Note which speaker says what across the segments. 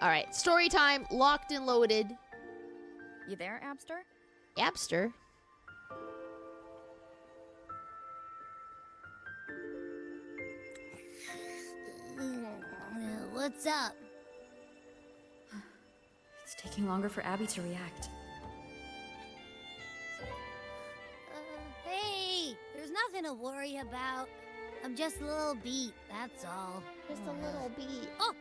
Speaker 1: Alright, story time. Locked and loaded.
Speaker 2: You there, Abster?
Speaker 1: Abster?
Speaker 3: What's up?
Speaker 2: It's taking longer for Abby to react.
Speaker 3: Hey, there's nothing to worry about. I'm just a little beat, that's all.
Speaker 1: Just a little beat.
Speaker 3: Oh,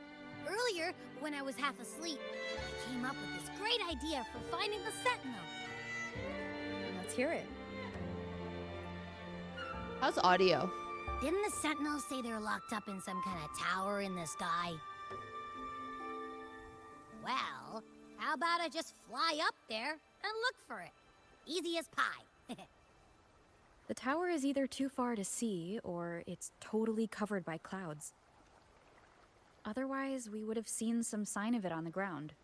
Speaker 3: earlier, when I was half asleep, I came up with this great idea for finding the Sentinel.
Speaker 2: Let's hear it.
Speaker 1: How's audio?
Speaker 3: Didn't the Sentinels say they're locked up in some kind of tower in the sky? Well, how about I just fly up there and look for it? Easy as pie.
Speaker 2: The tower is either too far to see, or it's totally covered by clouds. Otherwise, we would have seen some sign of it on the ground.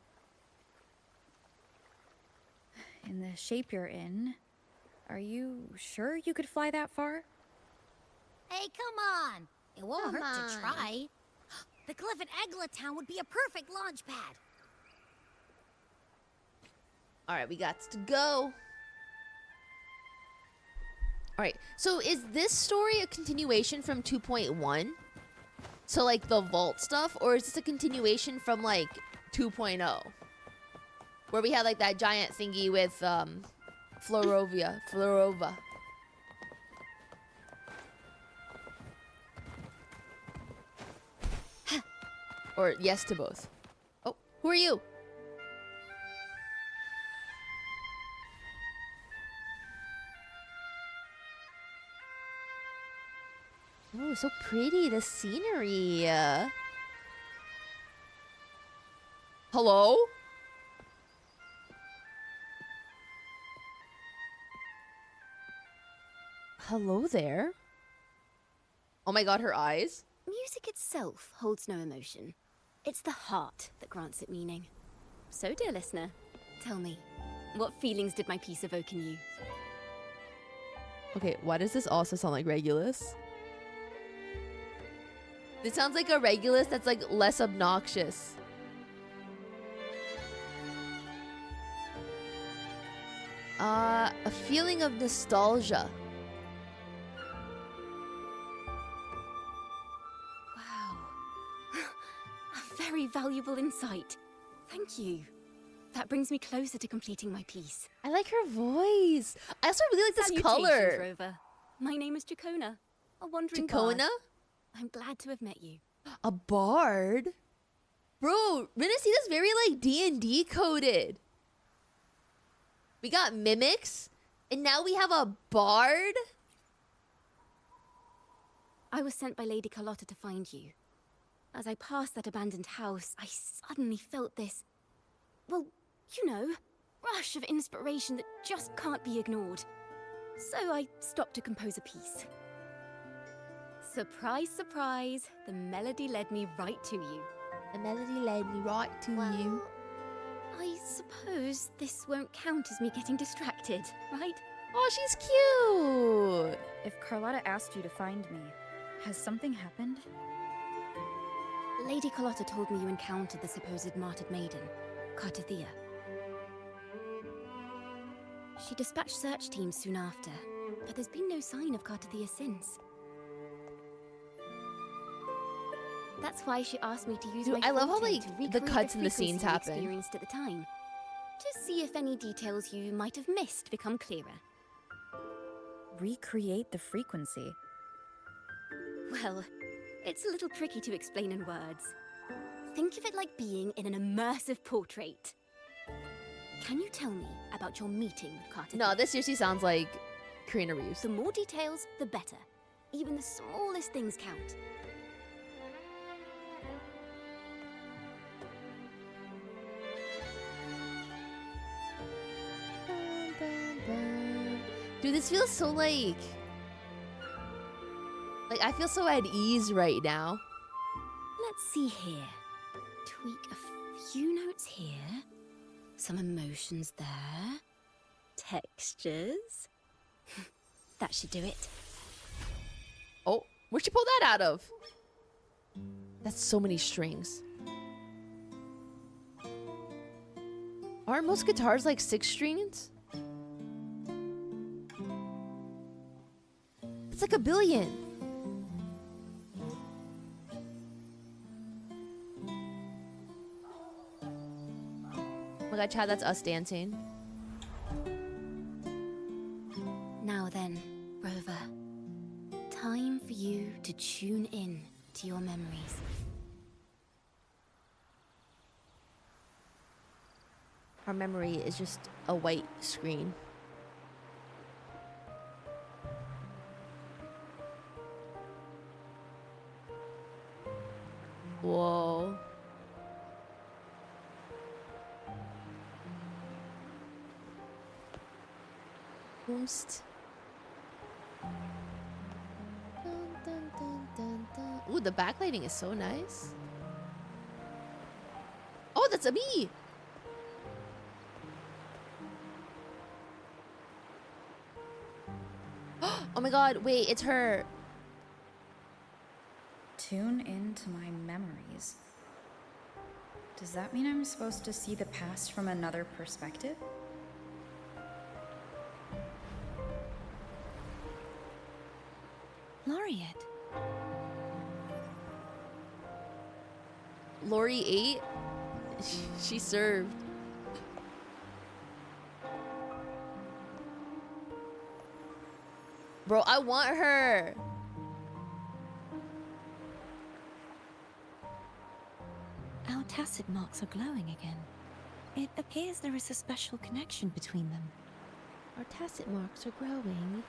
Speaker 2: In the shape you're in, are you sure you could fly that far?
Speaker 3: Hey, come on! It won't
Speaker 1: Come
Speaker 3: hurt
Speaker 1: on.
Speaker 3: to try. The cliff at Egllet town would be a perfect launch pad.
Speaker 1: Alright, we got to go. Alright, so is this story a continuation from 2.1? So, like, the vault stuff? Or is this a continuation from, like, 2.0? Where we had, like, that giant thingy with, Florova. Or yes to both. Oh, who are you? Oh, so pretty, the scenery. Hello? Hello there. Oh my god, her eyes.
Speaker 4: Music itself holds no emotion. It's the heart that grants it meaning. So, dear listener, tell me, what feelings did my piece evoke in you?
Speaker 1: Okay, why does this also sound like Regulus? This sounds like a Regulus that's like less obnoxious. A feeling of nostalgia.
Speaker 4: Wow. A very valuable insight. Thank you. That brings me closer to completing my piece.
Speaker 1: I like her voice. I also really like this
Speaker 4: Salutations,
Speaker 1: color.
Speaker 4: Rover. My name is Ciaccona, a wandering
Speaker 1: Ciaccona?
Speaker 4: bard. I'm glad to have met you.
Speaker 1: A bard? Bro, Rinasci's is very like D&D coded. We got mimics, and now we have a bard?
Speaker 4: I was sent by Lady Carlotta to find you. As I passed that abandoned house, I suddenly felt this, well, you know, rush of inspiration that just can't be ignored. So I stopped to compose a piece. Surprise, surprise, the melody led me right to you.
Speaker 1: The melody led me right to you.
Speaker 4: I suppose this won't count as me getting distracted, right?
Speaker 1: Oh, she's cute.
Speaker 2: If Carlotta asked you to find me, has something happened?
Speaker 4: Lady Carlotta told me you encountered the supposed martyred maiden, Cartethyia. She dispatched search teams soon after, but there's been no sign of Cartethyia since. That's why she asked me to use
Speaker 1: Dude,
Speaker 4: my
Speaker 1: I love how,
Speaker 4: forte
Speaker 1: like,
Speaker 4: to
Speaker 1: the
Speaker 4: recreate
Speaker 1: cuts and the scenes
Speaker 4: frequency you
Speaker 1: happen.
Speaker 4: experienced at the time, to see if any details you might have missed become clearer.
Speaker 2: Recreate the frequency.
Speaker 4: Well, it's a little tricky to explain in words. Think of it like being in an immersive portrait. Can you tell me about your meeting with Cartethyia?
Speaker 1: No, this seriously sounds like Karina Reeves.
Speaker 4: The more details, the better. Even the smallest things count.
Speaker 1: Dude, this feels so like I feel so at ease right now.
Speaker 4: Let's see here. Tweak a few notes here. Some emotions there. Textures. That should do it.
Speaker 1: Oh, where'd she pull that out of? That's so many strings. Aren't most guitars like 6 strings? It's like a billion. Oh my god, Chad, that's us dancing.
Speaker 4: Now then, Rover. Time for you to tune in to your memories.
Speaker 1: Our memory is just a white screen. Whoa. Boost. Dun, dun, dun, dun, dun. Ooh, the backlighting is so nice. Oh, that's a bee. Oh my god, wait, it's her.
Speaker 2: Tune into my memories. Does that mean I'm supposed to see the past from another perspective?
Speaker 5: Laureate.
Speaker 1: Lori ate. She served. Bro, I want her.
Speaker 5: Our tacit marks are glowing again. It appears there is a special connection between them.
Speaker 1: Our tacit marks are growing.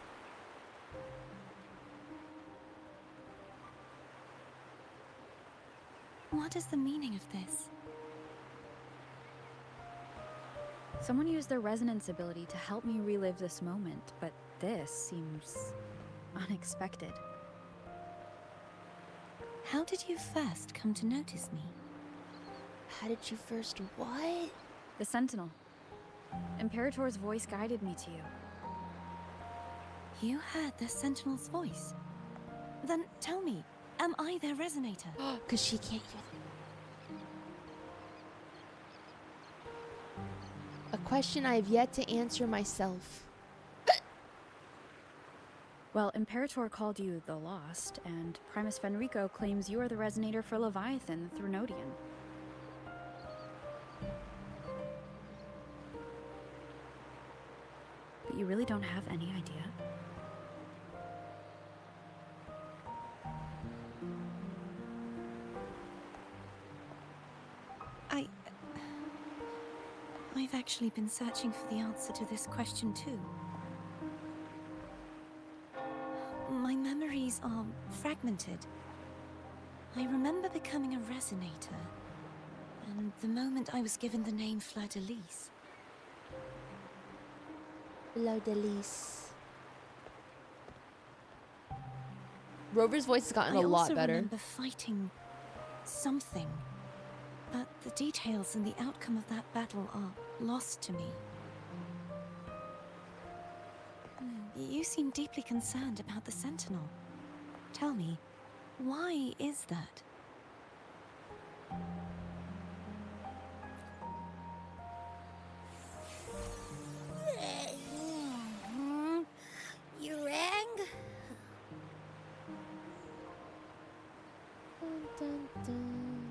Speaker 5: What is the meaning of this?
Speaker 2: Someone used their resonance ability to help me relive this moment, but this seems unexpected.
Speaker 5: How did you first come to notice me?
Speaker 1: How did you first what?
Speaker 2: The Sentinel. Imperator's voice guided me to you.
Speaker 5: You heard the Sentinel's voice? Then tell me, am I their resonator?
Speaker 1: Because she can't hear them. A question I have yet to answer myself.
Speaker 2: Well, Imperator called you the Lost, and Primus Fenrico claims you are the resonator for Leviathan, the Threnodian. But you really don't have any idea?
Speaker 5: I've actually been searching for the answer to this question too. My memories are fragmented. I remember becoming a resonator, and the moment I was given the name Fleur-de-Lis.
Speaker 1: Fleur-de-Lis. Rover's voice has gotten a lot better.
Speaker 5: I also remember fighting something, but the details and the outcome of that battle are lost to me. You seem deeply concerned about the Sentinel. Tell me, why is that?
Speaker 3: You rang?
Speaker 1: Dun, dun, dun.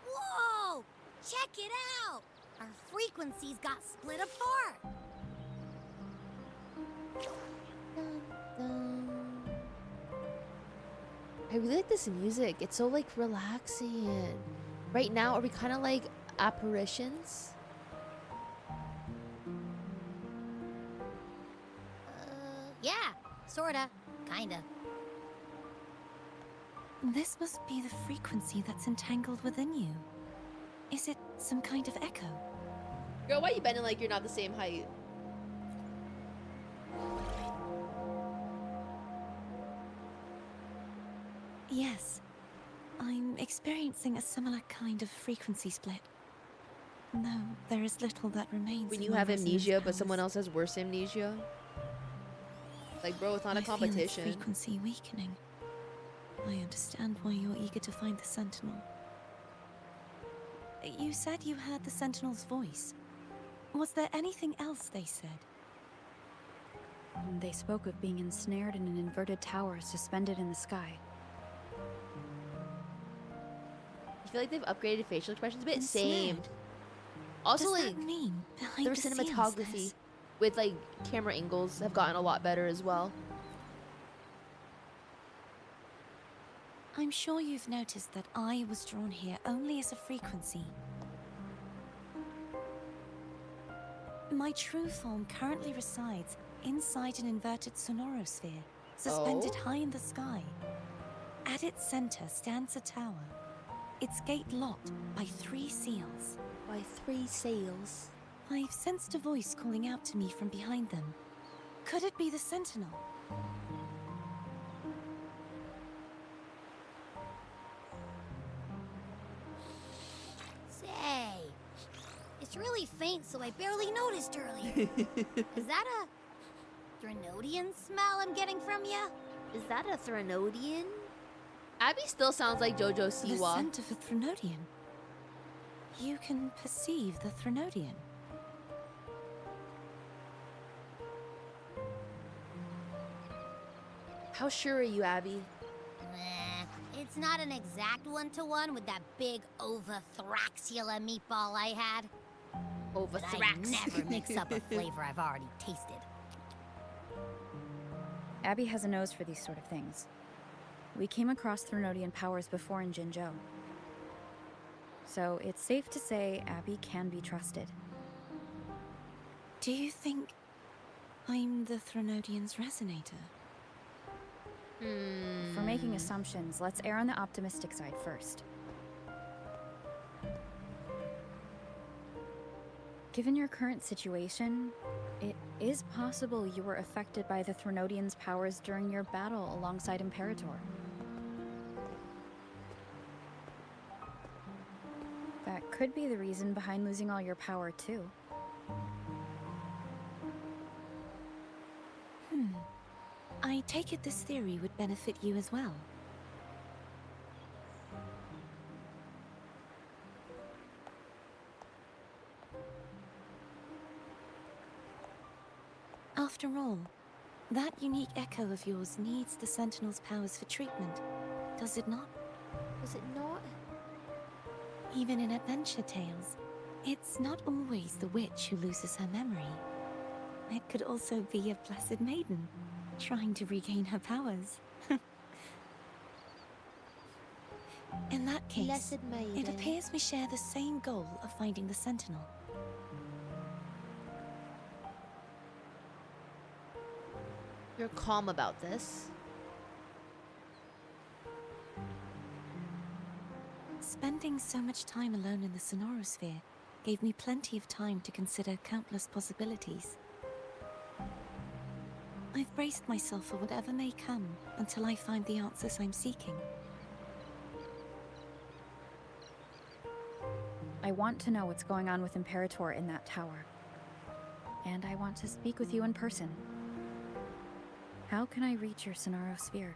Speaker 3: Whoa! Check it out! Our frequencies got split apart.
Speaker 1: Dun, dun. I really like this music. It's so like relaxing. Right now, are we kind of like apparitions?
Speaker 3: Yeah, sorta, kinda.
Speaker 5: This must be the frequency that's entangled within you. Is it some kind of echo?
Speaker 1: Girl, why are you bending like you're not the same height?
Speaker 5: Yes. I'm experiencing a similar kind of frequency split. No, there is little that remains.
Speaker 1: When
Speaker 5: of
Speaker 1: you
Speaker 5: my
Speaker 1: have
Speaker 5: resonance
Speaker 1: amnesia, but
Speaker 5: powers.
Speaker 1: someone else has worse amnesia. Like, bro, it's not a
Speaker 5: I feel its
Speaker 1: competition.
Speaker 5: frequency weakening. I understand why you're eager to find the Sentinel. You said you heard the Sentinel's voice. Was there anything else they said?
Speaker 2: They spoke of being ensnared in an inverted tower suspended in the sky.
Speaker 1: I feel like they've upgraded facial expressions a bit.
Speaker 5: Ensnared?
Speaker 1: Same. Also,
Speaker 5: Does
Speaker 1: like,
Speaker 5: that mean behind
Speaker 1: their
Speaker 5: the scenes
Speaker 1: cinematography
Speaker 5: there's-
Speaker 1: with like camera angles have gotten a lot better as well.
Speaker 5: I'm sure you've noticed that I was drawn here only as a frequency. My true form currently resides inside an inverted sonosphere, suspended high in the sky. At its center stands a tower, its gate locked by 3 seals.
Speaker 1: By 3 sails.
Speaker 5: I've sensed a voice calling out to me from behind them. Could it be the Sentinel?
Speaker 3: Say, it's really faint, so I barely noticed earlier. Is that a Threnodian smell I'm getting from you?
Speaker 1: Is that a Threnodian? Abby still sounds like JoJo
Speaker 5: The
Speaker 1: Siwa.
Speaker 5: scent of a Threnodian. You can perceive the Threnodian.
Speaker 1: How sure are you, Abby?
Speaker 3: It's not an exact one-to-one with that big Ovathraxula meatball I had.
Speaker 1: Over
Speaker 3: But I never mix up a flavor I've already tasted.
Speaker 2: Abby has a nose for these sort of things. We came across Threnodian powers before in Jinzhou. So it's safe to say Abby can be trusted.
Speaker 5: Do you think I'm the Threnodian's resonator?
Speaker 2: If we're making assumptions, let's err on the optimistic side first. Given your current situation, it is possible you were affected by the Threnodian's powers during your battle alongside Imperator. That could be the reason behind losing all your power, too.
Speaker 5: I take it this theory would benefit you as well. After all, that unique echo of yours needs the Sentinel's powers for treatment, does it not?
Speaker 1: Was it not?
Speaker 5: Even in adventure tales, it's not always the witch who loses her memory. It could also be a blessed maiden, trying to regain her powers. In that case,
Speaker 1: Blessed maiden.
Speaker 5: it appears we share the same goal of finding the Sentinel.
Speaker 1: You're calm about this.
Speaker 5: Spending so much time alone in the sonosphere gave me plenty of time to consider countless possibilities. I've braced myself for whatever may come until I find the answers I'm seeking.
Speaker 2: I want to know what's going on with Imperator in that tower. And I want to speak with you in person. How can I reach your sonosphere?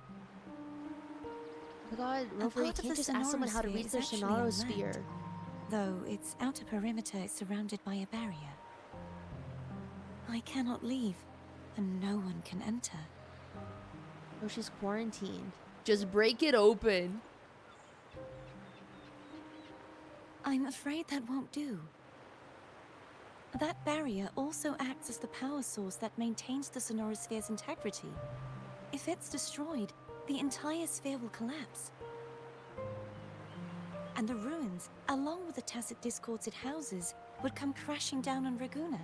Speaker 1: Oh my god, Rover, you
Speaker 5: part of
Speaker 1: can't
Speaker 5: the
Speaker 1: just ask someone how to
Speaker 5: sonosphere
Speaker 1: reach
Speaker 5: is
Speaker 1: their
Speaker 5: actually on
Speaker 1: sonosphere.
Speaker 5: land, though its outer perimeter is surrounded by a barrier. I cannot leave, and no one can enter.
Speaker 1: Oh, she's quarantined. Just break it open.
Speaker 5: I'm afraid that won't do. That barrier also acts as the power source that maintains the sonosphere's integrity. If it's destroyed, the entire sphere will collapse. And the ruins, along with the tacit discords it houses, would come crashing down on Raguna.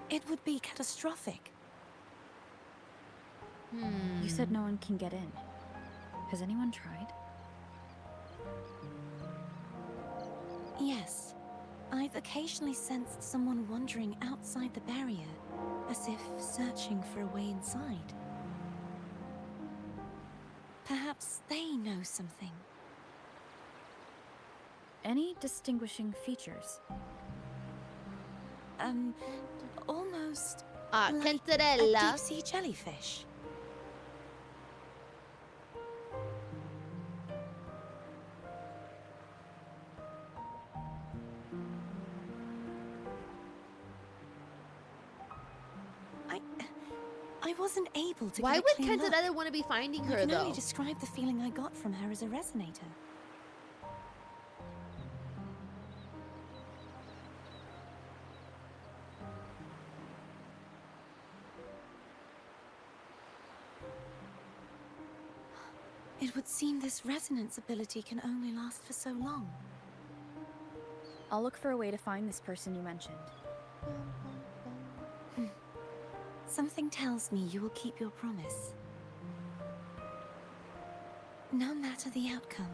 Speaker 5: It would be catastrophic.
Speaker 2: You said no one can get in. Has anyone tried?
Speaker 5: Yes. I've occasionally sensed someone wandering outside the barrier, as if searching for a way inside. Perhaps they know something.
Speaker 2: Any distinguishing features?
Speaker 5: Almost
Speaker 1: Ah,
Speaker 5: like a
Speaker 1: Cantarella.
Speaker 5: deep-sea jellyfish. I wasn't able to
Speaker 1: Why
Speaker 5: get a
Speaker 1: would
Speaker 5: clear look.
Speaker 1: Cartethyia want to be finding
Speaker 5: I
Speaker 1: her
Speaker 5: can
Speaker 1: though?
Speaker 5: only describe the feeling I got from her as a resonator. It would seem this resonance ability can only last for so long.
Speaker 2: I'll look for a way to find this person you mentioned.
Speaker 5: Something tells me you will keep your promise. No matter the outcome,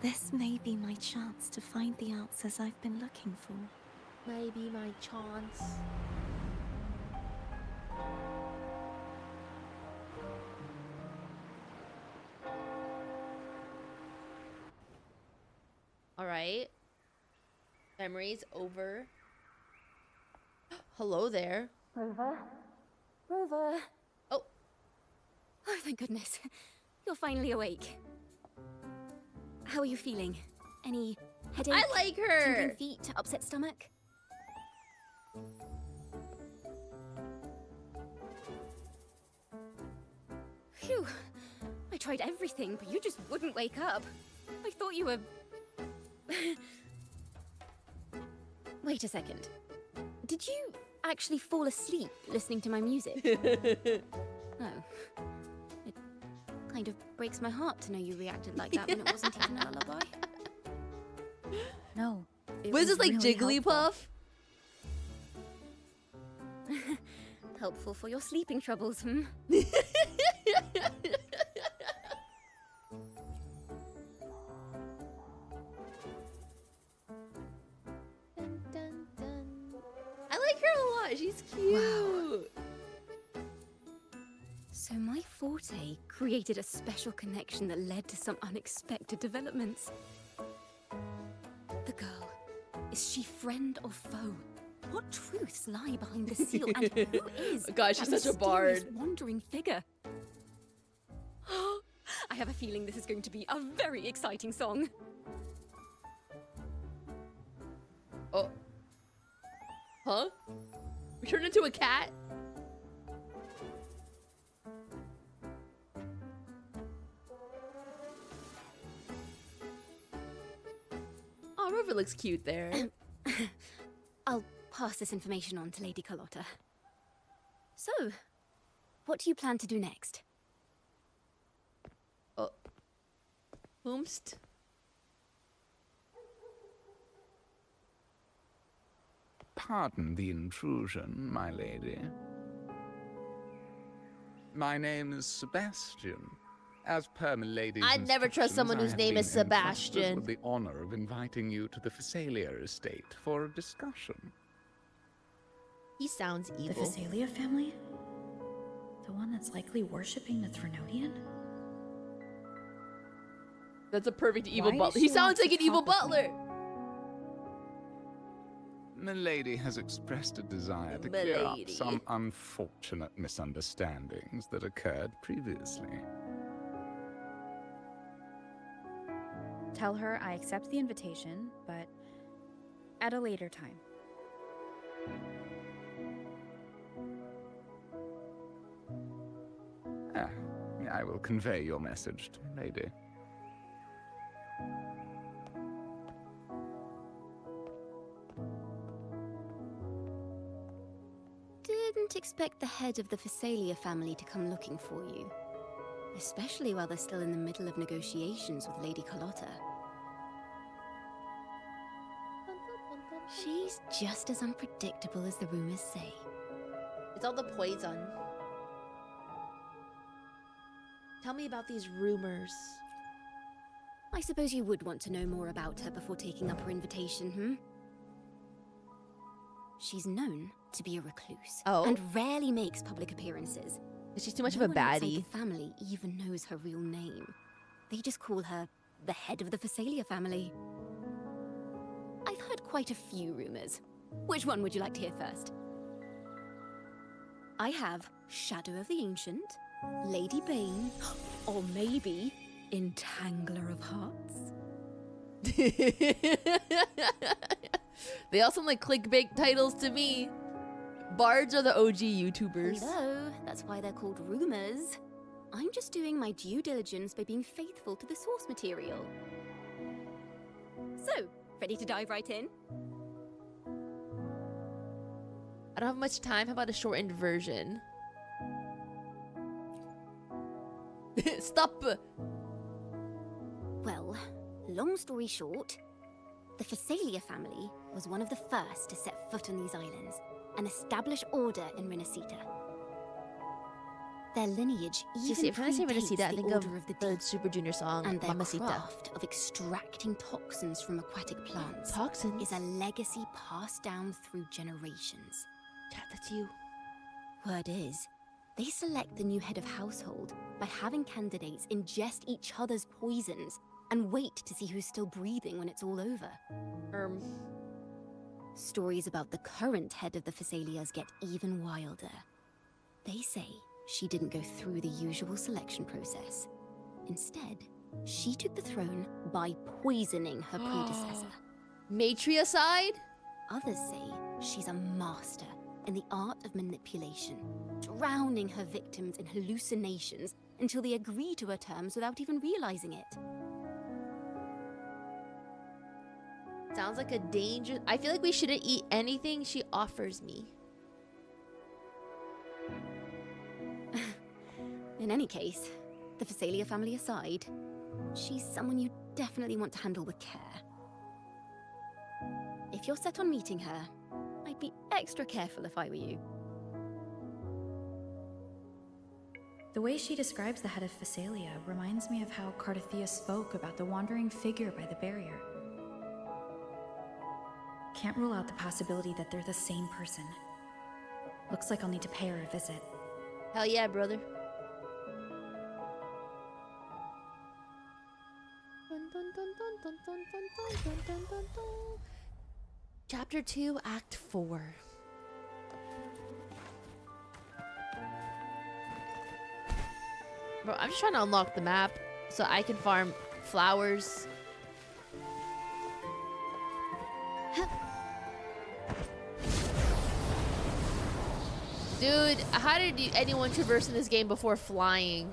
Speaker 5: this may be my chance to find the answers I've been looking for.
Speaker 1: Maybe my chance. All right. Memories over. Hello there.
Speaker 4: Rover? Rover?
Speaker 1: Oh,
Speaker 4: Oh, thank goodness. You're finally awake. How are you feeling? Any headache?
Speaker 1: I like her.
Speaker 4: Tingling feet? Upset stomach? Phew. I tried everything, but you just wouldn't wake up. I thought you were... Wait a second. Did you actually fall asleep listening to my music? Oh. It kind of breaks my heart to know you reacted like that when it wasn't even a lullaby.
Speaker 2: No. it
Speaker 1: was this like
Speaker 2: really helpful.
Speaker 1: Jigglypuff?
Speaker 4: Helpful for your sleeping troubles, hmm?
Speaker 1: Dun, dun, dun. I like her a lot. She's cute.
Speaker 4: So my forte created a special connection that led to some unexpected developments. The girl, is she friend or foe? What truths lie behind the seal, and who is
Speaker 1: God, she's
Speaker 4: that
Speaker 1: such a
Speaker 4: mysterious
Speaker 1: bard.
Speaker 4: wandering figure? I have a feeling this is going to be a very exciting song.
Speaker 1: Oh. Huh? We turned into a cat? Oh, Rover looks cute there.
Speaker 4: I'll pass this information on to Lady Carlotta. So, what do you plan to do next?
Speaker 1: Oh. Whomst?
Speaker 6: Pardon the intrusion, my lady. My name is Sebastian. As per my lady's
Speaker 1: I'd never trust someone whose
Speaker 6: instructions, I
Speaker 1: name
Speaker 6: have
Speaker 1: is
Speaker 6: been entrusted
Speaker 1: Sebastian.
Speaker 6: with the honor of inviting you to the Facelia estate for a discussion.
Speaker 1: He sounds
Speaker 2: The
Speaker 1: evil.
Speaker 2: Facelia family? The one that's likely worshipping the Threnodian?
Speaker 1: That's a perfect evil
Speaker 2: Why does
Speaker 1: butler. He
Speaker 2: she
Speaker 1: sounds
Speaker 2: want
Speaker 1: like
Speaker 2: to
Speaker 1: an evil
Speaker 2: talk with me?
Speaker 1: butler.
Speaker 6: Milady has expressed a desire to clear up
Speaker 1: Milady.
Speaker 6: some unfortunate misunderstandings that occurred previously.
Speaker 2: Tell her I accept the invitation, but at a later time.
Speaker 6: Ah, I will convey your message to Milady.
Speaker 4: Didn't expect the head of the Facelia family to come looking for you. Especially while they're still in the middle of negotiations with Lady Carlotta. She's just as unpredictable as the rumors say.
Speaker 1: It's all the poison. Tell me about these rumors.
Speaker 4: I suppose you would want to know more about her before taking up her invitation, hmm? She's known to be a recluse.
Speaker 1: Oh?
Speaker 4: And rarely makes public appearances.
Speaker 1: She's too much
Speaker 4: No
Speaker 1: of a
Speaker 4: one outside
Speaker 1: baddie.
Speaker 4: the family even knows her real name. They just call her the head of the Facelia family. I've heard quite a few rumors. Which one would you like to hear first? I have Shadow of the Ancient, Lady Bane, or maybe Entangler of Hearts.
Speaker 1: They all sound like clickbait titles to me. Bards are the OG YouTubers.
Speaker 4: Hello, that's why they're called rumors. I'm just doing my due diligence by being faithful to the source material. So, ready to dive right in?
Speaker 1: I don't have much time. How about a shortened version? Stop!
Speaker 4: Well, long story short, the Facelia family was one of the first to set foot on these islands and establish order in Renacita. Their lineage even
Speaker 1: If I say
Speaker 4: predates
Speaker 1: Renacita, I
Speaker 4: the
Speaker 1: think of
Speaker 4: Order of the
Speaker 1: the
Speaker 4: Deep
Speaker 1: Super Junior song,
Speaker 4: and their
Speaker 1: Mamacita.
Speaker 4: craft of extracting toxins from aquatic plants
Speaker 1: Toxins?
Speaker 4: is a legacy passed down through generations.
Speaker 1: Chat, that's you.
Speaker 4: Word is, they select the new head of household by having candidates ingest each other's poisons and wait to see who's still breathing when it's all over. Stories about the current head of the Facelias get even wilder. They say she didn't go through the usual selection process. Instead, she took the throne by poisoning her predecessor.
Speaker 1: Matriarcide?
Speaker 4: Others say she's a master in the art of manipulation, drowning her victims in hallucinations until they agree to her terms without even realizing it.
Speaker 1: Sounds like a danger. I feel like we shouldn't eat anything she offers me.
Speaker 4: In any case, the Facelia family aside, she's someone you definitely want to handle with care. If you're set on meeting her, I'd be extra careful if I were you.
Speaker 2: The way she describes the head of Facelia reminds me of how Cartethyia spoke about the wandering figure by the barrier. Can't rule out the possibility that they're the same person. Looks like I'll need to pay her a visit.
Speaker 1: Hell yeah, brother. Chapter 2, Act 4. Bro, I'm just trying to unlock the map so I can farm flowers. Dude, how did anyone traverse in this game before flying?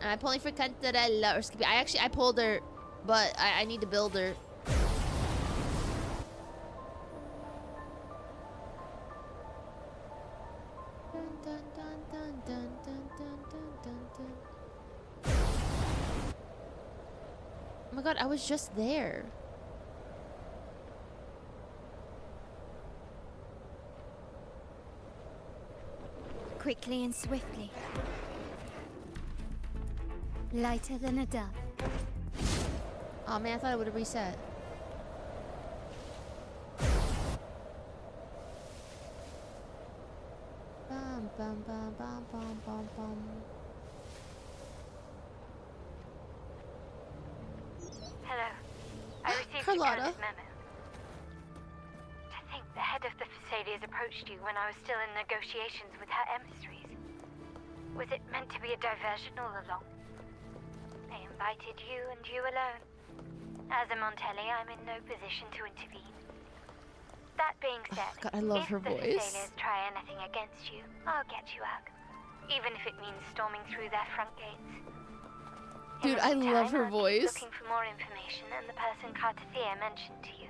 Speaker 1: I'm pulling for Cantarella or Skippy. I pulled her, but I need to build her. Oh my god, I was just there.
Speaker 3: Quickly and swiftly. Lighter than a dove.
Speaker 1: Oh man, I thought it would have reset. Bum, bum, bum, bum, bum, bum, bum.
Speaker 7: Hello. I received
Speaker 1: Carlotta.
Speaker 7: Ciaccona's memo. To think the head of the Facelias approached you when I was still in negotiations with her emissaries. Was it meant to be a diversion all along? They invited you and you alone. As a Montelli, I'm in no position to intervene. That being said,
Speaker 1: God, I love her
Speaker 7: if the
Speaker 1: voice.
Speaker 7: Facelias try anything against you, I'll get you out. Even if it means storming through their front gates.
Speaker 1: Dude, I love her voice.
Speaker 7: Looking for more information than the person Cartethyia mentioned to you.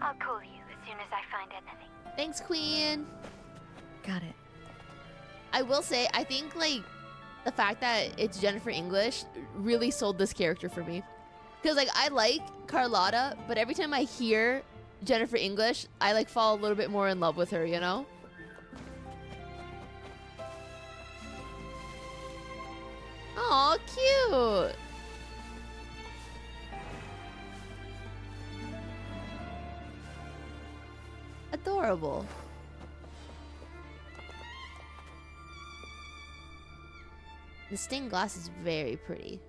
Speaker 7: I'll call you as soon as I find anything.
Speaker 1: Thanks, Queen.
Speaker 2: Got it.
Speaker 1: I will say, I think like the fact that it's Jennifer English really sold this character for me. Because like I like Carlotta, but every time I hear Jennifer English, I like fall a little bit more in love with her, you know? Aw, cute. Adorable. The stained glass is very pretty.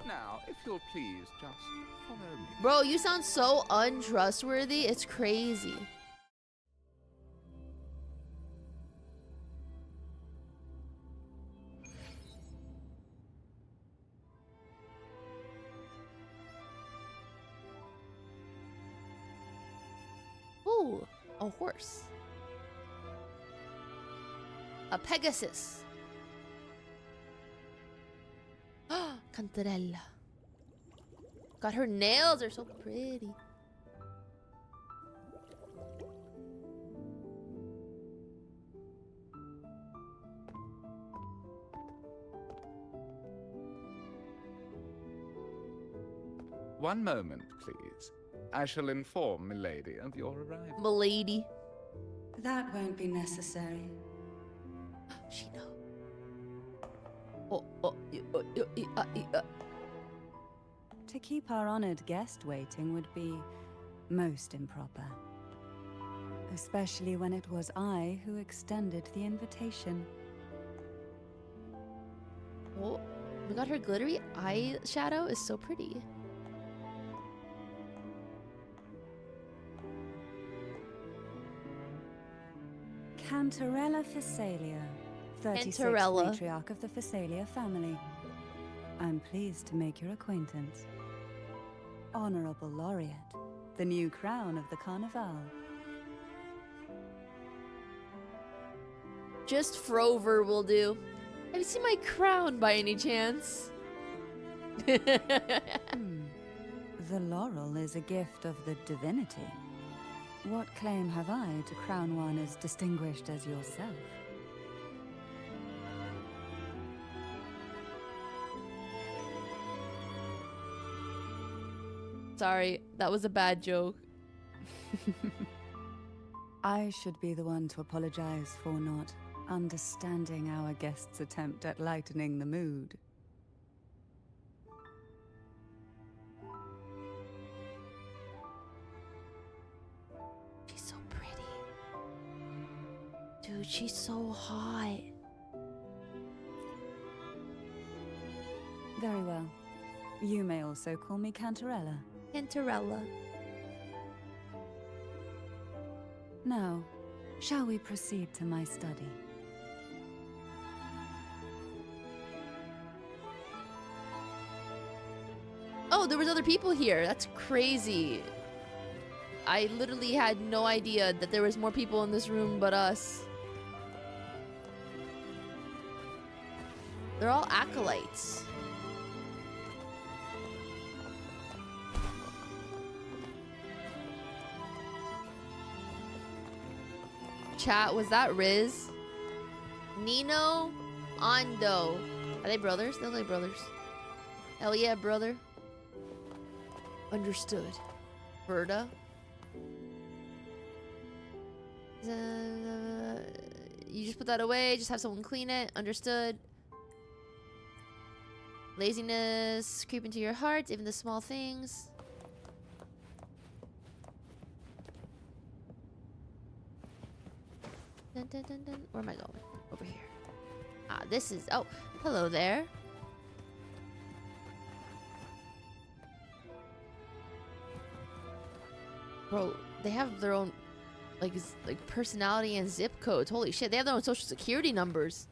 Speaker 6: Now, if you'll please just follow me.
Speaker 1: Bro, you sound so untrustworthy. It's crazy. Oh, a horse. A Pegasus. Cantarella. God, her nails are so pretty.
Speaker 6: One moment, please. I shall inform Milady of your arrival.
Speaker 1: Milady.
Speaker 8: That won't be necessary.
Speaker 1: She know.
Speaker 8: To keep our honored guest waiting would be most improper. Especially when it was I who extended the invitation.
Speaker 1: Oh, we got her glittery eyeshadow is so pretty.
Speaker 8: Cantarella Facelia, 36th
Speaker 1: Cantarella.
Speaker 8: matriarch of the Facelia family. I'm pleased to make your acquaintance. Honorable laureate, the new crown of the Carnival.
Speaker 1: Just Frover will do. Have you seen my crown by any chance?
Speaker 8: The laurel is a gift of the divinity. What claim have I to crown one as distinguished as yourself?
Speaker 1: Sorry, that was a bad joke.
Speaker 8: I should be the one to apologize for not understanding our guest's attempt at lightening the mood.
Speaker 1: She's so pretty. Dude, she's so hot.
Speaker 8: Very well. You may also call me Cantarella.
Speaker 1: Cantarella.
Speaker 8: Now, shall we proceed to my study?
Speaker 1: Oh, there was other people here. That's crazy. I literally had no idea that there was more people in this room but us. They're all acolytes. Chat, was that Riz? Nino, Ando. Are they brothers? They're like brothers. Hell yeah, brother. Understood. Verda. You just put that away. Just have someone clean it. Understood. Laziness creep into your heart, even the small things. Dun, dun, dun, dun. Where am I going? Over here. Ah, this is... Oh, hello there. Bro, they have their own, like personality and zip codes. Holy shit, they have their own social security numbers.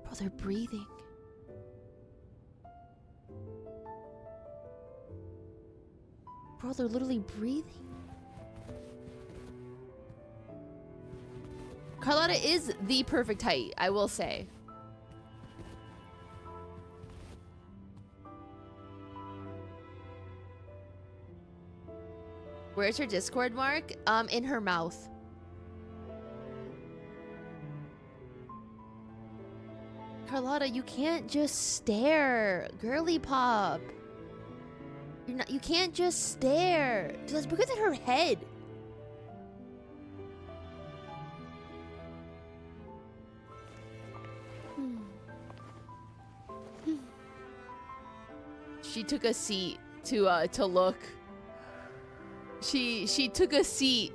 Speaker 1: Bro, they're breathing. Bro, they're literally breathing. Carlotta is the perfect height, I will say. Where's her Discord mark? In her mouth. Carlotta, you can't just stare. Girly pop. You can't just stare. Dude, look at her head. She took a seat to look. She took a seat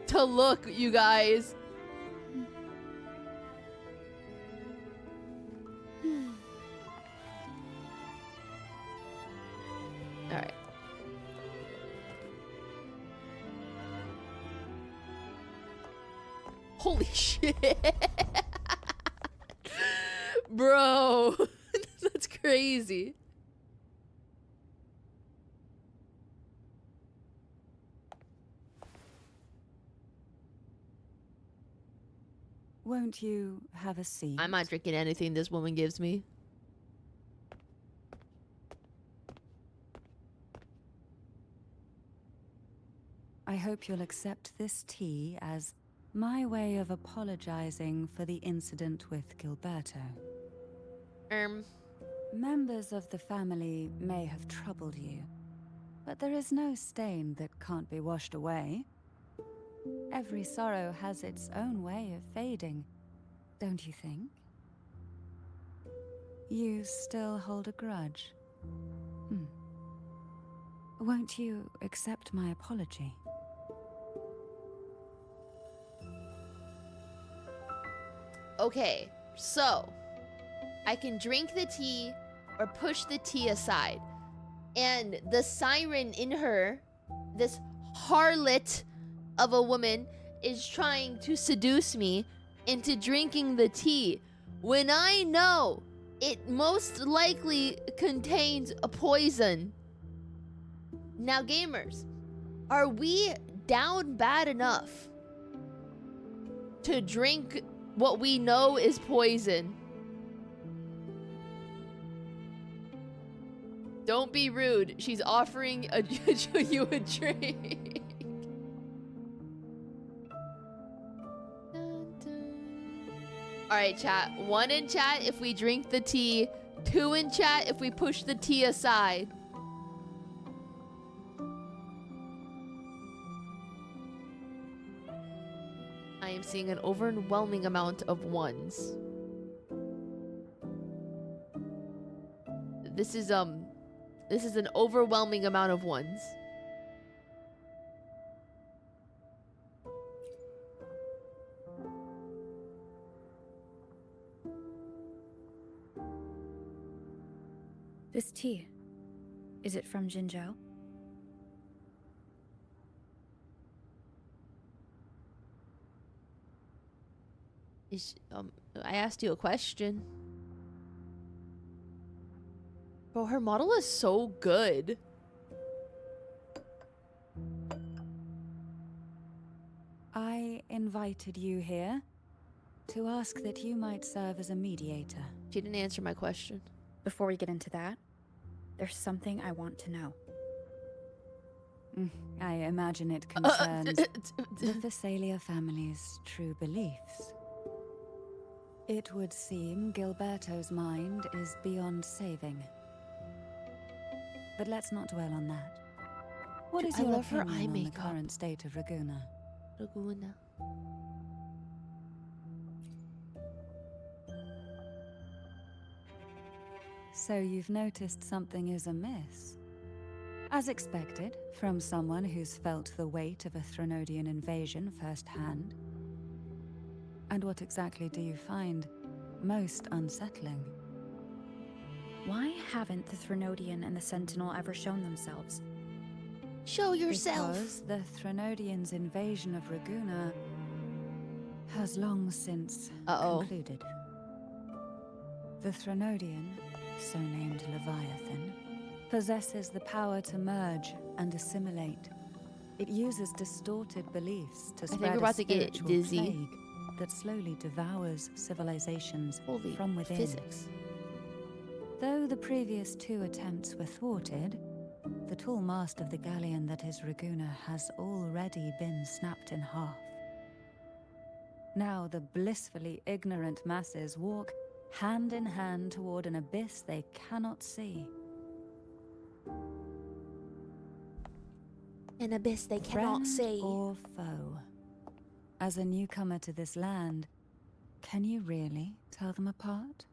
Speaker 1: to look, you guys. All right. Holy shit. Bro. That's crazy.
Speaker 8: Won't you have a seat?
Speaker 1: I'm not drinking anything this woman gives me.
Speaker 8: I hope you'll accept this tea as my way of apologizing for the incident with Gilberto. Members of the family may have troubled you, but there is no stain that can't be washed away. Every sorrow has its own way of fading, don't you think? You still hold a grudge? Won't you accept my apology?
Speaker 1: Okay, so I can drink the tea or push the tea aside. And the siren in her, this harlot of a woman, is trying to seduce me into drinking the tea when I know it most likely contains a poison. Now, gamers, are we down bad enough to drink what we know is poison? Don't be rude. She's offering you a drink. Alright, chat. 1 in chat if we drink the tea. 2 in chat if we push the tea aside. I am seeing an overwhelming amount of ones. This is an overwhelming amount of ones.
Speaker 2: This tea, is it from Jinzhou?
Speaker 1: I asked you a question. Bro, her model is so good.
Speaker 8: I invited you here to ask that you might serve as a mediator.
Speaker 1: She didn't answer my question.
Speaker 2: Before we get into that, there's something I want to know.
Speaker 8: I imagine it concerns the Facelia family's true beliefs. It would seem Gilberto's mind is beyond saving. But let's not dwell on that. What is
Speaker 1: I
Speaker 8: your
Speaker 1: love her
Speaker 8: opinion
Speaker 1: eye
Speaker 8: on the
Speaker 1: makeup.
Speaker 8: current state of Raguna?
Speaker 1: Laguna.
Speaker 8: So you've noticed something is amiss? As expected, from someone who's felt the weight of a Threnodian invasion firsthand. And what exactly do you find most unsettling?
Speaker 2: Why haven't the Threnodian and the Sentinel ever shown themselves?
Speaker 1: Show yourself.
Speaker 8: Because the Threnodians' invasion of Raguna has long since concluded. The Threnodian, so named Leviathan, possesses the power to merge and assimilate. It uses distorted beliefs to spread
Speaker 1: we're
Speaker 8: a
Speaker 1: about to get
Speaker 8: spiritual
Speaker 1: dizzy.
Speaker 8: plague that slowly devours civilizations
Speaker 1: Holy
Speaker 8: from within.
Speaker 1: physics.
Speaker 8: Though the previous 2 attempts were thwarted, the tall mast of the galleon that is Raguna has already been snapped in half. Now the blissfully ignorant masses walk hand in hand toward an abyss they cannot see.
Speaker 1: An abyss they cannot
Speaker 8: Friend
Speaker 1: see.
Speaker 8: or foe? As a newcomer to this land, can you really tell them apart?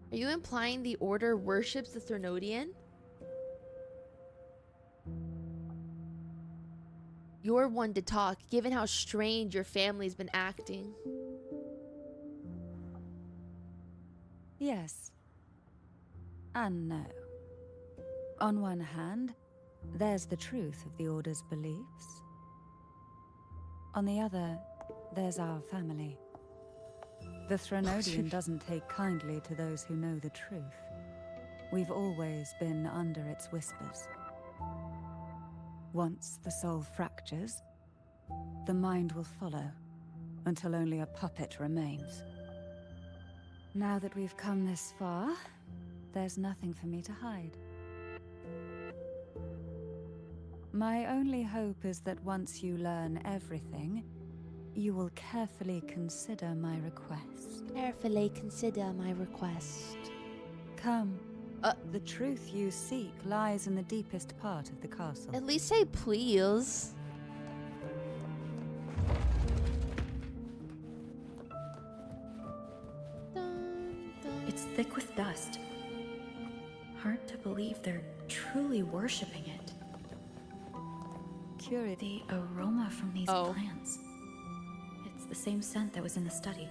Speaker 1: Are you implying the Order worships the Threnodian? You're one to talk, given how strange your family's been acting.
Speaker 8: Yes. And no. On one hand, there's the truth of the Order's beliefs. On the other, there's our family. The Threnodian doesn't take kindly to those who know the truth. We've always been under its whispers. Once the soul fractures, the mind will follow, until only a puppet remains. Now that we've come this far, there's nothing for me to hide. My only hope is that once you learn everything, you will carefully consider my request.
Speaker 1: Carefully consider my request.
Speaker 8: Come. The truth you seek lies in the deepest part of the castle.
Speaker 1: At least say please.
Speaker 2: It's thick with dust. Hard to believe they're truly worshipping it.
Speaker 8: Curious.
Speaker 2: The aroma from these plants. It's the same scent that was in the study.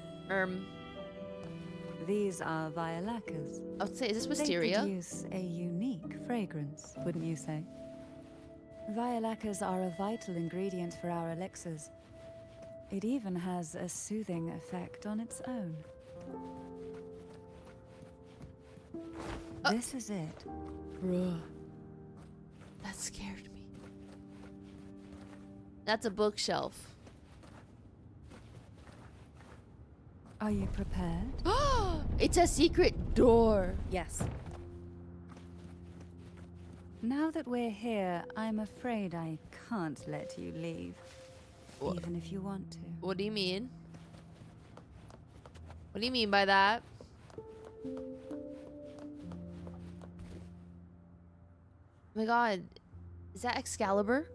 Speaker 8: These are violacas.
Speaker 1: I would say, is this wisteria?
Speaker 8: They produce a unique fragrance, wouldn't you say? Violacas are a vital ingredient for our elixirs. It even has a soothing effect on its own. This is it.
Speaker 1: Bruh. That scared me. That's a bookshelf.
Speaker 8: Are you prepared?
Speaker 1: It's a secret door.
Speaker 2: Yes.
Speaker 8: Now that we're here, I'm afraid I can't let you leave. Even if you want to.
Speaker 1: What do you mean? What do you mean by that? Oh my god. Is that Excalibur?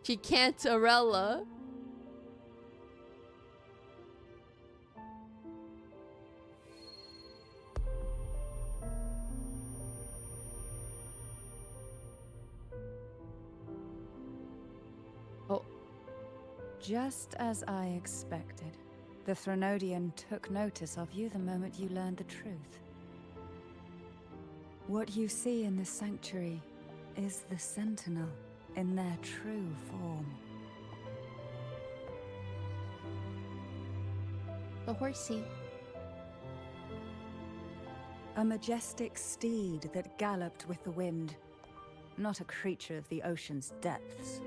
Speaker 1: Ciaccona. Oh.
Speaker 8: Just as I expected. The Threnodian took notice of you the moment you learned the truth. What you see in this sanctuary is the Sentinel in their true form.
Speaker 1: The horsey.
Speaker 8: A majestic steed that galloped with the wind, not a creature of the ocean's depths.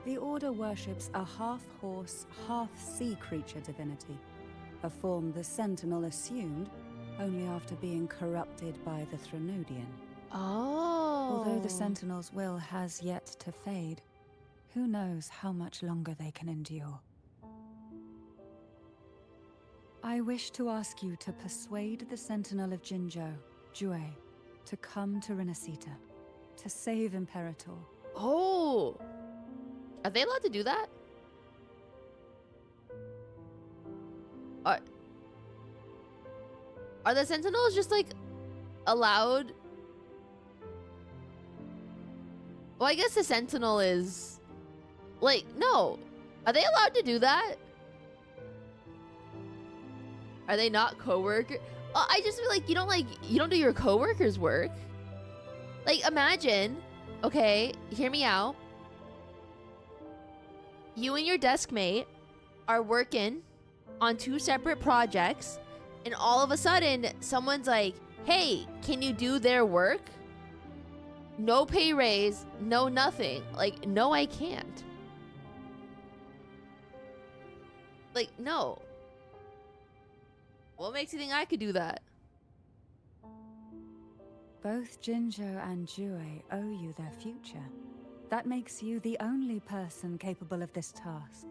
Speaker 8: The Order worships a half-horse, half-sea creature divinity, a form the Sentinel assumed only after being corrupted by the Threnodian.
Speaker 1: Oh.
Speaker 8: Although the Sentinel's will has yet to fade, who knows how much longer they can endure. I wish to ask you to persuade the Sentinel of Jinzhou, Jue, to come to Renacita, to save Imperator.
Speaker 1: Oh. Are they allowed to do that? Are the Sentinels just like allowed? Well, I guess the Sentinel is like, no. Are they allowed to do that? Are they not co-worker? I just feel like you don't do your co-workers' work. Like, imagine, okay, hear me out. You and your desk mate are working on 2 separate projects, and all of a sudden, someone's like, hey, can you do their work? No pay raise, no nothing. Like, no, I can't. Like, no. What makes you think I could do that?
Speaker 8: Both Jinzhou and Jue owe you their future. That makes you the only person capable of this task.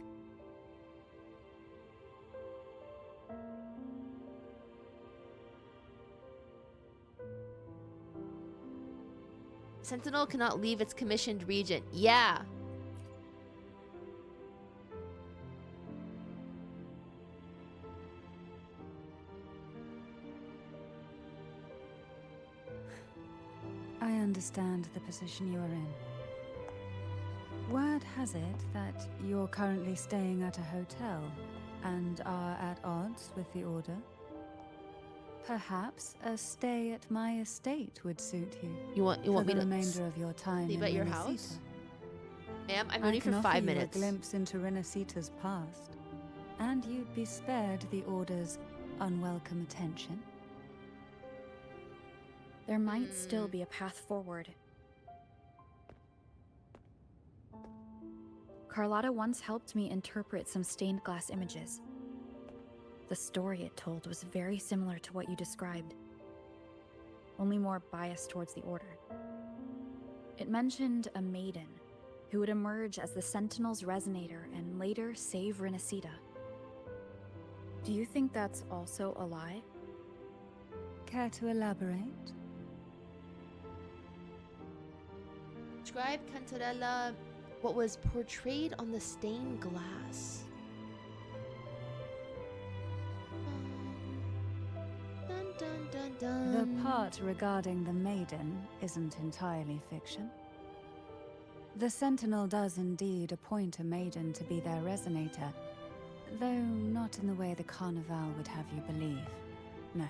Speaker 1: Sentinel cannot leave its commissioned region. Yeah.
Speaker 8: I understand the position you are in. Word has it that you're currently staying at a hotel, and are at odds with the Order, perhaps a stay at my estate would suit you.
Speaker 1: You want
Speaker 8: for
Speaker 1: me
Speaker 8: the
Speaker 1: to
Speaker 8: remainder of your time
Speaker 1: leave
Speaker 8: in
Speaker 1: at your
Speaker 8: Renacita.
Speaker 1: house? Ma'am, I'm
Speaker 8: I
Speaker 1: only for
Speaker 8: can
Speaker 1: 5
Speaker 8: offer
Speaker 1: minutes.
Speaker 8: you a glimpse into Renacita's past, and you'd be spared the Order's unwelcome attention.
Speaker 2: There might still be a path forward. Carlotta once helped me interpret some stained glass images. The story it told was very similar to what you described, only more biased towards the Order. It mentioned a maiden who would emerge as the Sentinel's resonator and later save Renacita. Do you think that's also a lie?
Speaker 8: Care to elaborate?
Speaker 1: Describe Cantarella, what was portrayed on the stained glass. Dun, dun, dun, dun.
Speaker 8: The part regarding the maiden isn't entirely fiction. The Sentinel does indeed appoint a maiden to be their resonator, though not in the way the Carnival would have you believe. No.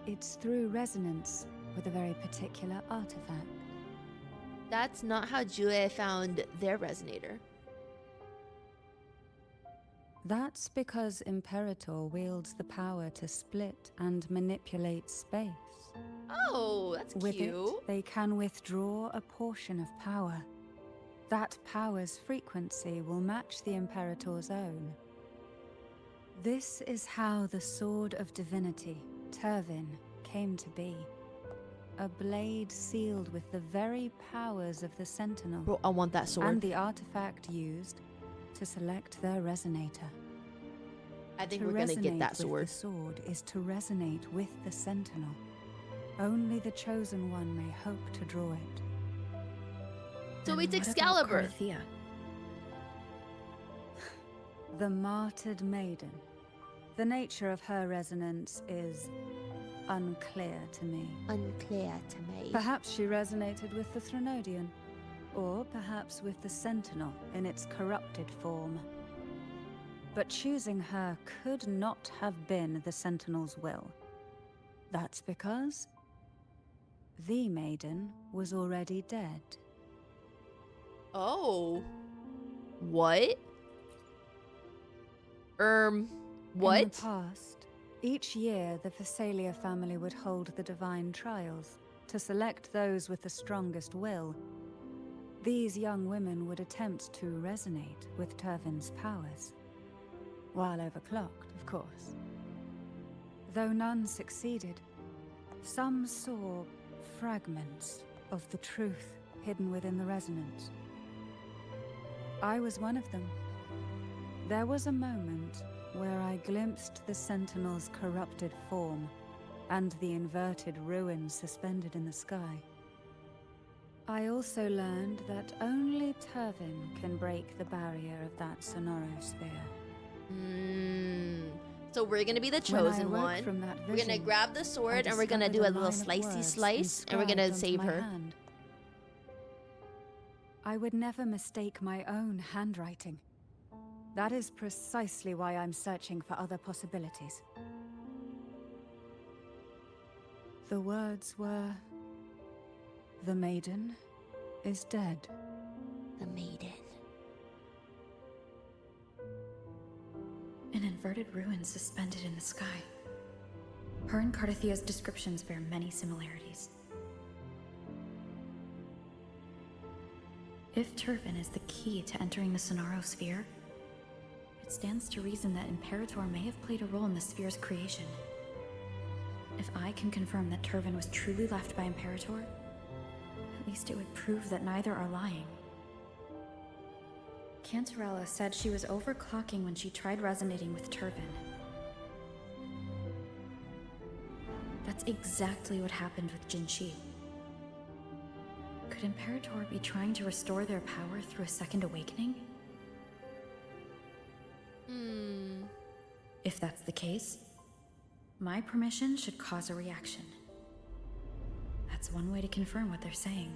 Speaker 8: It's through resonance with a very particular artifact.
Speaker 1: That's not how Jue found their resonator.
Speaker 8: That's because Imperator wields the power to split and manipulate space.
Speaker 1: Oh, that's
Speaker 8: With
Speaker 1: cute.
Speaker 8: it, they can withdraw a portion of power. That power's frequency will match the Imperator's own. This is how the Sword of Divinity, Turvin, came to be. A blade sealed with the very powers of the Sentinel.
Speaker 1: Bro, I want that sword.
Speaker 8: And the artifact used to select their resonator.
Speaker 1: I think
Speaker 8: To
Speaker 1: we're gonna get
Speaker 8: resonate
Speaker 1: that
Speaker 8: with
Speaker 1: sword.
Speaker 8: the sword is to resonate with the Sentinel. Only the Chosen One may hope to draw it.
Speaker 1: So
Speaker 2: Then
Speaker 1: it's
Speaker 2: what about
Speaker 1: Excalibur.
Speaker 2: Cartethyia?
Speaker 8: The martyred maiden. The nature of her resonance is unclear to me.
Speaker 1: Unclear to me.
Speaker 8: Perhaps she resonated with the Threnodian, or perhaps with the Sentinel in its corrupted form. But choosing her could not have been the Sentinel's will. That's because the maiden was already dead.
Speaker 1: Oh. What? What?
Speaker 8: In the past, each year the Facelia family would hold the divine trials to select those with the strongest will. These young women would attempt to resonate with Turvin's powers. While overclocked, of course. Though none succeeded, some saw fragments of the truth hidden within the resonance. I was one of them. There was a moment where I glimpsed the Sentinel's corrupted form and the inverted ruins suspended in the sky. I also learned that only Turvin can break the barrier of that sonosphere.
Speaker 1: So we're gonna be the
Speaker 8: When I
Speaker 1: chosen
Speaker 8: awoke
Speaker 1: one.
Speaker 8: from that
Speaker 1: We're gonna
Speaker 8: vision,
Speaker 1: grab the sword
Speaker 8: I
Speaker 1: and we're gonna do
Speaker 8: discovered
Speaker 1: a little
Speaker 8: line of
Speaker 1: slicey
Speaker 8: words
Speaker 1: slice and we're gonna
Speaker 8: inscribed
Speaker 1: save
Speaker 8: onto my
Speaker 1: her.
Speaker 8: hand. I would never mistake my own handwriting. That is precisely why I'm searching for other possibilities. The words were, "The maiden is dead."
Speaker 1: The maiden.
Speaker 2: An inverted ruin suspended in the sky. Her and Cartethia's descriptions bear many similarities. If Turvin is the key to entering the sonosphere, it stands to reason that Imperator may have played a role in the sphere's creation. If I can confirm that Turvin was truly left by Imperator, at least it would prove that neither are lying. Cantarella said she was overclocking when she tried resonating with Turvin. That's exactly what happened with Jinshi. Could Imperator be trying to restore their power through a second awakening? If that's the case, my permission should cause a reaction. That's one way to confirm what they're saying.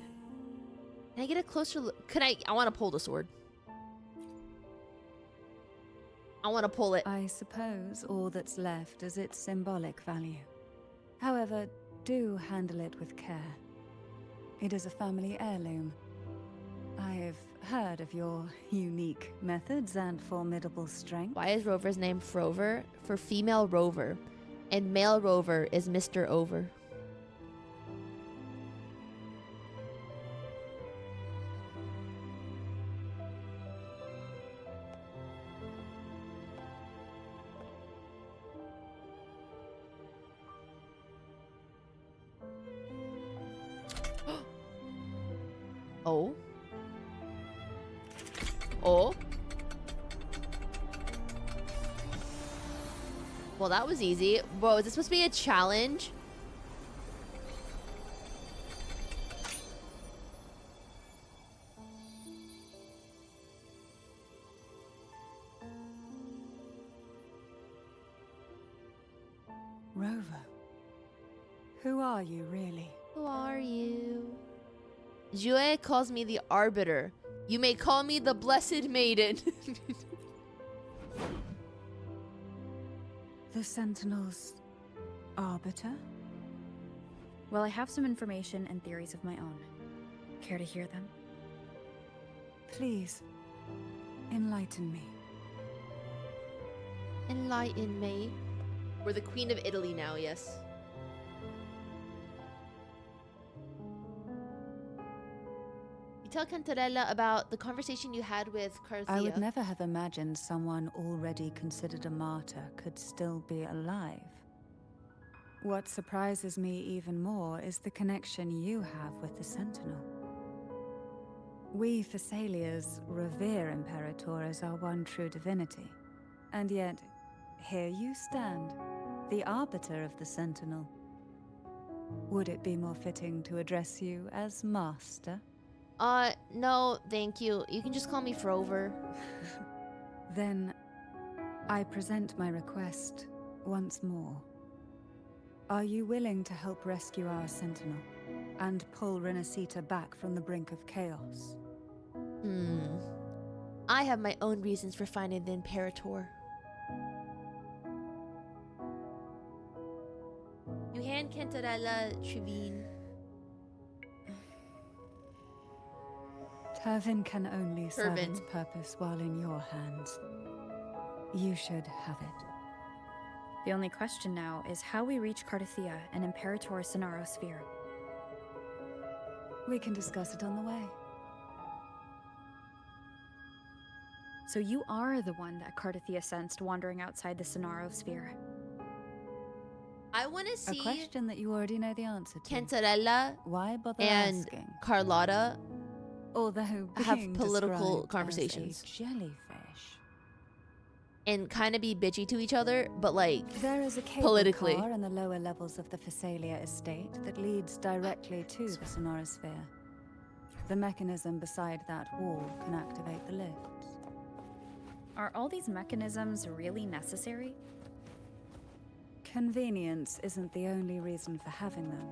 Speaker 1: Can I get a closer look? I want to pull the sword. I want to pull it.
Speaker 8: I suppose all that's left is its symbolic value. However, do handle it with care. It is a family heirloom. I've heard of your unique methods and formidable strength.
Speaker 1: Why is Rover's name Frover? For female rover. And male rover is Mr. Over. Oh. Oh. Well, that was easy. Bro, is this supposed to be a challenge?
Speaker 8: Rover, who are you really?
Speaker 1: Who are you? Jue calls me the arbiter. You may call me the blessed maiden.
Speaker 8: The Sentinel's arbiter?
Speaker 2: Well, I have some information and theories of my own. Care to hear them?
Speaker 8: Please, enlighten me.
Speaker 1: Enlighten me. We're the Queen of Italy now, yes. You tell Cantarella about the conversation you had with Cartethyia.
Speaker 8: I would never have imagined someone already considered a martyr could still be alive. What surprises me even more is the connection you have with the Sentinel. We Facelias revere Imperator as our one true divinity. And yet, here you stand, the arbiter of the Sentinel. Would it be more fitting to address you as Master?
Speaker 1: No, thank you. You can just call me Frover.
Speaker 8: Then, I present my request once more. Are you willing to help rescue our Sentinel and pull Renacita back from the brink of chaos?
Speaker 1: I have my own reasons for finding the Imperator. You hand Cantarella Trevine.
Speaker 8: Turvin can only serve
Speaker 1: Turvin.
Speaker 8: its purpose while in your hands. You should have it.
Speaker 2: The only question now is how we reach Cartethyia and Imperator Sonosphere.
Speaker 8: We can discuss it on the way.
Speaker 2: So you are the one that Cartethyia sensed wandering outside the Sonosphere.
Speaker 1: I want to see
Speaker 8: A question that you already know the answer to.
Speaker 1: Cantarella
Speaker 8: Why bother
Speaker 1: and
Speaker 8: asking?
Speaker 1: Carlotta
Speaker 8: Although
Speaker 1: have
Speaker 8: being
Speaker 1: political
Speaker 8: described
Speaker 1: conversations.
Speaker 8: as a jellyfish.
Speaker 1: and kind of be bitchy to each other, but like
Speaker 8: There is a cable
Speaker 1: politically.
Speaker 8: car in the lower levels of the Facelia estate that leads directly to the sonosphere. The mechanism beside that wall can activate the lifts.
Speaker 2: Are all these mechanisms really necessary?
Speaker 8: Convenience isn't the only reason for having them.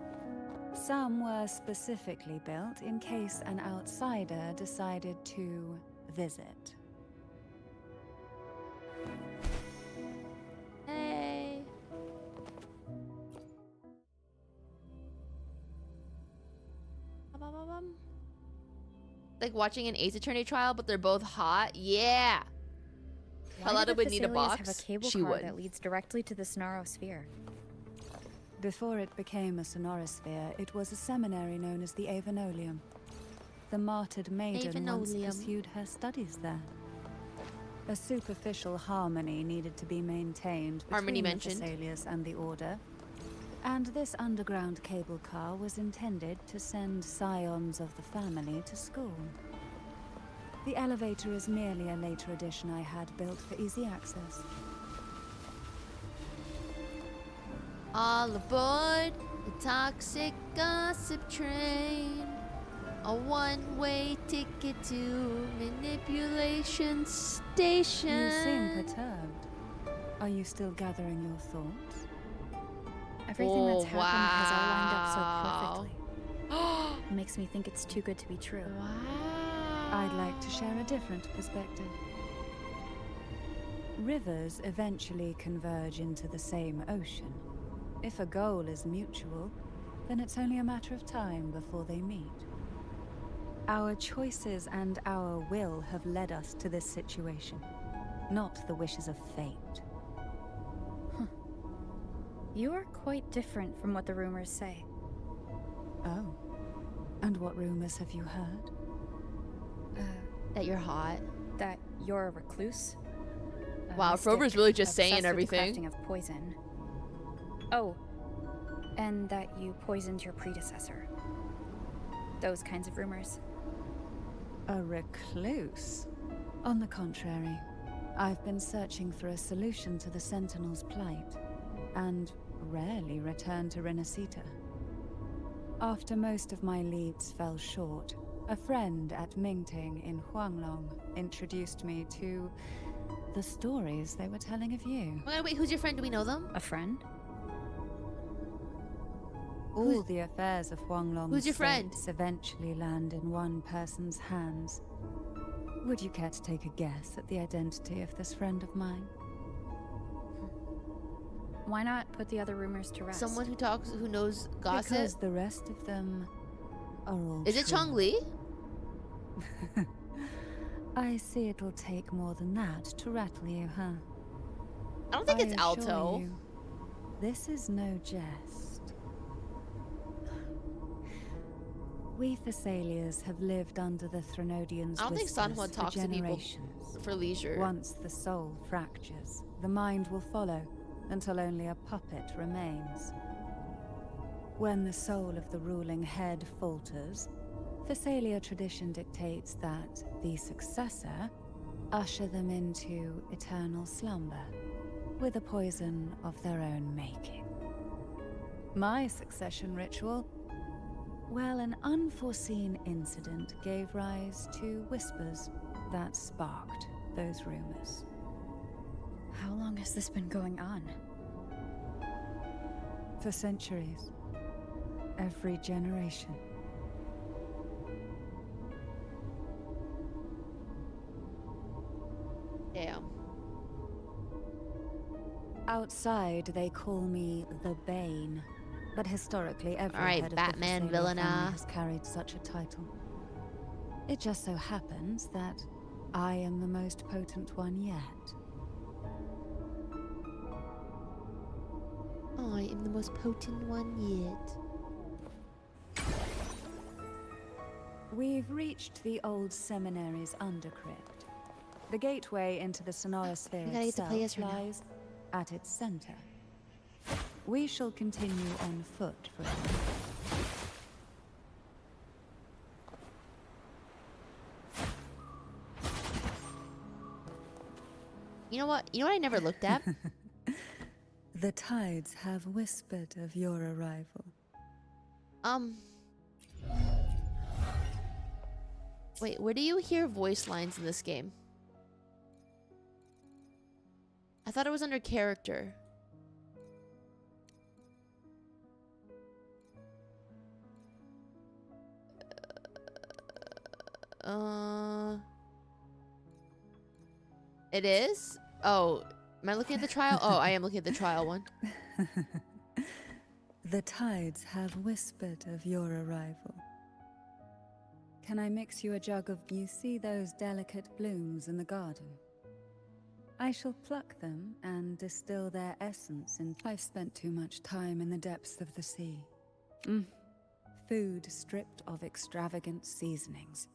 Speaker 8: Some were specifically built in case an outsider decided to visit.
Speaker 1: Hey. Like watching an Ace Attorney trial, but they're both hot. Yeah. Carlotta would need a box.
Speaker 2: Have a cable
Speaker 1: She
Speaker 2: car
Speaker 1: would.
Speaker 2: that leads directly to the Sonosphere.
Speaker 8: Before it became a sonorosphere, it was a seminary known as the Avinoleum. The martyred maiden once
Speaker 1: Avinoleum.
Speaker 8: pursued her studies there. A superficial harmony needed to be maintained
Speaker 1: Harmony
Speaker 8: between the
Speaker 1: mentioned.
Speaker 8: Facelias and the Order, and this underground cable car was intended to send scions of the family to school. The elevator is merely a later addition I had built for easy access.
Speaker 1: All aboard the toxic gossip train. A one-way ticket to manipulation station.
Speaker 8: You seem perturbed. Are you still gathering your thoughts?
Speaker 2: Everything that's
Speaker 1: Oh,
Speaker 2: happened has all lined up
Speaker 1: wow.
Speaker 2: so perfectly. It makes me think it's too good to be true.
Speaker 1: Wow.
Speaker 8: I'd like to share a different perspective. Rivers eventually converge into the same ocean. If a goal is mutual, then it's only a matter of time before they meet. Our choices and our will have led us to this situation, not the wishes of fate.
Speaker 2: You are quite different from what the rumors say.
Speaker 8: Oh. And what rumors have you heard?
Speaker 1: That you're hot.
Speaker 2: That you're a recluse.
Speaker 1: Wow, Frover's really just saying everything.
Speaker 2: With the crafting of poison. Oh, and that you poisoned your predecessor. Those kinds of rumors.
Speaker 8: A recluse? On the contrary, I've been searching for a solution to the Sentinel's plight, and rarely return to Renacita. After most of my leads fell short, a friend at Mingting in Huanglong introduced me to the stories they were telling of you.
Speaker 1: Wait, who's your friend? Do we know them?
Speaker 2: A friend?
Speaker 8: All the affairs of Huanglong's
Speaker 1: who's your friend?
Speaker 8: Eventually land in one person's hands. Would you care to take a guess at the identity of this friend of mine?
Speaker 2: Why not put the other rumors to rest?
Speaker 1: Someone who knows gossip?
Speaker 8: Because the rest of them are all
Speaker 1: Is it
Speaker 8: true.
Speaker 1: Chongli?
Speaker 8: I see it'll take more than that to rattle you, huh?
Speaker 1: I don't think it's
Speaker 8: assure
Speaker 1: Alto.
Speaker 8: you, this is no jest. We Facelias have lived under the Threnodian's
Speaker 1: I don't think
Speaker 8: whispers
Speaker 1: Sanhua
Speaker 8: for
Speaker 1: talks to people
Speaker 8: generations.
Speaker 1: for leisure.
Speaker 8: Once the soul fractures, the mind will follow, until only a puppet remains. When the soul of the ruling head falters, Facelia tradition dictates that the successor usher them into eternal slumber, with a poison of their own making. My succession ritual? Well, an unforeseen incident gave rise to whispers that sparked those rumors.
Speaker 2: How long has this been going on?
Speaker 8: For centuries. Every generation.
Speaker 1: Damn.
Speaker 8: Outside, they call me the Bane, but historically, every
Speaker 1: All right,
Speaker 8: head of
Speaker 1: Batman,
Speaker 8: the Facelia family
Speaker 1: Villaina.
Speaker 8: has carried such a title. It just so happens that I am the most potent one yet.
Speaker 1: I am the most potent one yet.
Speaker 8: We've reached the old seminary's undercrypt. The gateway into the sonosphere
Speaker 1: We gotta get to
Speaker 8: itself
Speaker 1: play as her now.
Speaker 8: lies at its center. We shall continue on foot for a while.
Speaker 1: You know what? You know what I never looked at?
Speaker 8: The tides have whispered of your arrival.
Speaker 1: Wait, where do you hear voice lines in this game? I thought it was under character. It is? Oh, am I looking at the trial? Oh, I am looking at the trial one.
Speaker 8: The tides have whispered of your arrival. Can I mix you a jug of... You see those delicate blooms in the garden? I shall pluck them and distill their essence in... I've spent too much time in the depths of the sea. Food stripped of extravagant seasonings.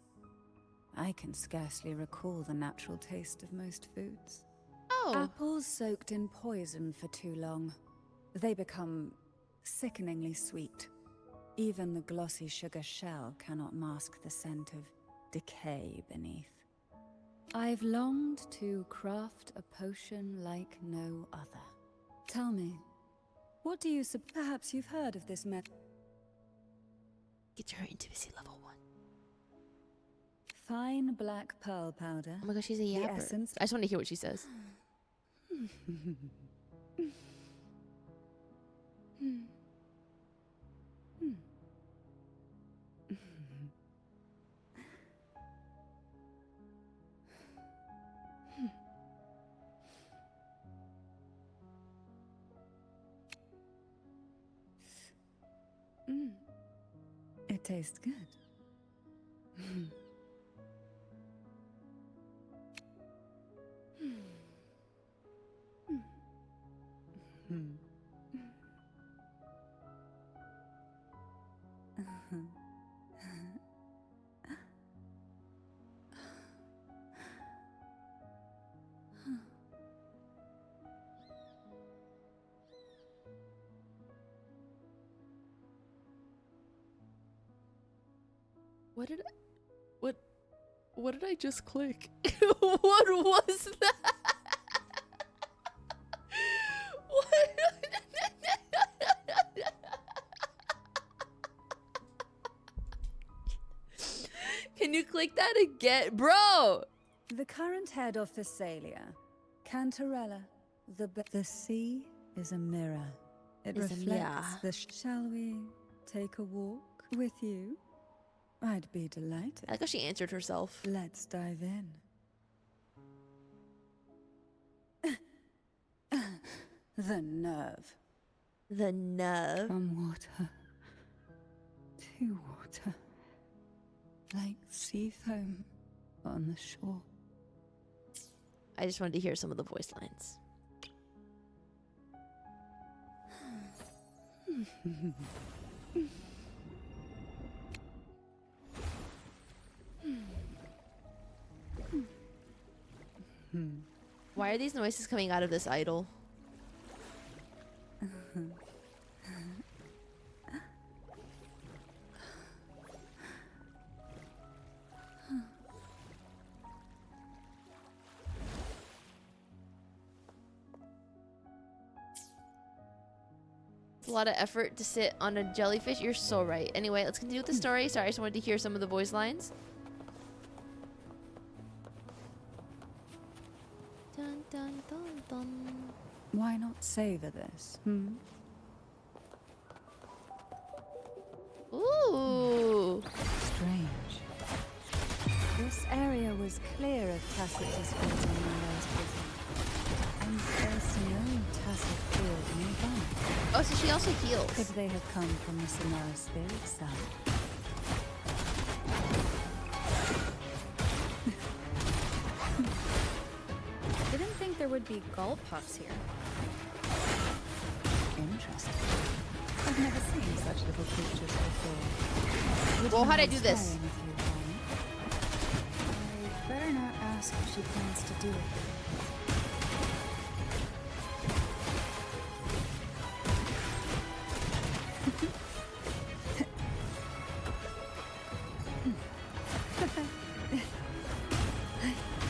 Speaker 8: I can scarcely recall the natural taste of most foods.
Speaker 1: Oh.
Speaker 8: Apples soaked in poison for too long. They become sickeningly sweet. Even the glossy sugar shell cannot mask the scent of decay beneath. I've longed to craft a potion like no other. Tell me, what do you perhaps you've heard of this method?
Speaker 1: Get to her intimacy level 1.
Speaker 8: Fine black pearl powder.
Speaker 1: Oh my gosh, she's a
Speaker 8: The
Speaker 1: yapper.
Speaker 8: essence.
Speaker 1: I just want to hear what she says.
Speaker 8: tastes good.
Speaker 1: What did I just click? What was that? What? Can you click that again? Bro!
Speaker 8: The current head of Facelia, Cantarella, the sea is a mirror. It
Speaker 1: Is a
Speaker 8: reflects
Speaker 1: mirror.
Speaker 8: Shall we take a walk with you? I'd be delighted.
Speaker 1: I like how she answered herself.
Speaker 8: Let's dive in. The nerve.
Speaker 1: The nerve.
Speaker 8: From water to water. Like sea foam on the shore.
Speaker 1: I just wanted to hear some of the voice lines. Why are these noises coming out of this idol? It's a lot of effort to sit on a jellyfish. You're so right. Anyway, let's continue with the story. Sorry, I just wanted to hear some of the voice lines. Dun, dun, dun, dun.
Speaker 8: Why not savor this?
Speaker 1: Ooh.
Speaker 8: Strange. This area was clear of Tacitus building in those prison. And there's no Tacit field nearby.
Speaker 1: Oh, so she also heals.
Speaker 8: Could they have come from the sonosphere itself?
Speaker 2: Didn't think there would be gulp puffs here.
Speaker 8: Interesting. I've never seen such little creatures before.
Speaker 1: Well, how'd I do this?
Speaker 2: I better not ask if she plans to do it.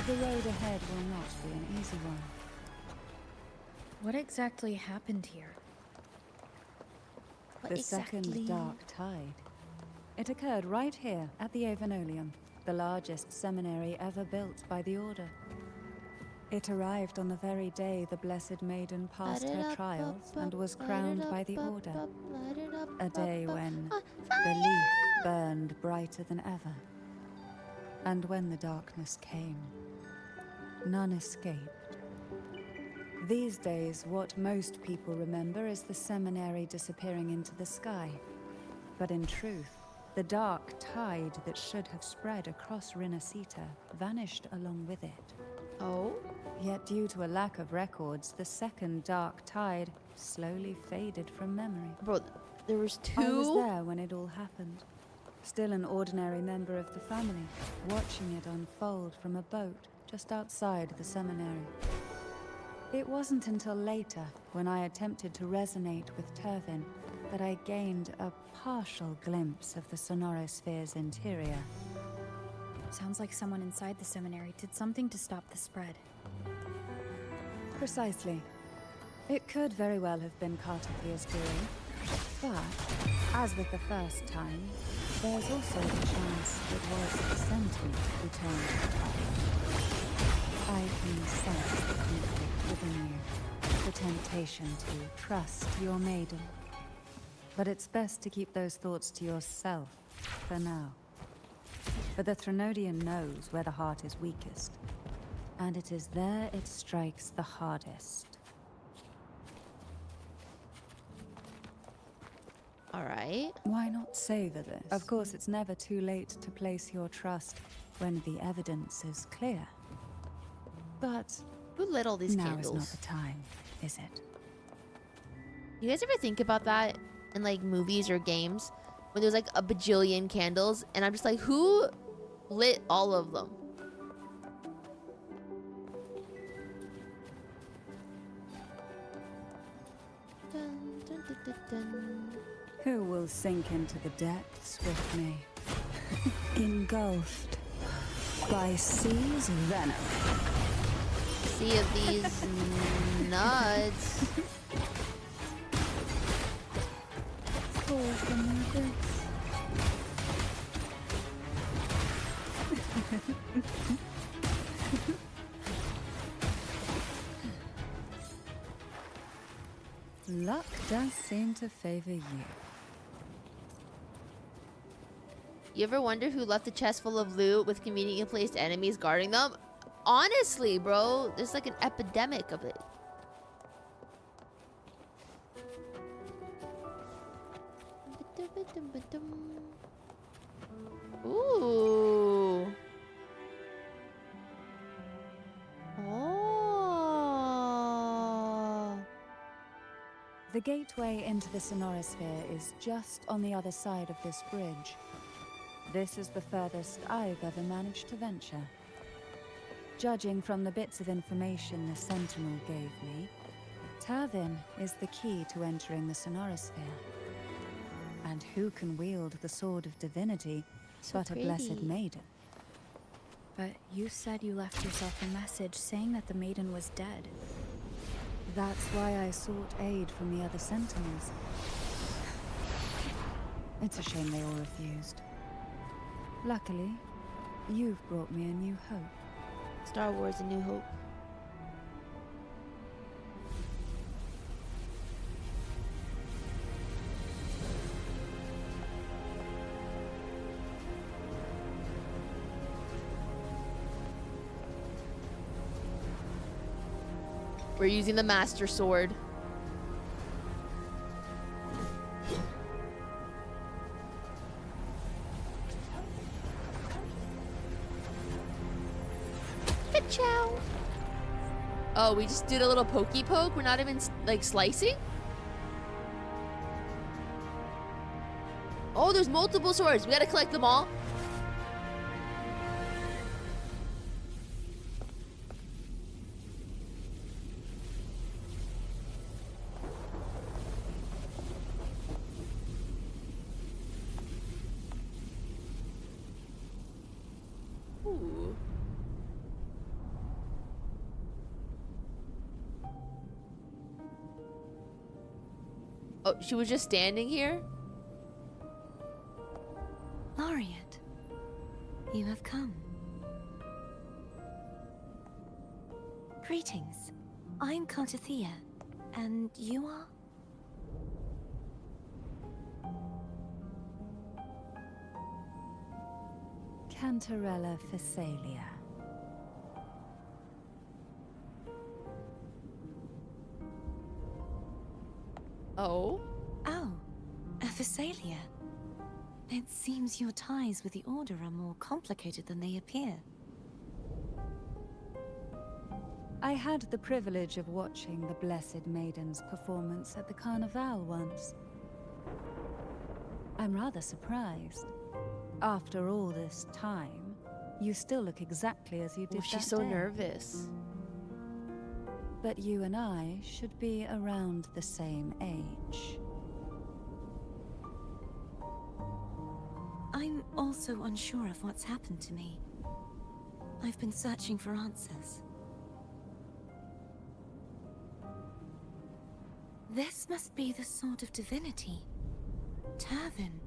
Speaker 8: The road ahead will not be an easy one.
Speaker 2: What exactly happened here?
Speaker 1: What
Speaker 8: The second dark tide. It occurred right here at the Avinoleum, the largest seminary ever built by the Order. It arrived on the very day the Blessed Maiden passed her trials and was crowned by the Order. A day when the leaf burned brighter than ever. And when the darkness came, none escaped. These days, what most people remember is the seminary disappearing into the sky. But in truth, the dark tide that should have spread across Rinascita vanished along with it.
Speaker 1: Oh?
Speaker 8: Yet due to a lack of records, the second dark tide slowly faded from memory.
Speaker 1: Bro, there was two?
Speaker 8: I was there when it all happened. Still an ordinary member of the family, watching it unfold from a boat just outside the seminary. It wasn't until later, when I attempted to resonate with Turvin, that I gained a partial glimpse of the sonosphere's interior.
Speaker 2: Sounds like someone inside the seminary did something to stop the spread.
Speaker 8: Precisely. It could very well have been Cartethia's doing. But, as with the first time, there's also the chance it was the sentiment who turned the tide. I can sense the conflict within you, the temptation to trust your maiden. But it's best to keep those thoughts to yourself for now. For the Threnodian knows where the heart is weakest, and it is there it strikes the hardest.
Speaker 1: Alright.
Speaker 8: Why not savor this? Of course, it's never too late to place your trust when the evidence is clear. But
Speaker 1: who lit all these
Speaker 8: now
Speaker 1: candles?
Speaker 8: is not the time, is it?
Speaker 1: You guys ever think about that in like movies or games? When there's like a bajillion candles and I'm just like, who lit all of them? Dun, dun, dun, dun, dun.
Speaker 8: Who will sink into the depths with me? Engulfed by sea's venom.
Speaker 1: Sea of these nuts.
Speaker 8: Luck does seem to favor you.
Speaker 1: You ever wonder who left a chest full of loot with conveniently placed enemies guarding them? Honestly, bro, there's like an epidemic of it. Ooh. Oh.
Speaker 8: The gateway into the sonosphere is just on the other side of this bridge. This is the furthest I've ever managed to venture. Judging from the bits of information the Sentinel gave me, Tavin is the key to entering the sonosphere. And who can wield the sword of divinity but a blessed maiden?
Speaker 2: But you said you left yourself a message saying that the maiden was dead.
Speaker 8: That's why I sought aid from the other Sentinels. It's a shame they all refused. Luckily, you've brought me a new hope.
Speaker 1: Star Wars: A New Hope. We're using the Master Sword. Ka-chow. Oh, we just did a little pokey poke? We're not even, like, slicing? Oh, there's multiple swords. We gotta collect them all. Ooh. Oh, she was just standing here?
Speaker 5: Laureate, you have come. Greetings. I'm Cartethyia, and you are?
Speaker 8: Cantarella Facelia.
Speaker 1: Oh?
Speaker 5: Oh, a Facelia. It seems your ties with the Order are more complicated than they appear.
Speaker 8: I had the privilege of watching the Blessed Maiden's performance at the Carnival once. I'm rather surprised. After all this time, you still look exactly as you did
Speaker 1: Oh,
Speaker 8: that
Speaker 1: she's so
Speaker 8: day.
Speaker 1: nervous.
Speaker 8: But you and I should be around the same age.
Speaker 5: I'm also unsure of what's happened to me. I've been searching for answers. This must be the Sword of Divinity. Tavin.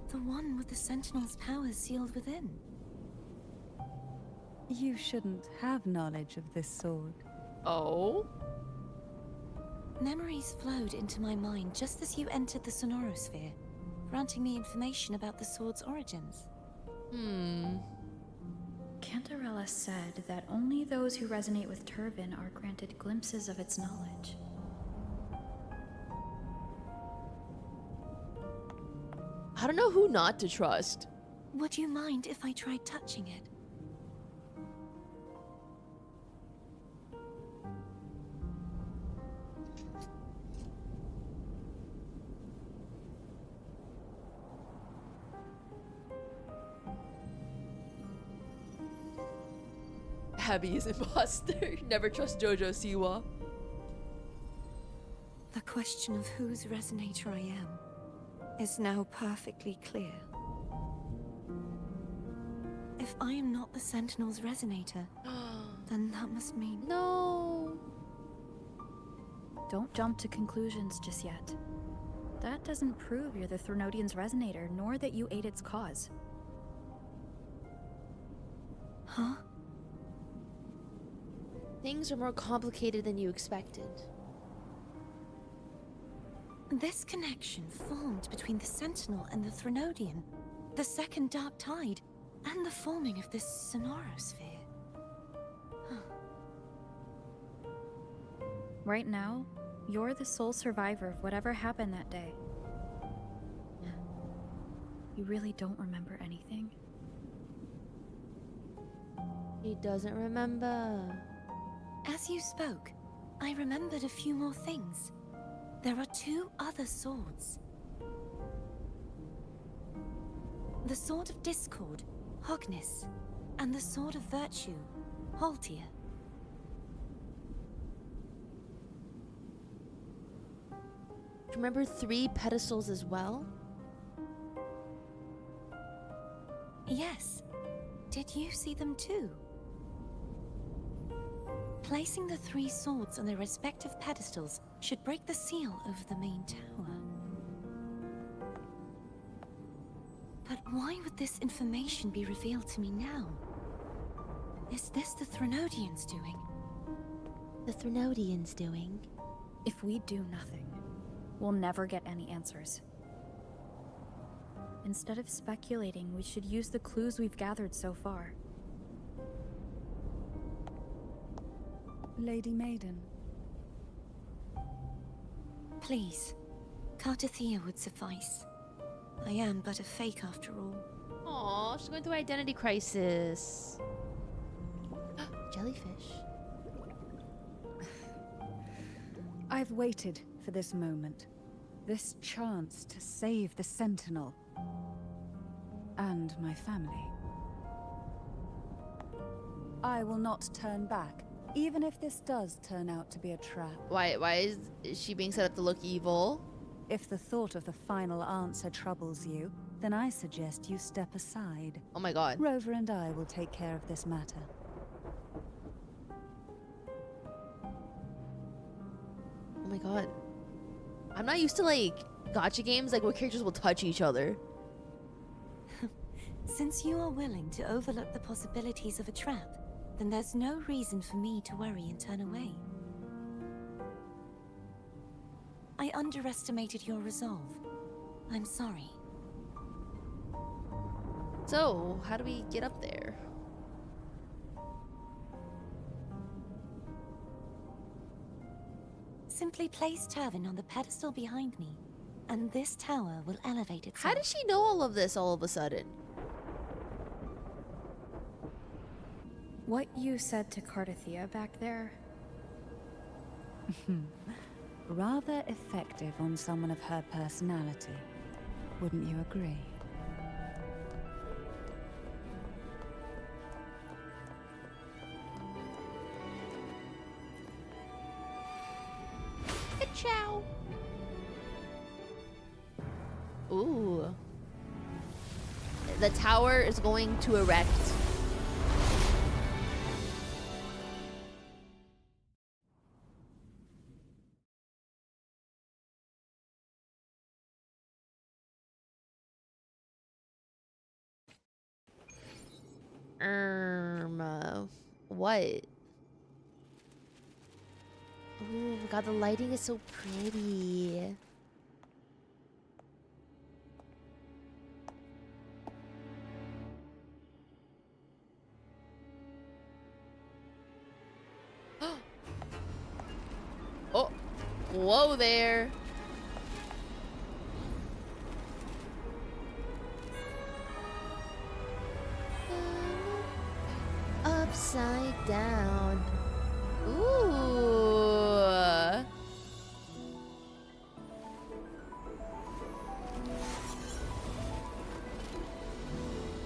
Speaker 5: The one with the Sentinel's powers sealed within.
Speaker 8: You shouldn't have knowledge of this sword.
Speaker 1: Oh?
Speaker 5: Memories flowed into my mind just as you entered the sonosphere, granting me information about the sword's origins.
Speaker 2: Cantarella said that only those who resonate with Turvin are granted glimpses of its knowledge.
Speaker 1: I don't know who not to trust.
Speaker 5: Would you mind if I tried touching it?
Speaker 1: Abby is imposter. Never trust Jojo Siwa.
Speaker 5: The question of whose resonator I am is now perfectly clear. If I am not the Sentinel's resonator, then that must mean...
Speaker 1: No.
Speaker 2: Don't jump to conclusions just yet. That doesn't prove you're the Threnodian's resonator, nor that you aid its cause.
Speaker 5: Huh?
Speaker 1: Things are more complicated than you expected.
Speaker 5: This connection formed between the Sentinel and the Threnodian, the second Dark Tide, and the forming of this sonosphere.
Speaker 2: Right now, you're the sole survivor of whatever happened that day. You really don't remember anything?
Speaker 1: He doesn't remember.
Speaker 5: As you spoke, I remembered a few more things. There are 2 other swords. The Sword of Discord, Hognis, and the Sword of Virtue, Haltia.
Speaker 1: Do you remember 3 pedestals as well?
Speaker 5: Yes. Did you see them too? Placing the 3 swords on their respective pedestals should break the seal over the main tower. But why would this information be revealed to me now? Is this the Threnodians' doing?
Speaker 1: The Threnodians doing?
Speaker 2: If we do nothing, we'll never get any answers. Instead of speculating, we should use the clues we've gathered so far.
Speaker 8: Lady Maiden.
Speaker 5: Please, Cartethyia would suffice. I am but a fake after all.
Speaker 1: Aw, she's going through identity crisis. Jellyfish.
Speaker 8: I've waited for this moment. This chance to save the Sentinel. And my family. I will not turn back, even if this does turn out to be a trap.
Speaker 1: Why is she being set up to look evil?
Speaker 8: If the thought of the final answer troubles you, then I suggest you step aside.
Speaker 1: Oh my god.
Speaker 8: Rover and I will take care of this matter.
Speaker 1: Oh my god. I'm not used to like gacha games like where characters will touch each other.
Speaker 5: Since you are willing to overlook the possibilities of a trap, then there's no reason for me to worry and turn away. I underestimated your resolve. I'm sorry.
Speaker 1: So, how do we get up there?
Speaker 5: Simply place Tavin on the pedestal behind me, and this tower will elevate itself.
Speaker 1: How does she know all of this all of a sudden?
Speaker 2: What you said to Cartethyia back there?
Speaker 8: Rather effective on someone of her personality. Wouldn't you agree?
Speaker 1: Ciao. Ooh. The tower is going to erect. What? Oh my god, the lighting is so pretty. Oh, whoa there. upside down. Ooh.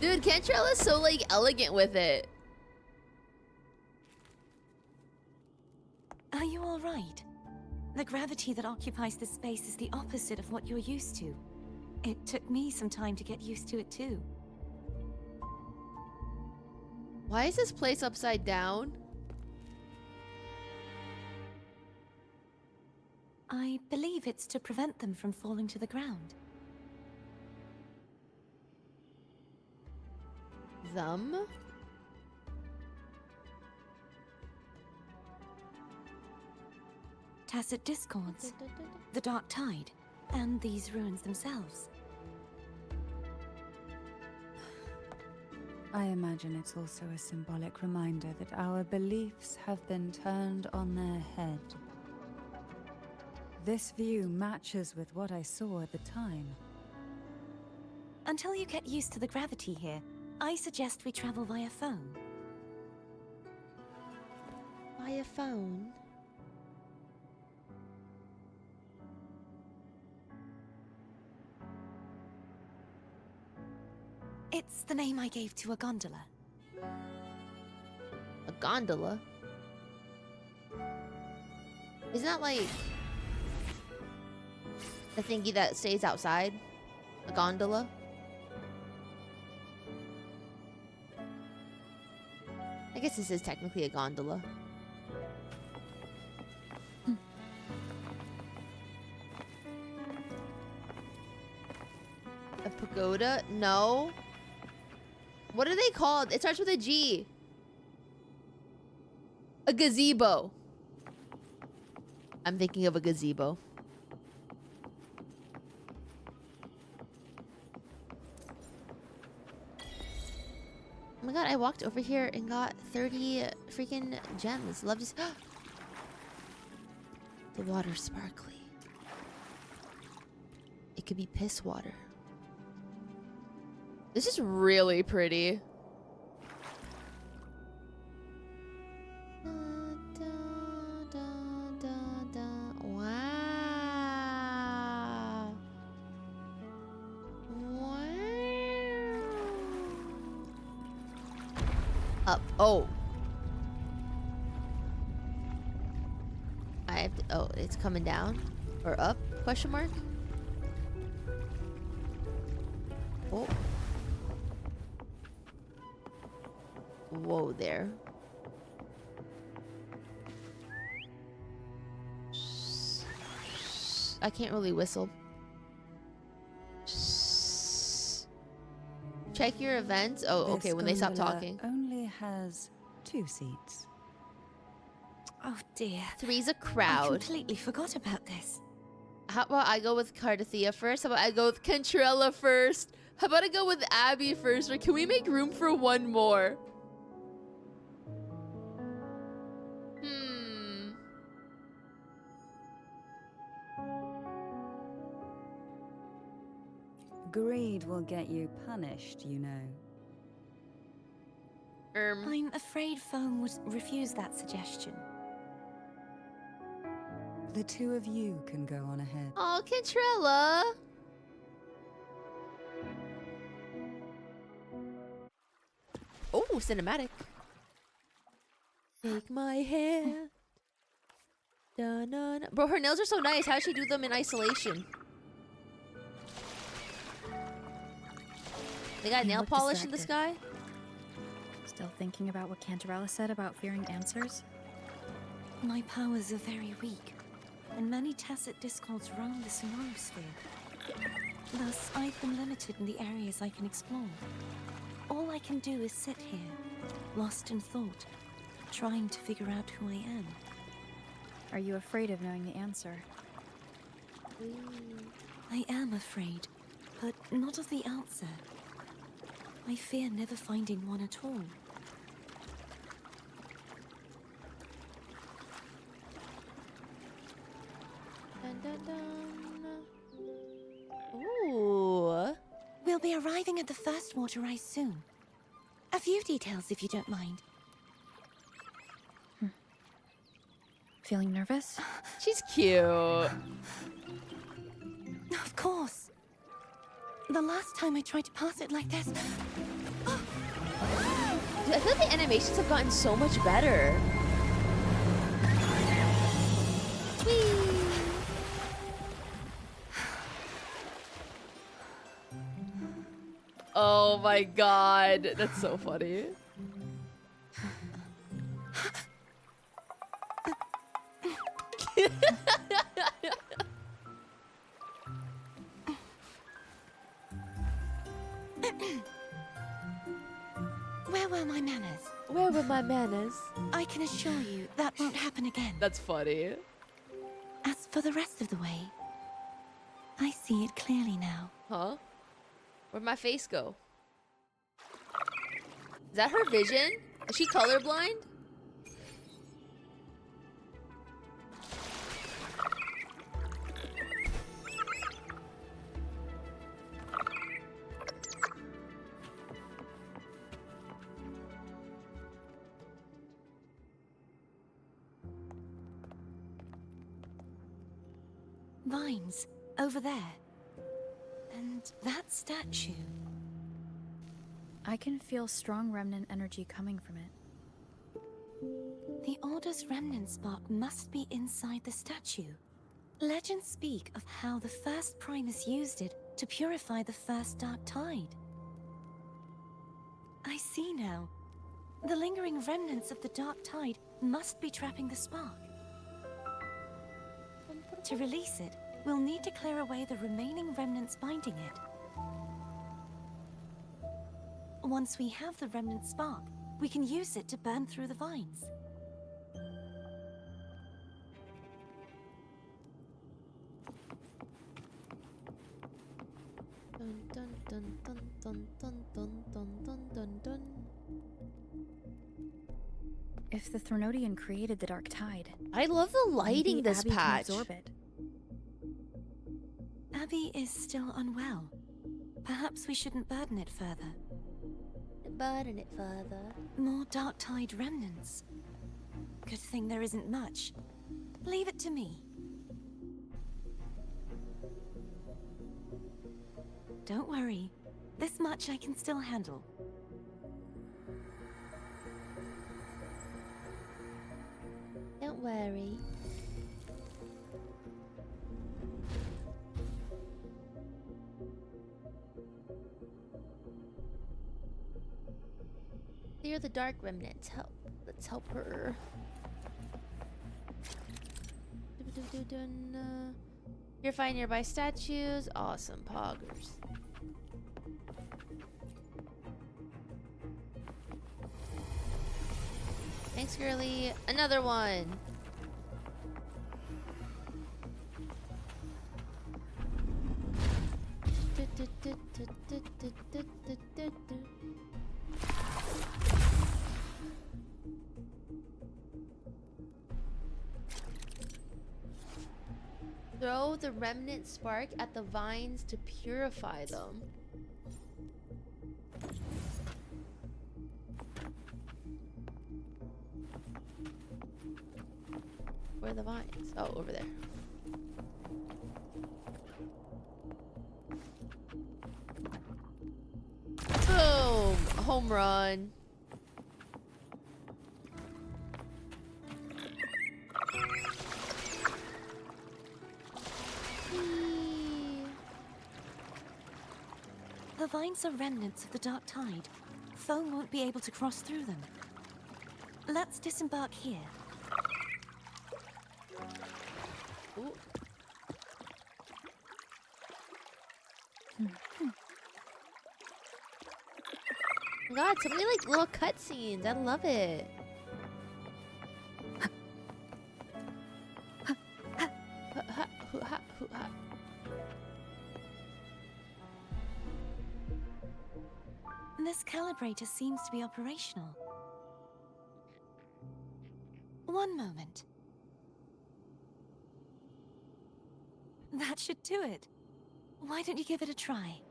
Speaker 1: Dude, Cantrell is so like elegant with it.
Speaker 5: Are you all right? The gravity that occupies this space is the opposite of what you're used to. It took me some time to get used to it too.
Speaker 1: Why is this place upside down?
Speaker 5: I believe it's to prevent them from falling to the ground.
Speaker 1: Them?
Speaker 5: Tacit discords, the dark tide, and these ruins themselves.
Speaker 8: I imagine it's also a symbolic reminder that our beliefs have been turned on their head. This view matches with what I saw at the time.
Speaker 5: Until you get used to the gravity here, I suggest we travel via phone.
Speaker 1: Via phone?
Speaker 5: It's the name I gave to a gondola.
Speaker 1: A gondola? Isn't that like the thingy that stays outside? A gondola? I guess this is technically a gondola. A pagoda? No. What are they called? It starts with a G. A gazebo. I'm thinking of a gazebo. Oh my god, I walked over here and got 30 freaking gems. Love to see. The water's sparkly. It could be piss water. This is really pretty. Wow. Wow. Up. Oh. I have to, oh, it's coming down or up? Question mark? Oh. Whoa there. I can't really whistle. Check your events. Oh,
Speaker 8: This
Speaker 1: okay, when they stop
Speaker 8: gondola
Speaker 1: talking.
Speaker 8: Only has 2 seats.
Speaker 5: Oh dear.
Speaker 1: Three's a
Speaker 5: I
Speaker 1: crowd.
Speaker 5: completely forgot about this.
Speaker 1: How about I go with Cartethyia first? How about I go with Contrella first? How about I go with Abby first? Or can we make room for one more?
Speaker 8: Greed will get you punished, you know.
Speaker 5: I'm afraid Foam would refuse that suggestion.
Speaker 8: The 2 of you can go on ahead.
Speaker 1: Oh, Contrella. Oh, cinematic. Take my hand. Dun-dun. Bro, her nails are so nice. How does she do them in isolation? They got
Speaker 2: You
Speaker 1: nail
Speaker 2: look
Speaker 1: polish in the
Speaker 2: distracted.
Speaker 1: sky?
Speaker 2: Still thinking about what Cantarella said about fearing answers?
Speaker 5: My powers are very weak, and many tacit discords roam the sonosphere. Thus, I've been limited in the areas I can explore. All I can do is sit here, lost in thought, trying to figure out who I am.
Speaker 2: Are you afraid of knowing the answer?
Speaker 5: I am afraid, but not of the answer. I fear never finding one at all.
Speaker 1: Dun, dun, dun. Ooh.
Speaker 5: We'll be arriving at the first water rise soon. A few details, if you don't mind.
Speaker 2: Feeling nervous?
Speaker 1: She's cute.
Speaker 5: Of course. The last time I tried to pass it like this...
Speaker 1: Dude, I feel like the animations have gotten so much better. Whee! Oh my god, that's so funny.
Speaker 5: Where were my manners?
Speaker 1: Where were my manners?
Speaker 5: I can assure you that won't happen again.
Speaker 1: That's funny.
Speaker 5: As for the rest of the way, I see it clearly now.
Speaker 1: Huh? Where'd my face go? Is that her vision? Is she colorblind?
Speaker 5: Vines, over there. And that statue.
Speaker 2: I can feel strong remnant energy coming from it.
Speaker 5: The Order's remnant spark must be inside the statue. Legends speak of how the first Primus used it to purify the first Dark Tide. I see now. The lingering remnants of the Dark Tide must be trapping the spark. To release it, we'll need to clear away the remaining remnants binding it. Once we have the remnant spark, we can use it to burn through the vines.
Speaker 1: Dun, dun, dun, dun, dun, dun, dun, dun, dun, dun, dun.
Speaker 2: If the Threnodian created the Dark Tide,
Speaker 1: I love the lighting
Speaker 2: maybe
Speaker 1: this
Speaker 2: Abby can
Speaker 1: patch.
Speaker 2: absorb it.
Speaker 5: Abby is still unwell. Perhaps we shouldn't burden it further.
Speaker 1: Burden it further.
Speaker 5: More Dark Tide remnants. Good thing there isn't much. Leave it to me. Don't worry. This much I can still handle.
Speaker 1: Don't worry. Clear the dark remnants. Help. Let's help her. Purify nearby statues. Awesome. Poggers. Thanks, girly. Another one. Throw the remnant spark at the vines to purify them. Where are the vines? Oh, over there. Boom! Home run.
Speaker 5: The vines are remnants of the Dark Tide. Foam won't be able to cross through them. Let's disembark here.
Speaker 1: Ooh. God, so many like little cutscenes. I love it.
Speaker 5: This calibrator seems to be operational. One moment. That should do it. Why don't you give it a try?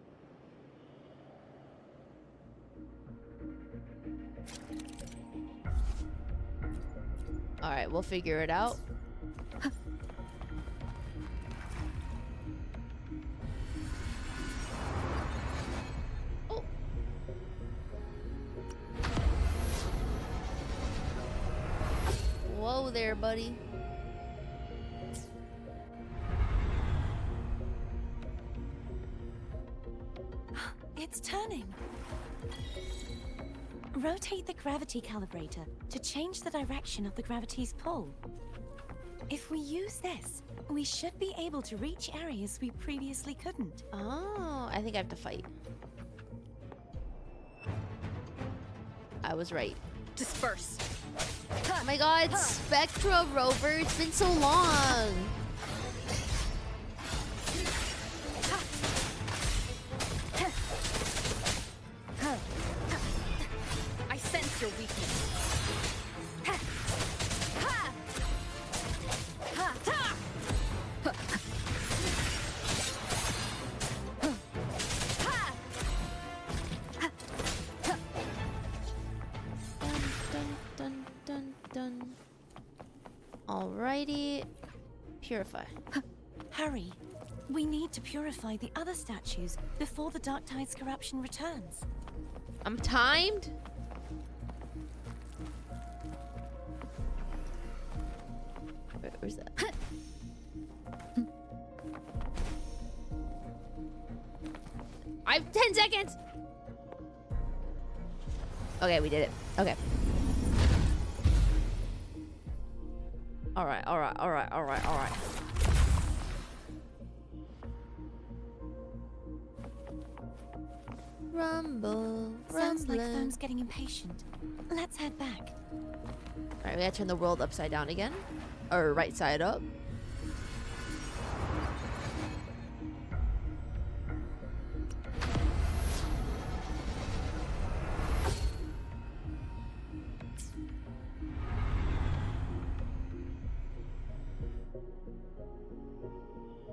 Speaker 1: All right, we'll figure it out. go there, buddy.
Speaker 5: It's turning. Rotate the gravity calibrator to change the direction of the gravity's pull. If we use this, we should be able to reach areas we previously couldn't.
Speaker 1: Oh, I think I have to fight. I was right.
Speaker 2: Disperse.
Speaker 1: Oh my god, Spectra Rover, it's been so long.
Speaker 2: I sense your weakness.
Speaker 1: Dun, dun, dun. Alrighty. Purify.
Speaker 5: Hurry. We need to purify the other statues before the Dark Tide's corruption returns.
Speaker 1: I'm timed? Where's that? I have 10 seconds! Okay, we did it. Okay. Alright. Rumble.
Speaker 5: Sounds like
Speaker 1: rumbling.
Speaker 5: Phone's getting impatient. Let's head back.
Speaker 1: Alright, we gotta turn the world upside down again. Or right side up.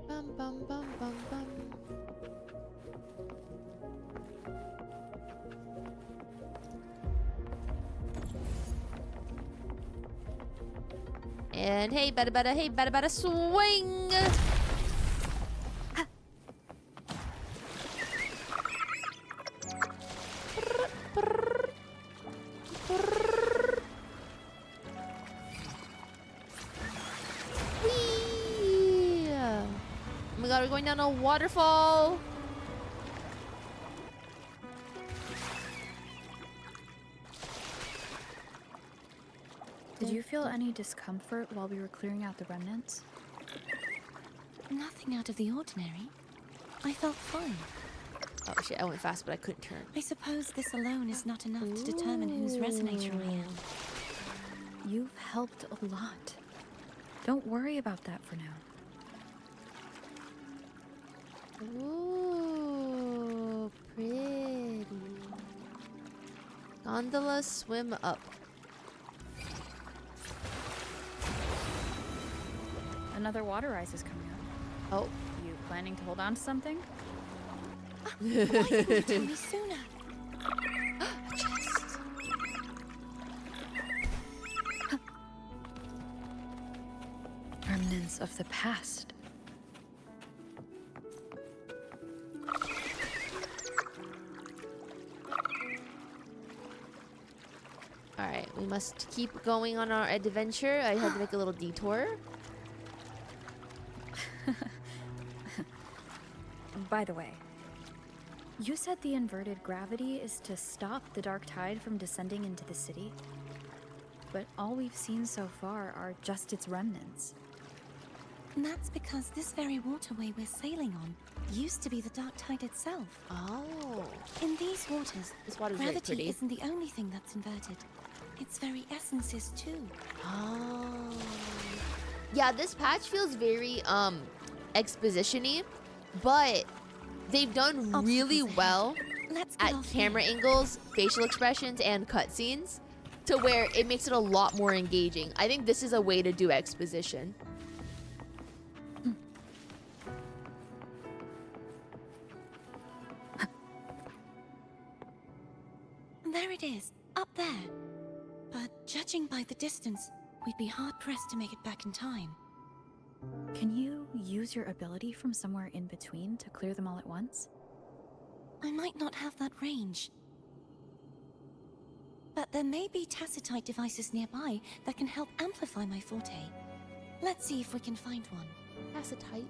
Speaker 1: Bum bum bum bum bum. And hey, better swing! Whee! Oh my god, we're going down a waterfall!
Speaker 2: Did you feel any discomfort while we were clearing out the remnants?
Speaker 5: Nothing out of the ordinary. I felt fine.
Speaker 1: Oh shit, I went fast, but I couldn't turn.
Speaker 5: I suppose this alone is not enough to determine whose resonator I am.
Speaker 2: You've helped a lot. Don't worry about that for now.
Speaker 1: Ooh, pretty. Gondola swim up.
Speaker 2: Another water rise is coming up.
Speaker 1: Oh.
Speaker 2: You planning to hold on to something?
Speaker 5: Why didn't you tell me sooner?
Speaker 1: Chest.
Speaker 2: Remnants of the past.
Speaker 1: Alright, we must keep going on our adventure. I had to make a little detour.
Speaker 2: By the way, you said the inverted gravity is to stop the Dark Tide from descending into the city. But all we've seen so far are just its remnants.
Speaker 5: And that's because this very waterway we're sailing on used to be the Dark Tide itself.
Speaker 1: Oh.
Speaker 5: In these waters,
Speaker 1: This water's really
Speaker 5: gravity
Speaker 1: pretty.
Speaker 5: isn't the only thing that's inverted. Its very essence is too.
Speaker 1: Oh. Yeah, this patch feels very exposition-y, but they've done really
Speaker 5: Obstacles ahead.
Speaker 1: well
Speaker 5: Let's get
Speaker 1: at
Speaker 5: off
Speaker 1: camera
Speaker 5: here.
Speaker 1: angles, facial expressions, and cutscenes to where it makes it a lot more engaging. I think this is a way to do exposition.
Speaker 5: There it is, up there. But judging by the distance, we'd be hard-pressed to make it back in time.
Speaker 2: Can you use your ability from somewhere in between to clear them all at once?
Speaker 5: I might not have that range. But there may be tacitite devices nearby that can help amplify my forte. Let's see if we can find one.
Speaker 1: Tacitite.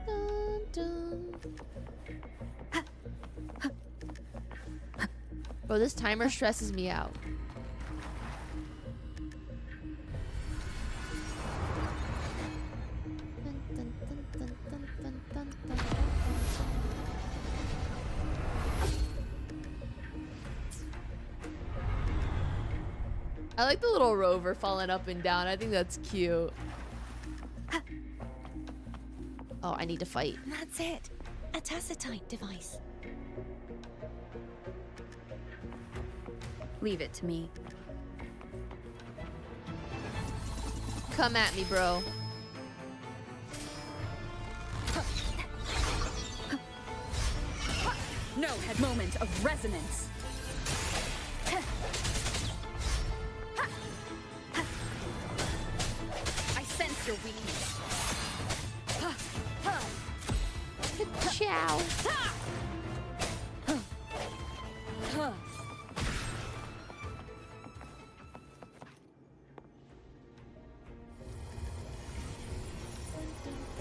Speaker 1: Dun, dun. Bro, this timer stresses me out. Dun, dun, dun, dun, dun, dun, dun, dun. I like the little rover falling up and down. I think that's cute. Oh, I need to fight.
Speaker 5: That's it. A tacitite device.
Speaker 2: Leave it to me.
Speaker 1: Come at me, bro.
Speaker 2: No head moment of resonance. I sense your weakness.
Speaker 1: Ciao.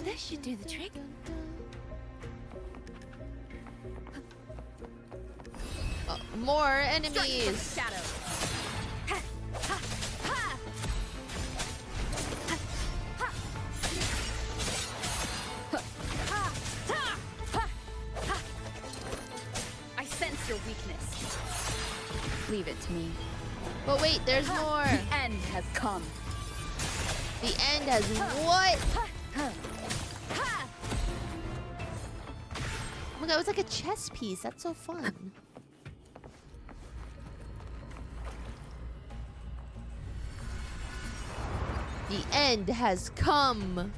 Speaker 5: This should do the trick.
Speaker 1: More enemies.
Speaker 2: Shadow. I sense your weakness. Leave it to me.
Speaker 1: But wait, there's more.
Speaker 2: The end has come.
Speaker 1: The end has what? Oh my god, it's like a chess piece. That's so fun. The end has come.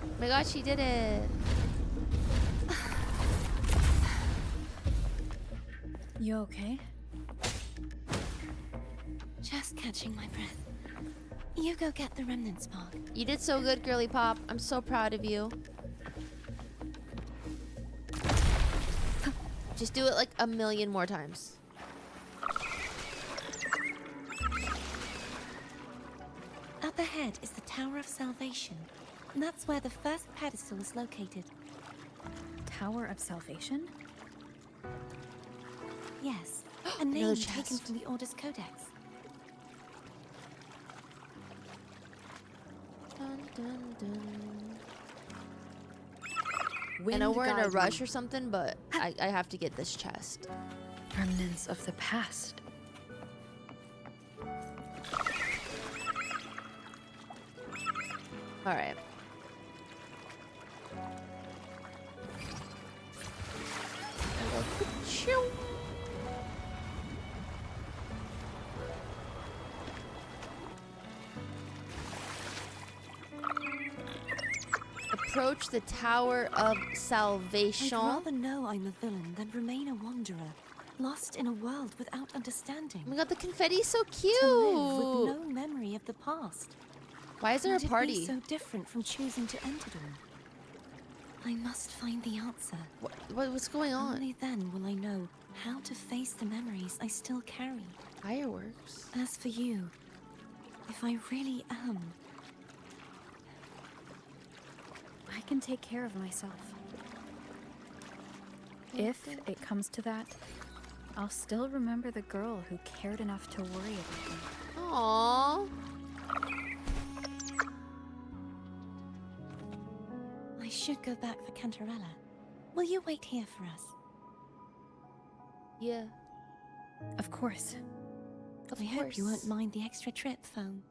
Speaker 1: Oh my god, she did it.
Speaker 2: You okay?
Speaker 5: Just catching my breath. You go get the remnant spark.
Speaker 1: You did so good, girly pop. I'm so proud of you. Just do it like a million more times.
Speaker 5: Up ahead is the Tower of Salvation. And that's where the first pedestal is located.
Speaker 2: Tower of Salvation?
Speaker 5: Yes, a name taken from the Order's Codex.
Speaker 1: Dun, dun, dun. I
Speaker 2: Wind
Speaker 1: know we're in a
Speaker 2: guide
Speaker 1: rush
Speaker 2: me.
Speaker 1: or something, but I have to get this chest.
Speaker 2: Remnants of the past.
Speaker 1: All right. Approach the Tower of Salvation.
Speaker 5: I'd rather know I'm a villain than remain a wanderer, lost in a world without understanding.
Speaker 1: Oh my god, the confetti's so cute.
Speaker 5: To live with no memory of the past.
Speaker 1: Why is there
Speaker 5: Would
Speaker 1: a
Speaker 5: it
Speaker 1: party?
Speaker 5: be so different from choosing to enter them? I must find the answer.
Speaker 1: What's going on?
Speaker 5: Only then will I know how to face the memories I still carry.
Speaker 1: Fireworks.
Speaker 5: As for you, if I really am...
Speaker 2: I can take care of myself. If it comes to that, I'll still remember the girl who cared enough to worry about me.
Speaker 1: Aww.
Speaker 5: I should go back for Cantarella. Will you wait here for us?
Speaker 1: Yeah.
Speaker 2: Of course.
Speaker 5: I hope you won't mind the extra trip, phone.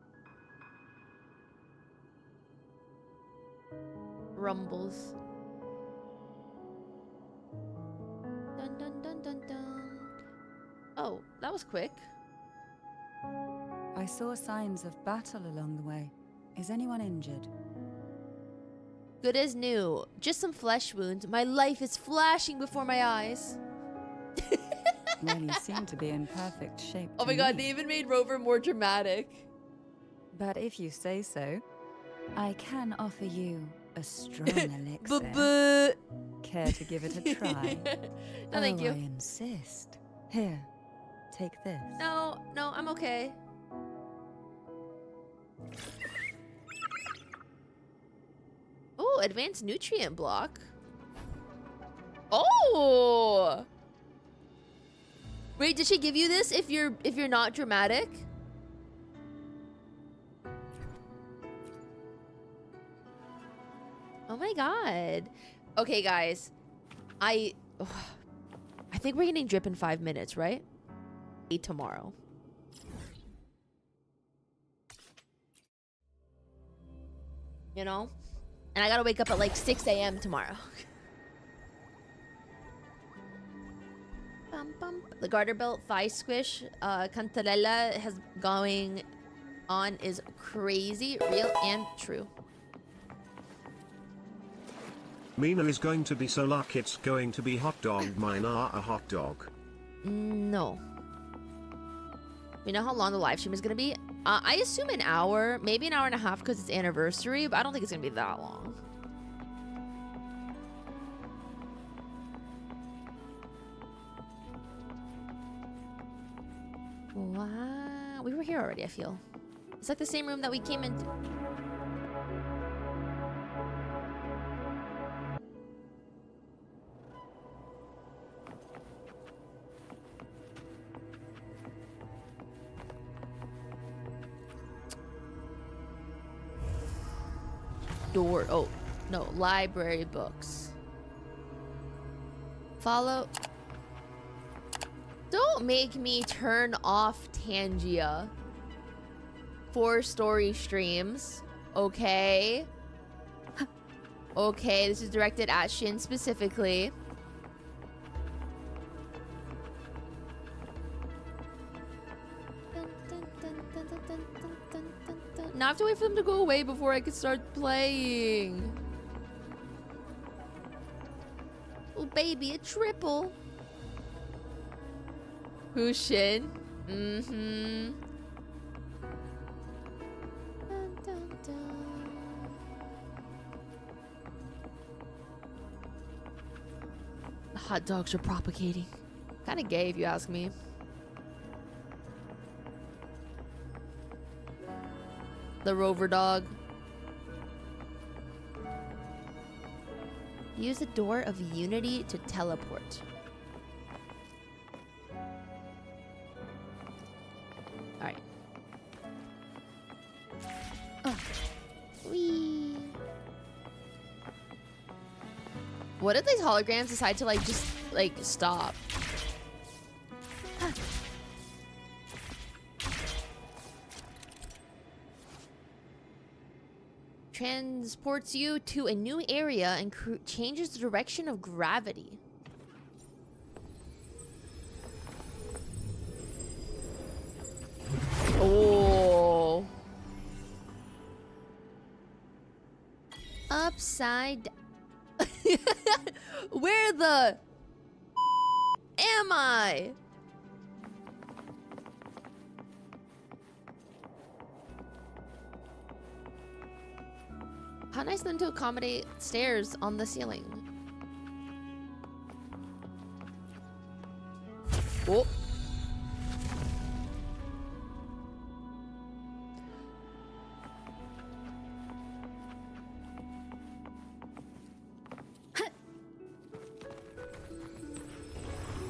Speaker 1: Rumbles. Dun dun dun dun dun. Oh, that was quick.
Speaker 8: I saw signs of battle along the way. Is anyone injured?
Speaker 1: Good as new. Just some flesh wounds. My life is flashing before my eyes.
Speaker 8: Well, you seem to be in perfect shape.
Speaker 1: Oh my god, they even made Rover more dramatic.
Speaker 8: But if you say so, I can offer you a strong elixir. Care to give it a try?
Speaker 1: No, thank you.
Speaker 8: I insist. Here, take this.
Speaker 1: No, I'm okay. Oh, advanced nutrient block. Oh! Wait, did she give you this if you're not dramatic? Oh my god. Okay, guys. I think we're getting drip in 5 minutes, right? 8 tomorrow. You know? And I gotta wake up at like 6 a.m. tomorrow. The garter belt thigh squish Cartethyia has going on is crazy, real, and true.
Speaker 9: Mina is going to be so lucky it's going to be hot dog. Mine are a hot dog.
Speaker 1: No. We know how long the live stream is gonna be. I assume an hour, maybe an hour and a half because it's anniversary, but I don't think it's gonna be that long. Wow, we were here already, I feel. It's like the same room that we came into. Door, oh, no, library books. Follow. Don't make me turn off Tangia. 4-story streams, okay? Okay, this is directed at Shin specifically. Now I have to wait for them to go away before I can start playing. Oh baby, a triple. Who's Shin? Mm-hmm. Dun, dun, dun. The hot dogs are propagating. Kinda gay if you ask me. The rover dog. Use the door of unity to teleport. Alright. Oh. Whee. What if these holograms decide to like just like stop? Transports you to a new area and changes the direction of gravity. Oh. Upside down. Where the am I? How nice of them to accommodate stairs on the ceiling. Oh.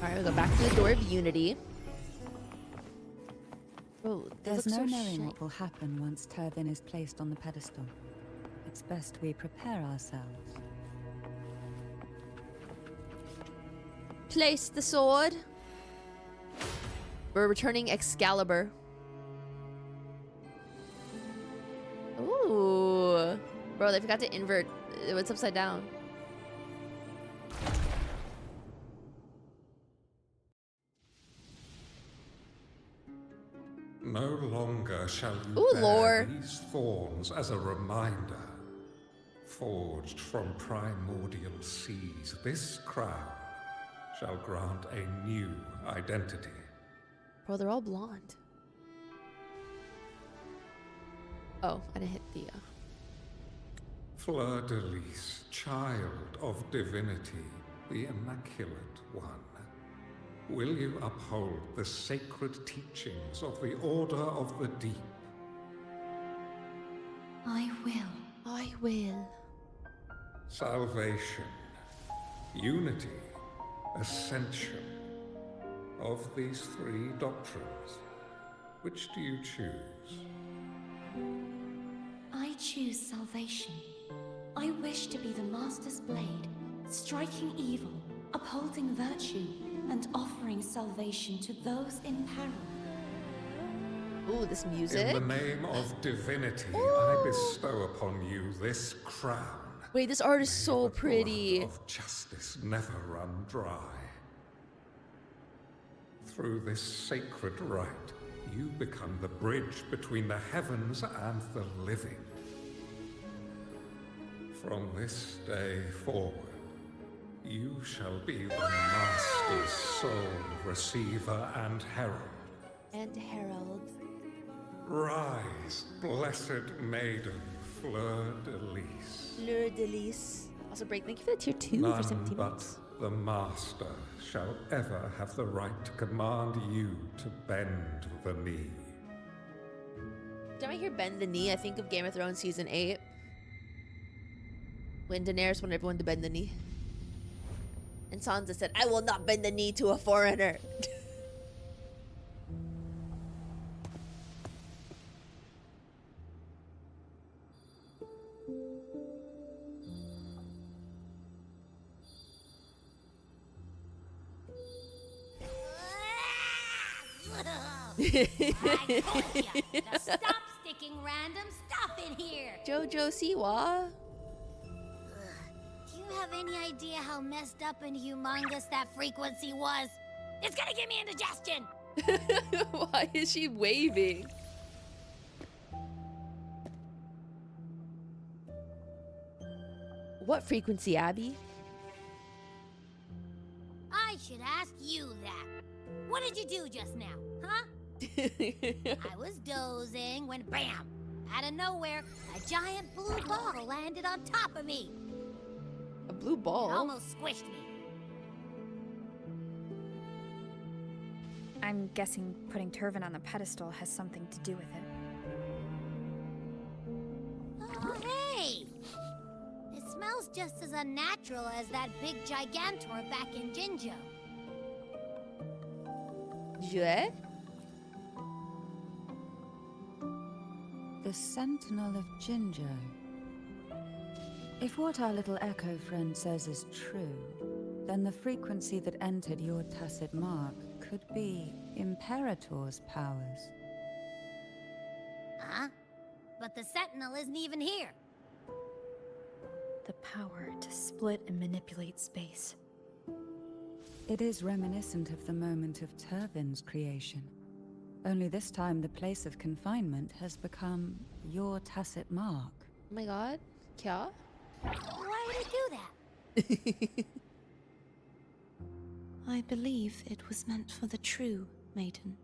Speaker 1: Alright, we'll go back to the door of unity. Oh,
Speaker 8: there's no knowing what will happen once Turvin is placed on the pedestal. It's best we prepare ourselves.
Speaker 1: Place the sword. We're returning Excalibur. Ooh. Bro, they forgot to invert. It's upside down.
Speaker 10: No longer shall you
Speaker 1: Ooh,
Speaker 10: bear
Speaker 1: lore.
Speaker 10: these thorns as a reminder. Forged from primordial seas, this crown shall grant a new identity.
Speaker 1: Bro, they're all blonde. Oh, I didn't hit the...
Speaker 10: Fleur-de-Lis, child of divinity, the Immaculate One. Will you uphold the sacred teachings of the Order of the Deep?
Speaker 5: I will.
Speaker 1: I will.
Speaker 10: Salvation, unity, ascension. Of these three doctrines, which do you choose?
Speaker 5: I choose salvation. I wish to be the Master's blade, striking evil, upholding virtue, and offering salvation to those in peril.
Speaker 1: Ooh, this music.
Speaker 10: In the name of divinity, I bestow upon you this crown.
Speaker 1: Wait, this art is so
Speaker 10: May the
Speaker 1: pretty.
Speaker 10: blood of justice never run dry. Through this sacred rite, you become the bridge between the heavens and the living. From this day forward, you shall be the Master's sole receiver and herald.
Speaker 1: And Herald.
Speaker 10: Rise, blessed maiden, Fleur-de-Lis.
Speaker 1: Fleur-de-Lis. Also, Break, thank you for the tier 2
Speaker 10: None
Speaker 1: for 17
Speaker 10: but
Speaker 1: months.
Speaker 10: the Master shall ever have the right to command you to bend the knee.
Speaker 1: Every time I hear bend the knee, I think of Game of Thrones season 8. When Daenerys wanted everyone to bend the knee. And Sansa said, I will not bend the knee to a foreigner.
Speaker 3: I told ya. Now stop sticking random stuff in here.
Speaker 1: Jojo Siwa.
Speaker 3: Do you have any idea how messed up and humongous that frequency was? It's gonna give me indigestion.
Speaker 1: Why is she waving? What frequency, Abby?
Speaker 3: I should ask you that. What did you do just now, huh? I was dozing when bam! Out of nowhere, a giant blue ball landed on top of me.
Speaker 1: A blue ball?
Speaker 3: It almost squished me.
Speaker 2: I'm guessing putting Turvin on the pedestal has something to do with it.
Speaker 3: Oh, hey! It smells just as unnatural as that big gigantor back in Jinjo.
Speaker 1: Je?
Speaker 8: The Sentinel of Jinjo. If what our little echo friend says is true, then the frequency that entered your tacit mark could be Imperator's powers.
Speaker 3: Huh? But the Sentinel isn't even here.
Speaker 2: The power to split and manipulate space.
Speaker 8: It is reminiscent of the moment of Turvin's creation. Only this time the place of confinement has become your tacit mark.
Speaker 1: Oh my god. Kya?
Speaker 3: Why would it do that?
Speaker 5: I believe it was meant for the true maiden.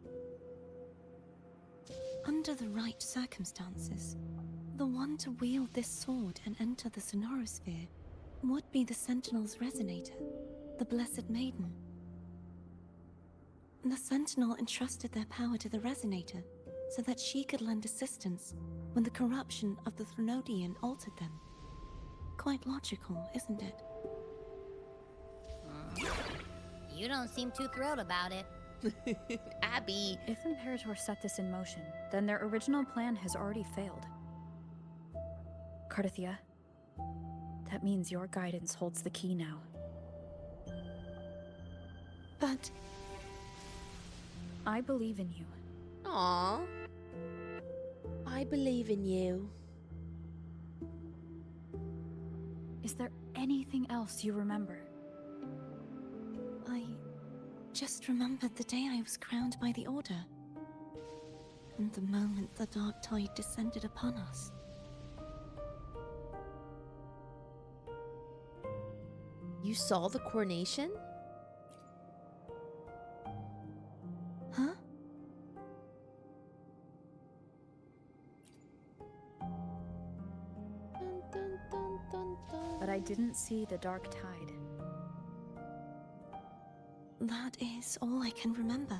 Speaker 5: Under the right circumstances, the one to wield this sword and enter the sonosphere would be the Sentinel's resonator, the Blessed Maiden. The Sentinel entrusted their power to the resonator so that she could lend assistance when the corruption of the Threnodian altered them. Quite logical, isn't it?
Speaker 3: You don't seem too thrilled about it.
Speaker 1: Abby.
Speaker 2: If Imperator set this in motion, then their original plan has already failed. Cartethyia, that means your guidance holds the key now.
Speaker 5: But
Speaker 2: I believe in you.
Speaker 1: Aww. I believe in you.
Speaker 2: Is there anything else you remember?
Speaker 5: I just remembered the day I was crowned by the Order. happened the moment the dark tide descended upon us.
Speaker 1: You saw the coronation?
Speaker 5: Huh?
Speaker 1: Dun, dun, dun, dun, dun.
Speaker 2: But I didn't see the dark tide.
Speaker 5: That is all I can remember.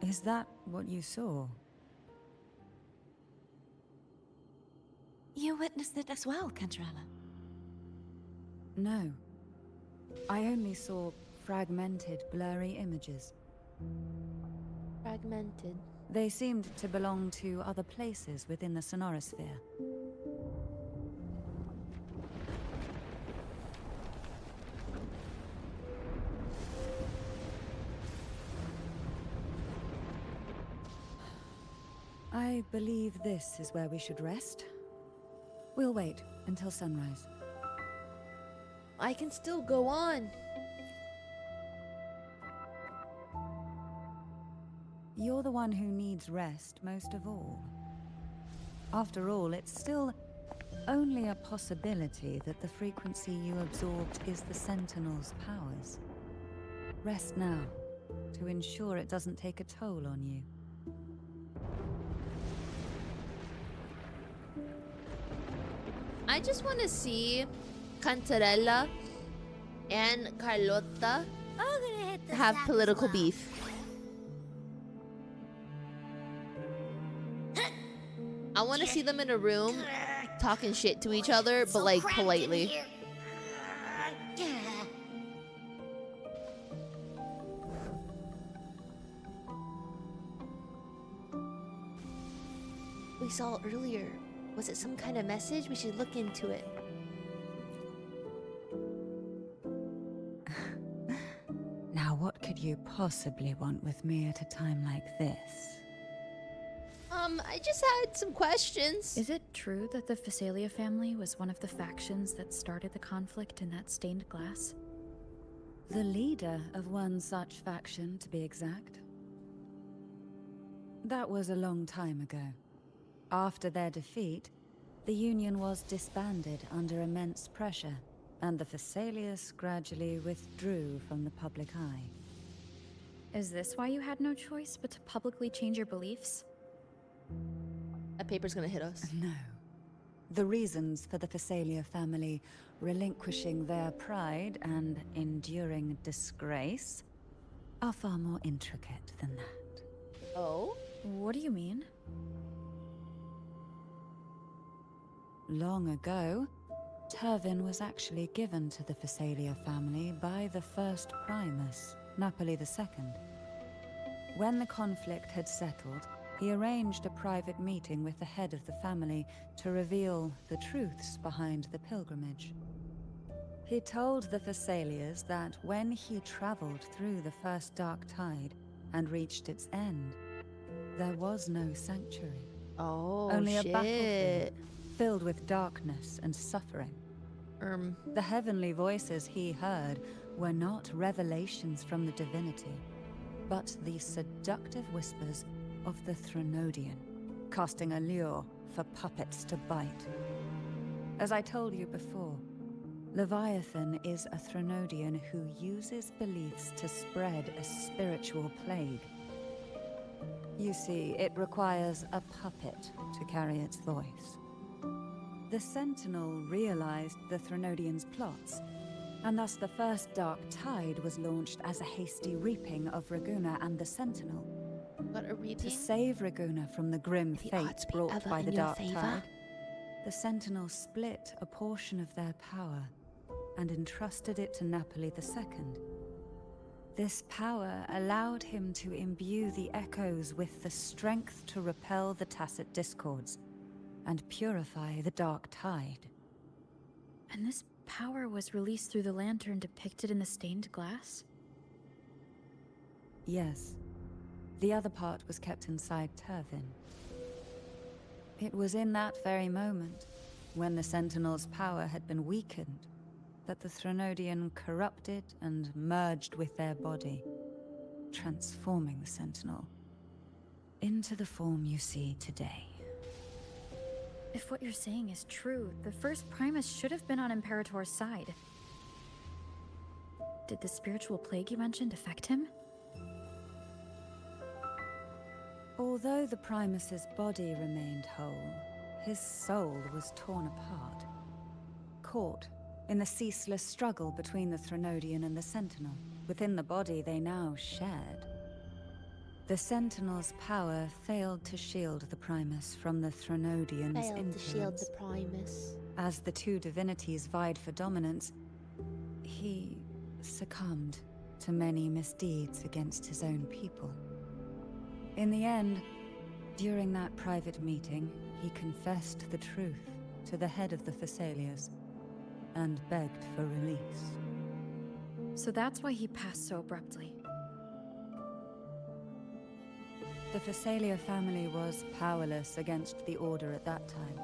Speaker 8: Is that what you saw?
Speaker 5: You witnessed it as well, Cantarella?
Speaker 8: No. I only saw fragmented, blurry images.
Speaker 1: Fragmented.
Speaker 8: They seemed to belong to other places within the sonosphere. I believe this is where we should rest. We'll wait until sunrise.
Speaker 1: I can still go on.
Speaker 8: You're the one who needs rest most of all. After all, it's still only a possibility that the frequency you absorbed is the Sentinel's powers. Rest now, to ensure it doesn't take a toll on you.
Speaker 1: I just want to see Cantarella and Carlotta have political beef. I want to see them in a room talking shit to each other, but like politely. We saw earlier. Was it some kind of message? We should look into it.
Speaker 8: Now, what could you possibly want with me at a time like this?
Speaker 1: I just had some questions.
Speaker 2: Is it true that the Facelia family was one of the factions that started the conflict in that stained glass?
Speaker 8: The leader of one such faction, to be exact. That was a long time ago. After their defeat, the Union was disbanded under immense pressure, and the Facelius gradually withdrew from the public eye.
Speaker 2: Is this why you had no choice but to publicly change your beliefs?
Speaker 1: That paper's gonna hit us.
Speaker 8: No. The reasons for the Facelia family relinquishing their pride and enduring disgrace are far more intricate than that.
Speaker 1: Oh?
Speaker 2: What do you mean?
Speaker 8: Long ago, Turvin was actually given to the Facelia family by the first Primus, Napoli II. When the conflict had settled, he arranged a private meeting with the head of the family to reveal the truths behind the pilgrimage. He told the Facelias that when he traveled through the first dark tide and reached its end, there was no sanctuary.
Speaker 1: Oh,
Speaker 8: only
Speaker 1: shit.
Speaker 8: A battlefield filled with darkness and suffering. The heavenly voices he heard were not revelations from the divinity, but the seductive whispers of the Threnodian, casting a lure for puppets to bite. As I told you before, Leviathan is a Threnodian who uses beliefs to spread a spiritual plague. You see, it requires a puppet to carry its voice. The Sentinel realized the Threnodian's plots, and thus the first dark tide was launched as a hasty reaping of Reguna and the Sentinel.
Speaker 1: What a reaping?
Speaker 8: To save Reguna from the grim fate brought by the dark tide, the Sentinel split a portion of their power and entrusted it to Napoli II. This power allowed him to imbue the echoes with the strength to repel the tacit discords and purify the dark tide.
Speaker 2: And this power was released through the lantern depicted in the stained glass?
Speaker 8: Yes. The other part was kept inside Turvin. It was in that very moment, when the Sentinel's power had been weakened, that the Threnodian corrupted and merged with their body, transforming the Sentinel into the form you see today.
Speaker 2: If what you're saying is true, the first Primus should have been on Imperator's side. Did the spiritual plague you mentioned affect him?
Speaker 8: Although the Primus's body remained whole, his soul was torn apart. Caught in the ceaseless struggle between the Threnodian and the Sentinel. Within the body they now shared. The Sentinel's power failed to shield the Primus from the Threnodian's influence.
Speaker 1: To shield the Primus.
Speaker 8: As the two divinities vied for dominance, he succumbed to many misdeeds against his own people. In the end, during that private meeting, he confessed the truth to the head of the Facelias and begged for release.
Speaker 2: So that's why he passed so abruptly.
Speaker 8: The Facelia family was powerless against the Order at that time.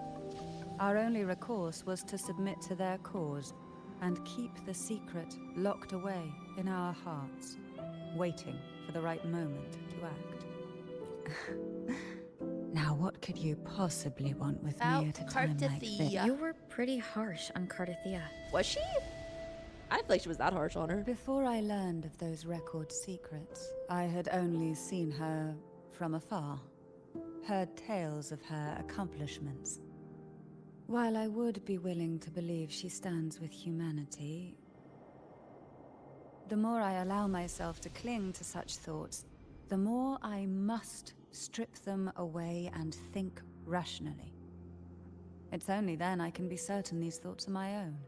Speaker 8: Our only recourse was to submit to their cause and keep the secret locked away in our hearts, waiting for the right moment to act. Now what could you possibly want with me at a time like this?
Speaker 2: You were pretty harsh on Cartethyia.
Speaker 1: Was she? I didn't feel like she was that harsh on her.
Speaker 8: Before I learned of those record secrets, I had only seen her from afar, heard tales of her accomplishments. While I would be willing to believe she stands with humanity, the more I allow myself to cling to such thoughts, the more I must strip them away and think rationally. It's only then I can be certain these thoughts are my own,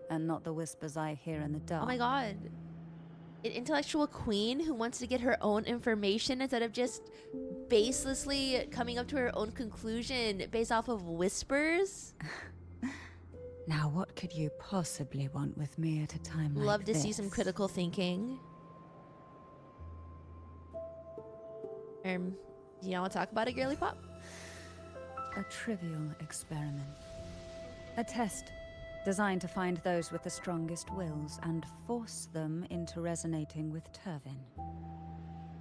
Speaker 8: and not the whispers I hear in the dark.
Speaker 1: Oh my god. An intellectual queen who wants to get her own information instead of just baselessly coming up to her own conclusion based off of whispers?
Speaker 8: Now what could you possibly want with me at a time like this?
Speaker 1: Love to see some critical thinking. Do you want to talk about it, girly pop?
Speaker 8: A trivial experiment. A test designed to find those with the strongest wills and force them into resonating with Turvin.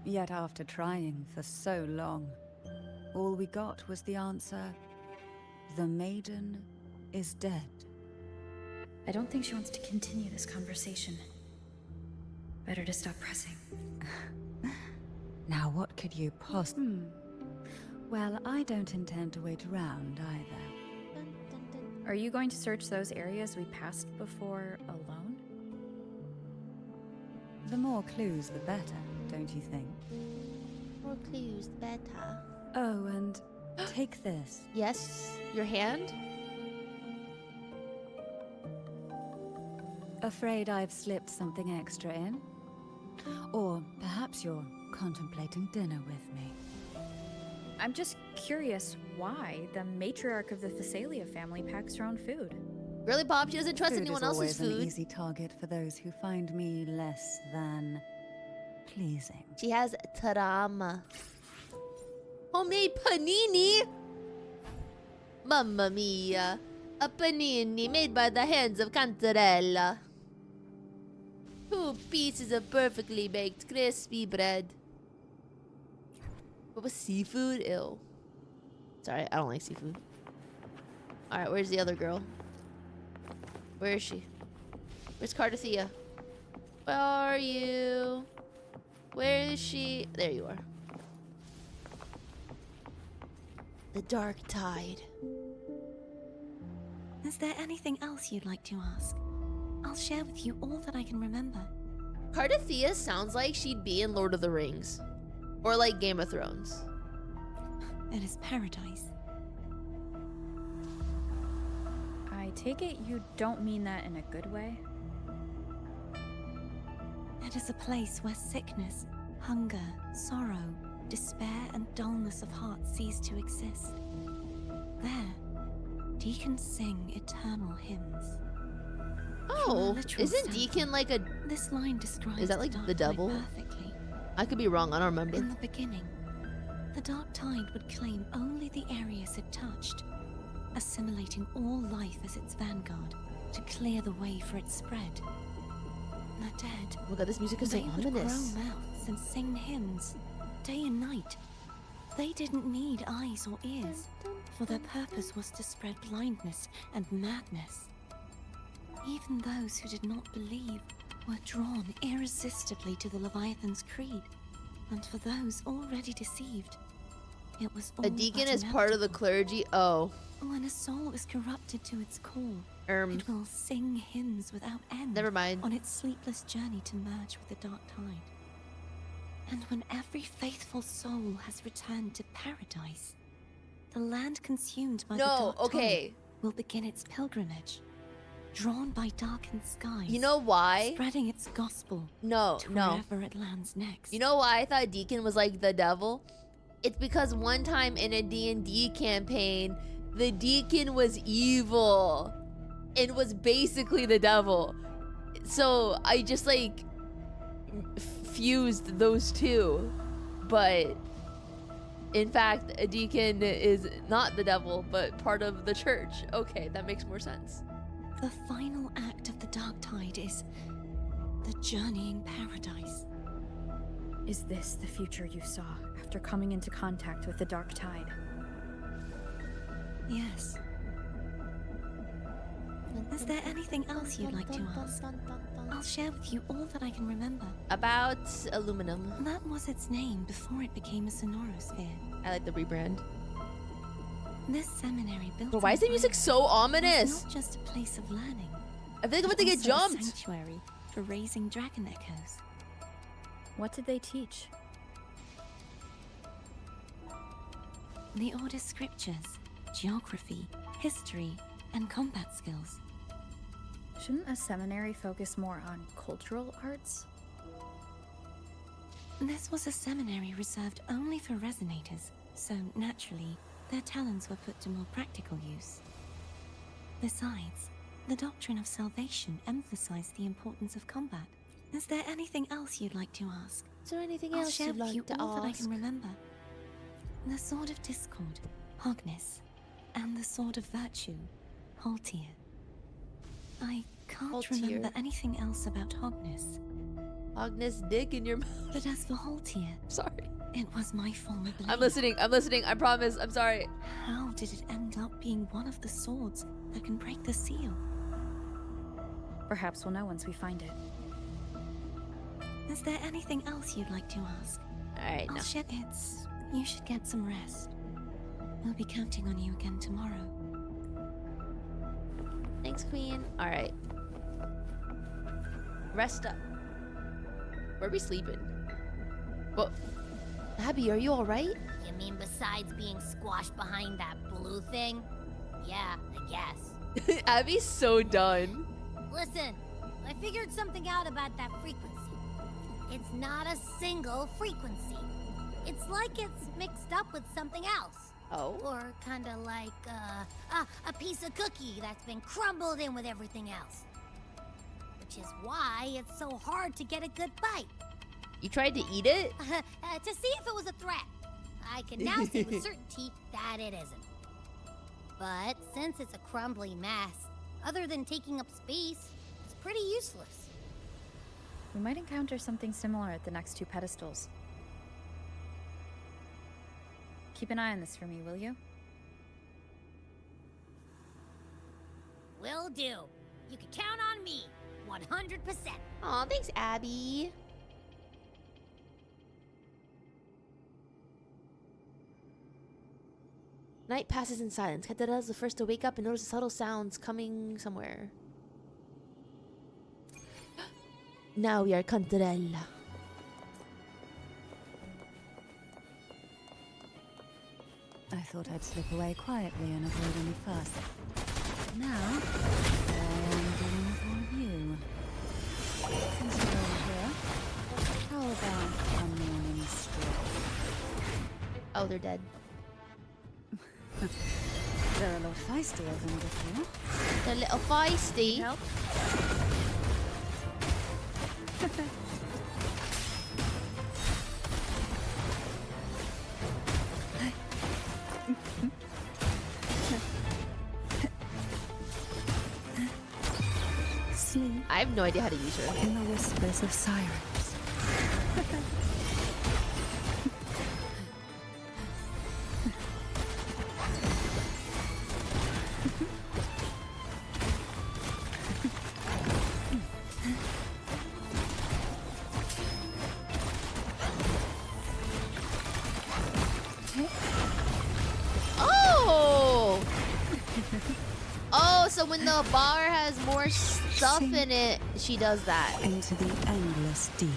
Speaker 8: Yet after trying for so long, all we got was the answer, the maiden is dead.
Speaker 2: I don't think she wants to continue this conversation. Better to stop pressing.
Speaker 8: Now what could you possibly... Well, I don't intend to wait around either.
Speaker 2: Are you going to search those areas we passed before alone?
Speaker 8: The more clues, the better, don't you think?
Speaker 1: More clues, the better.
Speaker 8: Oh, and take this.
Speaker 1: Yes, your hand?
Speaker 8: Afraid I've slipped something extra in? Or perhaps you're contemplating dinner with me.
Speaker 2: I'm just curious why the matriarch of the Facelia family packs her own food.
Speaker 1: Girly pop, she doesn't trust anyone else's
Speaker 8: Food is always
Speaker 1: food.
Speaker 8: an easy target for those who find me less than pleasing.
Speaker 1: She has tarama. Homemade panini! Mamma mia! A panini made by the hands of Cantarella. 2 pieces of perfectly baked crispy bread. What was seafood? Ew. Sorry, I don't like seafood. Alright, where's the other girl? Where is she? Where's Cartethyia? Where are you? Where is she? There you are. The dark tide.
Speaker 5: Is there anything else you'd like to ask? I'll share with you all that I can remember.
Speaker 1: Cartethyia sounds like she'd be in Lord of the Rings. Or like Game of Thrones.
Speaker 5: It is paradise.
Speaker 2: I take it you don't mean that in a good way?
Speaker 5: It is a place where sickness, hunger, sorrow, despair, and dullness of heart cease to exist. There, Deacons sing eternal hymns.
Speaker 1: Oh, isn't Deacon like a...
Speaker 5: This line describes
Speaker 1: Is that like the devil?
Speaker 5: perfectly.
Speaker 1: I could be wrong, I don't remember.
Speaker 5: In the beginning, the dark tide would claim only the areas it touched, assimilating all life as its vanguard to clear the way for its spread. The dead,
Speaker 1: Oh my god, this music is so
Speaker 5: they would
Speaker 1: ominous.
Speaker 5: grow mouths and sing hymns, day and night, They didn't need eyes or ears, for their purpose was to spread blindness and madness. Even those who did not believe were drawn irresistibly to the Leviathan's creed. And for those already deceived, it was all
Speaker 1: A deacon
Speaker 5: but
Speaker 1: is part of the
Speaker 5: inevitable.
Speaker 1: clergy. Oh.
Speaker 5: When a soul is corrupted to its core, it will sing hymns without end.
Speaker 1: Never mind.
Speaker 5: On its sleepless journey to merge with the dark tide. And when every faithful soul has returned to paradise, the land consumed by the dark tide will begin its pilgrimage, drawn by darkened skies.
Speaker 1: You know why?
Speaker 5: Spreading its gospel.
Speaker 1: No.
Speaker 5: Wherever it lands next.
Speaker 1: You know why I thought Deacon was like the devil? It's because one time in a D&D campaign, the Deacon was evil and was basically the devil. So I just like fused those two. But in fact, a Deacon is not the devil, but part of the church. Okay, that makes more sense.
Speaker 5: The final act of the dark tide is the journeying paradise.
Speaker 2: Is this the future you saw after coming into contact with the dark tide?
Speaker 5: Yes. Is there anything else you'd like to ask? I'll share with you all that I can remember.
Speaker 1: About aluminum.
Speaker 5: That was its name before it became a sonosphere.
Speaker 1: I like the rebrand.
Speaker 5: This seminary built.
Speaker 1: But why is the music so ominous?
Speaker 5: It's not just a place of learning.
Speaker 1: I feel like I'm about to get
Speaker 5: also a
Speaker 1: jumped.
Speaker 5: sanctuary for raising dragon echoes.
Speaker 2: What did they teach?
Speaker 5: The Order's scriptures, geography, history, and combat skills.
Speaker 2: Shouldn't a seminary focus more on cultural arts?
Speaker 5: This was a seminary reserved only for resonators, so naturally, their talents were put to more practical use. Besides, the doctrine of salvation emphasized the importance of combat. Is there anything else you'd like to ask?
Speaker 1: Is there anything
Speaker 5: I'll
Speaker 1: else
Speaker 5: share
Speaker 1: you'd
Speaker 5: with you
Speaker 1: like to
Speaker 5: all that I
Speaker 1: ask?
Speaker 5: can remember. The Sword of Discord, Hogness, and the Sword of Virtue, Haltier. I can't remember anything else about Hogness.
Speaker 1: Hogness dick in your mouth.
Speaker 5: But as for Haltier,
Speaker 1: sorry.
Speaker 5: It was my former blade.
Speaker 1: I'm listening, I promise, I'm sorry.
Speaker 5: How did it end up being one of the swords that can break the seal?
Speaker 2: Perhaps we'll know once we find it.
Speaker 5: Is there anything else you'd like to ask?
Speaker 1: Alright, no.
Speaker 5: You should get some rest. We'll be counting on you again tomorrow.
Speaker 1: Thanks, Queen. Alright. Rest up. Where are we sleeping? Well, Abby, are you alright?
Speaker 3: You mean besides being squashed behind that blue thing? Yeah, I guess.
Speaker 1: Abby's so done.
Speaker 3: Listen, I figured something out about that frequency. It's not a single frequency. It's like it's mixed up with something else.
Speaker 1: Oh?
Speaker 3: Or kinda like, a piece of cookie that's been crumbled in with everything else. Which is why it's so hard to get a good bite.
Speaker 1: You tried to eat it?
Speaker 3: To see if it was a threat. I can now say with certainty that it isn't. But since it's a crumbly mess, other than taking up space, it's pretty useless.
Speaker 2: We might encounter something similar at the next two pedestals. Keep an eye on this for me, will you?
Speaker 3: Will do. You can count on me, 100%.
Speaker 1: Aw, thanks, Abby. Night passes in silence. Cartethyia is the first to wake up and notice subtle sounds coming somewhere. Now we are Cartethyia.
Speaker 8: I thought I'd slip away quietly and avoid any fuss. Now, there I am dealing with all of you. Since you're over here, how about a morning stroll?
Speaker 1: Oh, they're dead.
Speaker 8: They're a lot feistier than before.
Speaker 1: They're a little feisty.
Speaker 2: Help?
Speaker 5: Sleep.
Speaker 1: I have no idea how to use her.
Speaker 5: In the whispers of sirens.
Speaker 1: so when the bar has more stuff in it, she does that.
Speaker 8: Into the endless deep.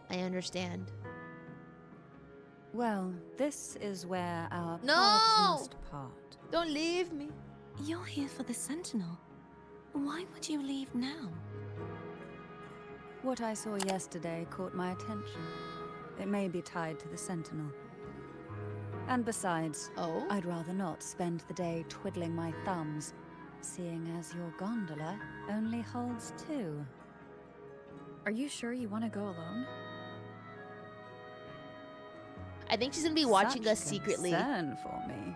Speaker 1: I understand.
Speaker 8: Well, this is where our
Speaker 1: No!
Speaker 8: paths must part.
Speaker 1: Don't leave me.
Speaker 5: You're here for the Sentinel. Why would you leave now?
Speaker 8: What I saw yesterday caught my attention. It may be tied to the Sentinel. And besides, I'd rather not spend the day twiddling my thumbs, seeing as your gondola only holds 2.
Speaker 2: Are you sure you want to go alone?
Speaker 1: I think she's gonna be watching
Speaker 8: Such
Speaker 1: us secretly.
Speaker 8: concern for me.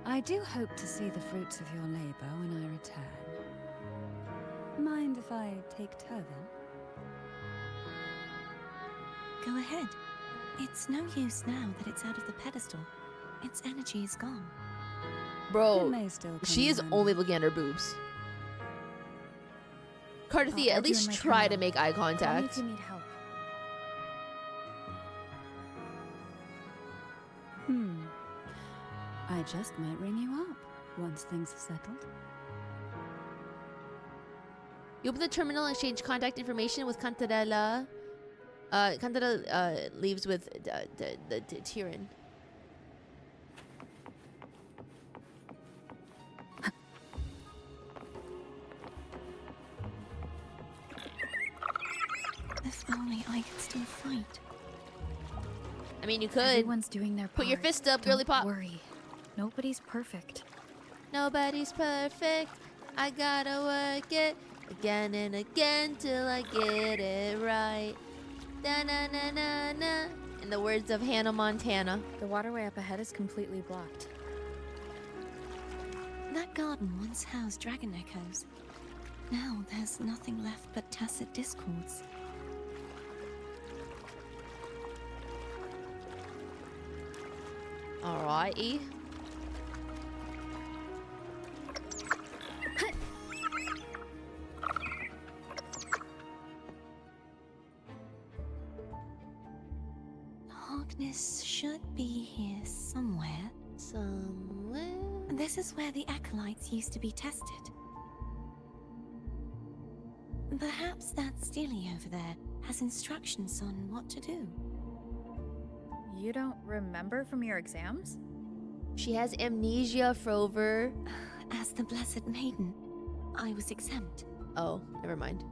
Speaker 8: I do hope to see the fruits of your labor when I return. Mind if I take Turvin?
Speaker 5: Go ahead. It's no use now that it's out of the pedestal. Its energy is gone.
Speaker 1: Bro,
Speaker 8: It may still come
Speaker 1: she is
Speaker 8: in
Speaker 1: only looking at her boobs. Cartethyia,
Speaker 2: I'll
Speaker 1: at least
Speaker 2: do my
Speaker 1: try to
Speaker 2: terminal.
Speaker 1: make eye
Speaker 2: Call me
Speaker 1: contact.
Speaker 2: if you need help.
Speaker 8: I just might ring you up once things are settled.
Speaker 1: You open the terminal and exchange contact information with Cartethyia. Cartethyia leaves with the Tyrion.
Speaker 5: If only I could still fight.
Speaker 1: I mean, you could.
Speaker 2: Everyone's doing their part.
Speaker 1: Put your fist up, girly
Speaker 2: Don't
Speaker 1: pop.
Speaker 2: worry. Nobody's perfect.
Speaker 1: Nobody's perfect. I gotta work it again and again till I get it right. Da na na na na. In the words of Hannah Montana.
Speaker 2: The waterway up ahead is completely blocked.
Speaker 5: That garden once housed dragon echoes. Now there's nothing left but tacit discords.
Speaker 1: Alrighty.
Speaker 5: Harkness should be here somewhere.
Speaker 1: Somewhere.
Speaker 5: This is where the acolytes used to be tested. Perhaps that Steely over there has instructions on what to do.
Speaker 2: You don't remember from your exams?
Speaker 1: She has amnesia, Frover.
Speaker 5: As the Blessed Maiden, I was exempt.
Speaker 1: Oh, never mind.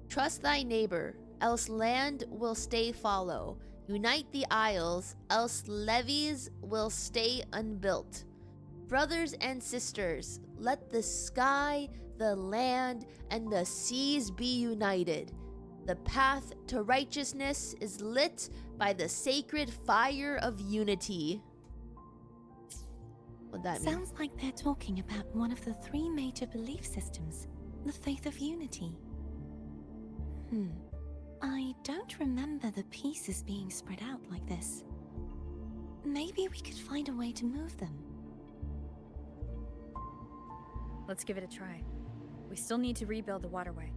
Speaker 1: Trust thy neighbor, else land will stay follow. Unite the isles, else levees will stay unbuilt. Brothers and sisters, let the sky, the land, and the seas be united. The path to righteousness is lit by the sacred fire of unity. What'd that mean?
Speaker 5: Sounds like they're talking about one of the 3 major belief systems, the faith of unity. I don't remember the pieces being spread out like this. Maybe we could find a way to move them.
Speaker 2: Let's give it a try. We still need to rebuild the waterway.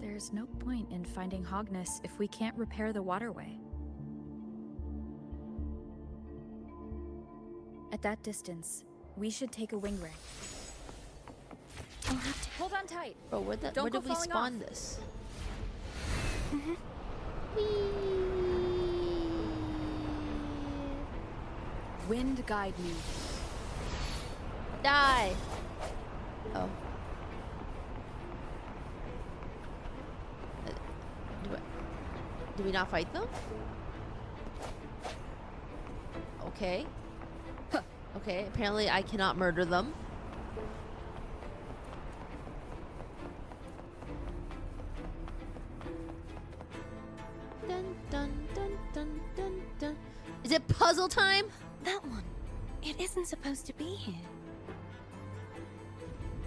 Speaker 2: There's no point in finding Hogness if we can't repair the waterway. At that distance, we should take a wing ray.
Speaker 5: I'll have to...
Speaker 2: Hold on tight.
Speaker 1: Bro, where
Speaker 2: Don't
Speaker 1: did
Speaker 2: go
Speaker 1: we
Speaker 2: falling
Speaker 1: spawn
Speaker 2: off.
Speaker 1: this?
Speaker 2: Wind guide me.
Speaker 1: Die! Oh. Do we not fight them? Okay. Okay, apparently I cannot murder them. Dun, dun, dun, dun, dun, dun. Is it puzzle time?
Speaker 5: That one. It isn't supposed to be here.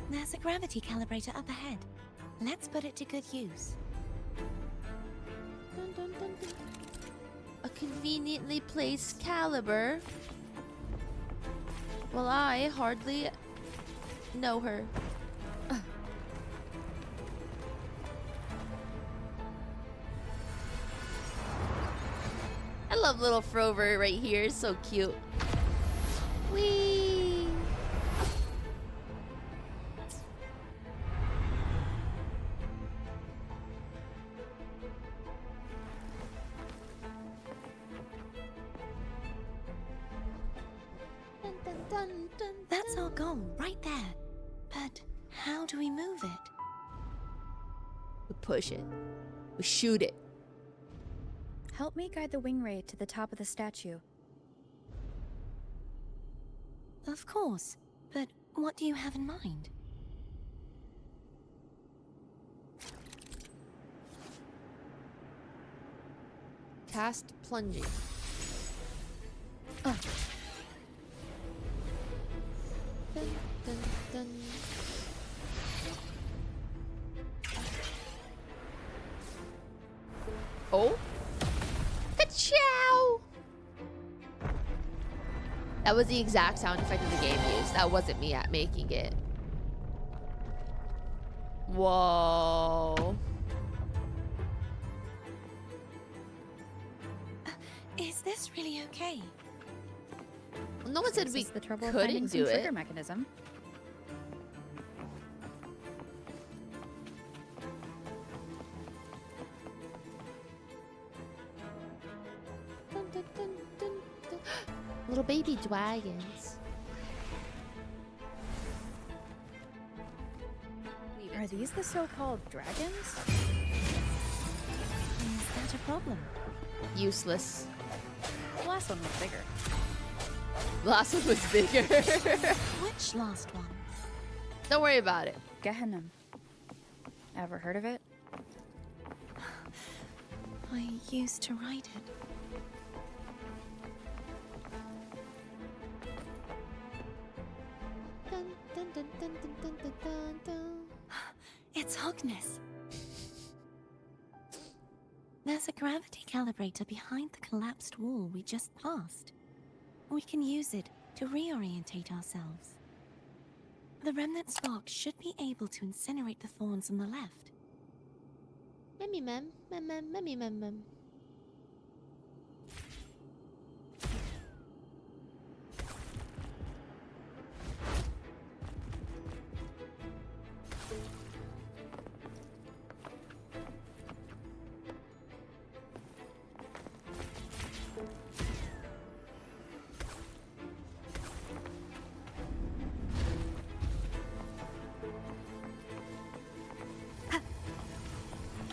Speaker 5: There's a gravity calibrator up ahead. Let's put it to good use.
Speaker 1: Dun, dun, dun, dun. A conveniently placed caliber. Well, I hardly know her. love little Frover right here. It's so cute. Whee! Dun, dun, dun, dun,
Speaker 5: That's
Speaker 1: dun.
Speaker 5: our goal, right there. But how do we move it?
Speaker 1: We push it. We shoot it.
Speaker 2: Help me guide the wing ray to the top of the statue.
Speaker 5: Of course. But what do you have in mind?
Speaker 1: Cast plunging.
Speaker 2: Oh.
Speaker 1: Dun, dun, dun. Oh. Ka-chow! That was the exact sound effect the game used. That wasn't me at making it. Whoa.
Speaker 5: Is this really okay?
Speaker 1: No one said
Speaker 2: This
Speaker 1: we
Speaker 2: is the trouble of finding
Speaker 1: couldn't
Speaker 2: some
Speaker 1: do
Speaker 2: trigger
Speaker 1: it.
Speaker 2: mechanism.
Speaker 1: Dun, dun, dun, dun, dun. Little baby dragons.
Speaker 2: Are these the so-called dragons?
Speaker 5: Is that a problem?
Speaker 1: Useless.
Speaker 2: The last one was bigger.
Speaker 1: Last one was bigger.
Speaker 5: Which last one?
Speaker 1: Don't worry about it.
Speaker 2: Gehenna. Ever heard of it?
Speaker 5: I used to write it.
Speaker 1: Dun, dun, dun, dun, dun, dun, dun, dun, dun.
Speaker 5: It's Hogness. There's a gravity calibrator behind the collapsed wall we just passed. We can use it to reorientate ourselves. The remnant spark should be able to incinerate the thorns on the left.
Speaker 1: Memmy mem, mem mem, memmy mem mem.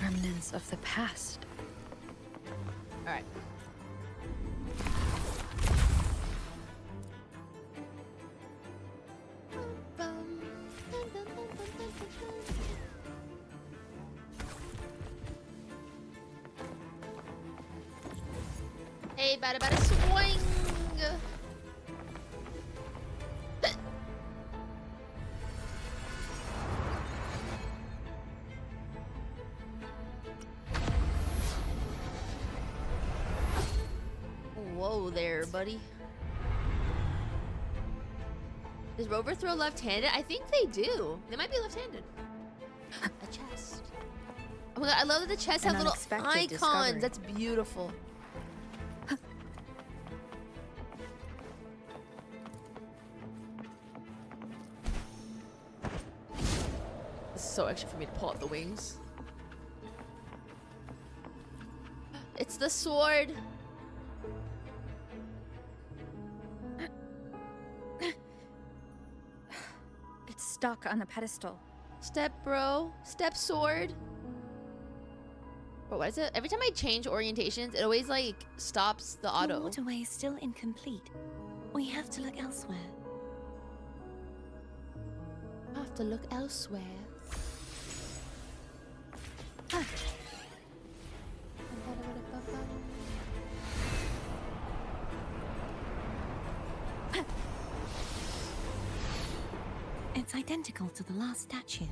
Speaker 2: Remnants of the past.
Speaker 1: All right. Hey, bada swing. Whoa there, buddy. Does Rover throw left-handed? I think they do. They might be left-handed. A chest. Oh my god, I love that the chests
Speaker 2: An
Speaker 1: have little
Speaker 2: unexpected
Speaker 1: icons.
Speaker 2: discovery.
Speaker 1: That's beautiful. This is so extra for me to pull out the wings. It's the sword.
Speaker 2: It's stuck on the pedestal.
Speaker 1: Step, bro. Step, sword. Bro, what is it? Every time I change orientations, it always, like, stops the
Speaker 5: The
Speaker 1: auto.
Speaker 5: waterway is still incomplete. We have to look elsewhere.
Speaker 1: I have to look elsewhere.
Speaker 5: It's identical to the last statue.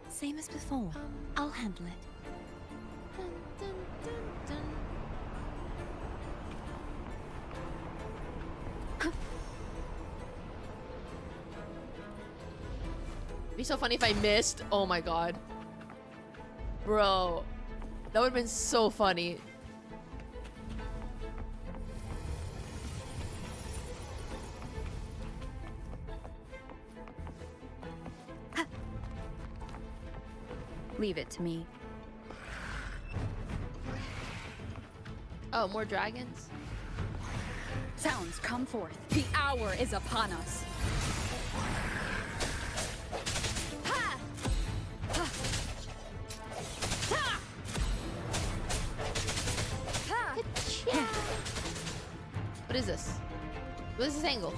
Speaker 5: Same as before. I'll handle it.
Speaker 1: Dun, dun, dun, dun. It'd be so funny if I missed. Oh my god. Bro. That would have been so funny.
Speaker 2: Leave it to me.
Speaker 1: Oh, more dragons?
Speaker 2: Sounds, come forth. The hour is upon us.
Speaker 1: What is this? What is this angle?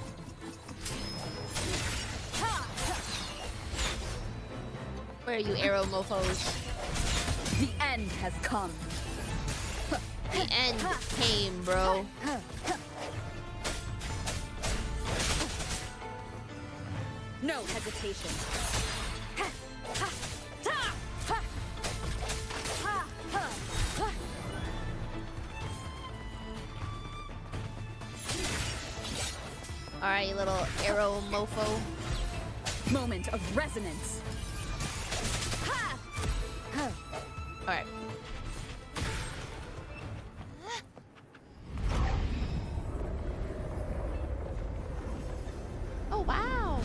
Speaker 1: Where are you, arrow mofos?
Speaker 2: The end has come.
Speaker 1: The end came, bro.
Speaker 2: No hesitation.
Speaker 1: Alright, you little arrow mofo.
Speaker 2: Moment of resonance.
Speaker 1: Alright. Oh, wow.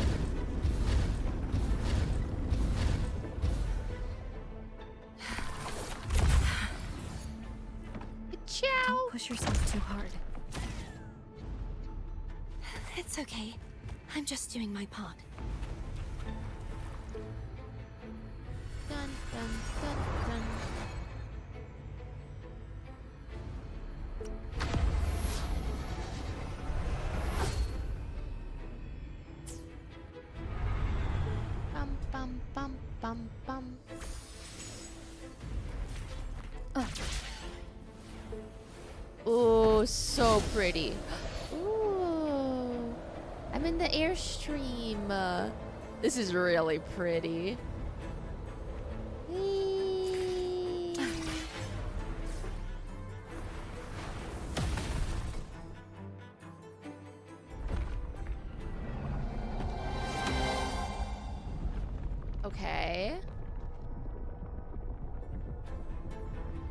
Speaker 1: Ciao.
Speaker 2: Don't push yourself too hard.
Speaker 5: It's okay. I'm just doing my part.
Speaker 1: Dun, dun, dun, dun. Bum, bum, bum, bum, bum. Oh, so pretty. Ooh. I'm in the airstream. This is really pretty. Whee. Okay.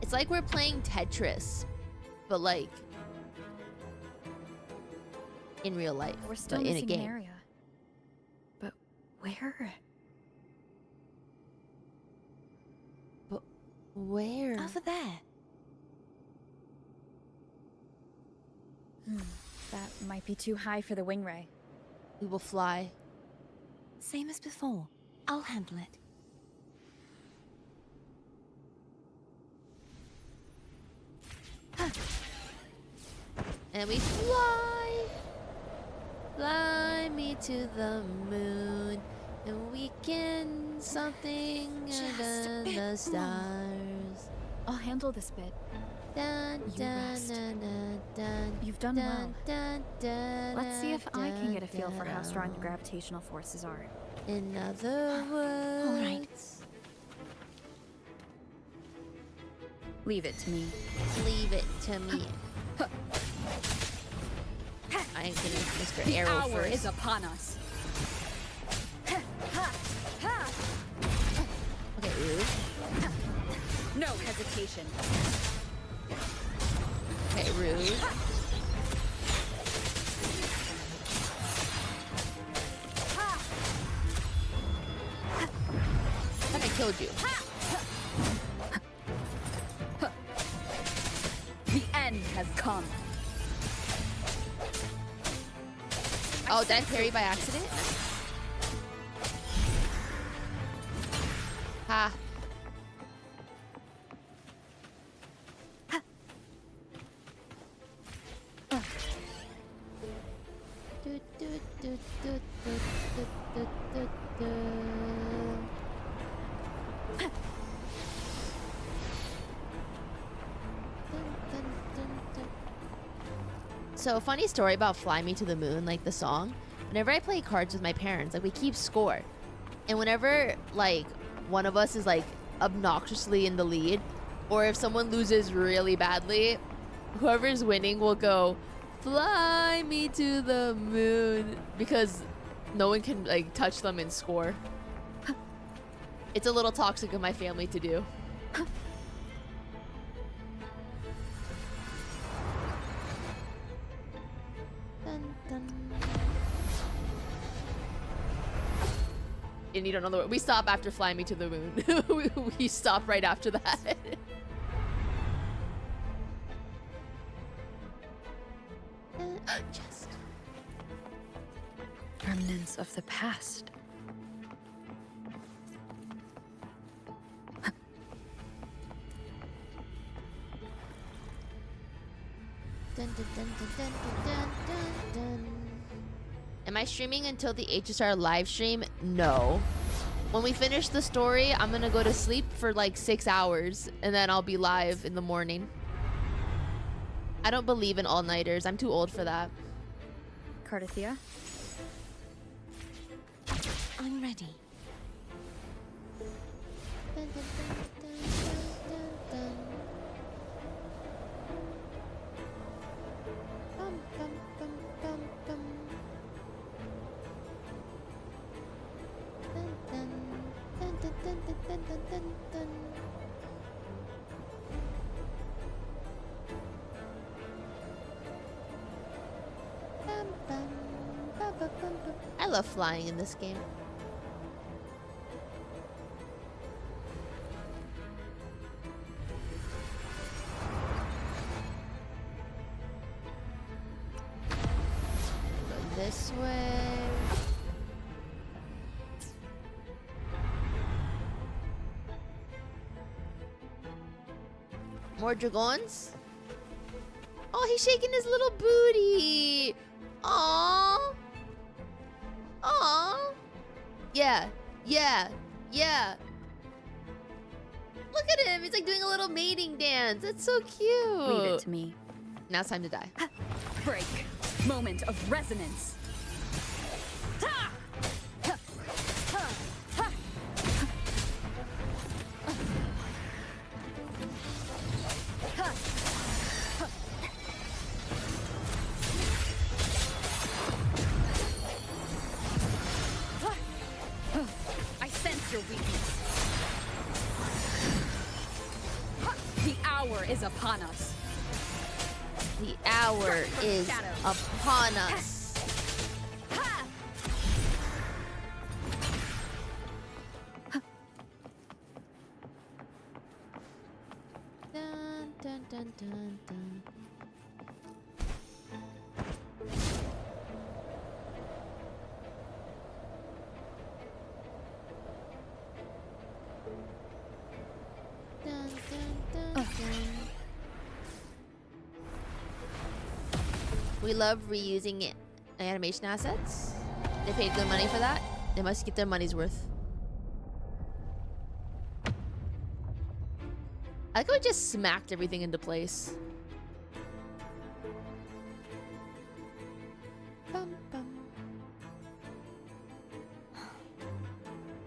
Speaker 1: It's like we're playing Tetris, but like in real life.
Speaker 2: We're still
Speaker 1: but in a
Speaker 2: missing
Speaker 1: game.
Speaker 2: an area. But where?
Speaker 1: But where?
Speaker 5: Over there.
Speaker 2: That might be too high for the wing ray.
Speaker 1: We will fly.
Speaker 5: Same as before. I'll handle it.
Speaker 1: And we fly. Fly me to the moon. And we can something under the stars.
Speaker 2: I'll handle this bit.
Speaker 1: Dun,
Speaker 2: You
Speaker 1: dun,
Speaker 2: rest.
Speaker 1: dun, dun, dun,
Speaker 2: You've done
Speaker 1: dun,
Speaker 2: well.
Speaker 1: dun, dun,
Speaker 2: Let's see if I can get a feel
Speaker 1: dun,
Speaker 2: for how strong the
Speaker 1: dun.
Speaker 2: gravitational forces are.
Speaker 1: In other words,
Speaker 5: All right.
Speaker 2: Leave it to me.
Speaker 1: Leave it to me. I ain't getting Mr.
Speaker 2: The
Speaker 1: Arrow
Speaker 2: hour
Speaker 1: first.
Speaker 2: is upon us.
Speaker 1: Okay, Rude.
Speaker 2: No hesitation.
Speaker 1: Okay, Rude. I thought I killed you.
Speaker 2: The end has come.
Speaker 1: Oh, did I parry by accident? Ha. Do, do, do, do, do, do, do, do, do. So, funny story about Fly Me to the Moon, like the song. Whenever I play cards with my parents, like we keep score. And whenever like one of us is like obnoxiously in the lead, or if someone loses really badly, whoever's winning will go, "Fly me to the moon," because no one can like touch them and score. It's a little toxic of my family to do. and you don't know the word. We stop after Fly Me to the Moon. we stop right after that. Chest.
Speaker 2: Remnants of the past.
Speaker 1: Dun, dun, dun, dun, dun, dun, dun, dun. Am I streaming until the HSR live stream? No. When we finish the story, I'm gonna go to sleep for like 6 hours and then I'll be live in the morning. I don't believe in all-nighters. I'm too old for that.
Speaker 2: Cartethyia?
Speaker 5: I'm ready.
Speaker 1: Dun, dun, dun, dun, dun, dun. Bum, bum, bum, bum, bum. Dun, dun, dun, dun, dun, dun, dun, dun, dun. Bum, bum, ba, ba, bum, bum. I love flying in this game. Go this way. More dragons? Oh, he's shaking his little booty. Aww. Aww. Yeah. Yeah. Yeah. Look at him. He's like doing a little mating dance. That's so cute.
Speaker 2: Leave it to me.
Speaker 1: Now it's time to die.
Speaker 2: Break. Moment of resonance.
Speaker 11: I sense your weakness. The hour is upon us.
Speaker 1: The hour is upon us. Dun, dun, dun, dun, dun. Dun, dun, dun, dun. We love reusing animation assets. They paid good money for that. They must get their money's worth. I like how we just smacked everything into place. Bum, bum.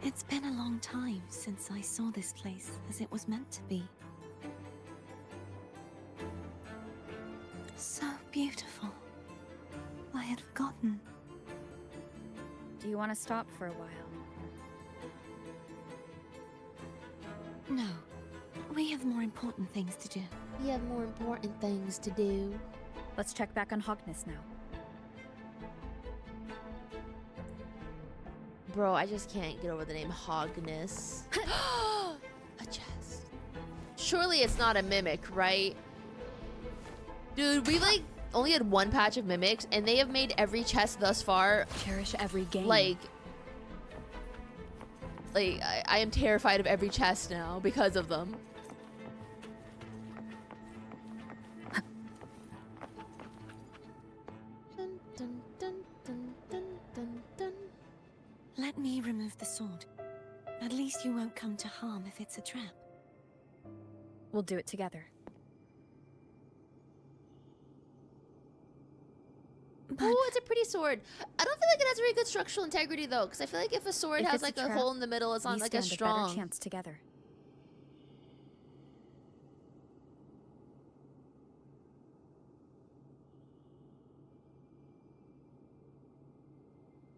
Speaker 5: It's been a long time since I saw this place as it was meant to be. So beautiful. I had forgotten.
Speaker 2: Do you want to stop for a while?
Speaker 5: No. We have more important things to do.
Speaker 1: We have more important things to do.
Speaker 2: Let's check back on Hogness now.
Speaker 1: Bro, I just can't get over the name Hogness. A chest. Surely it's not a mimic, right? Dude, we like only had one patch of mimics and they have made every chest thus far.
Speaker 2: Cherish every game.
Speaker 1: Like I am terrified of every chest now because of them. Dun, dun, dun, dun, dun, dun, dun.
Speaker 5: Let me remove the sword. At least you won't come to harm if it's a trap.
Speaker 2: We'll do it together.
Speaker 1: Oh, it's a pretty sword. I don't feel like it has very good structural integrity though, because I feel like if a sword has like a hole in the middle, it's not like as strong.
Speaker 2: A better chance together.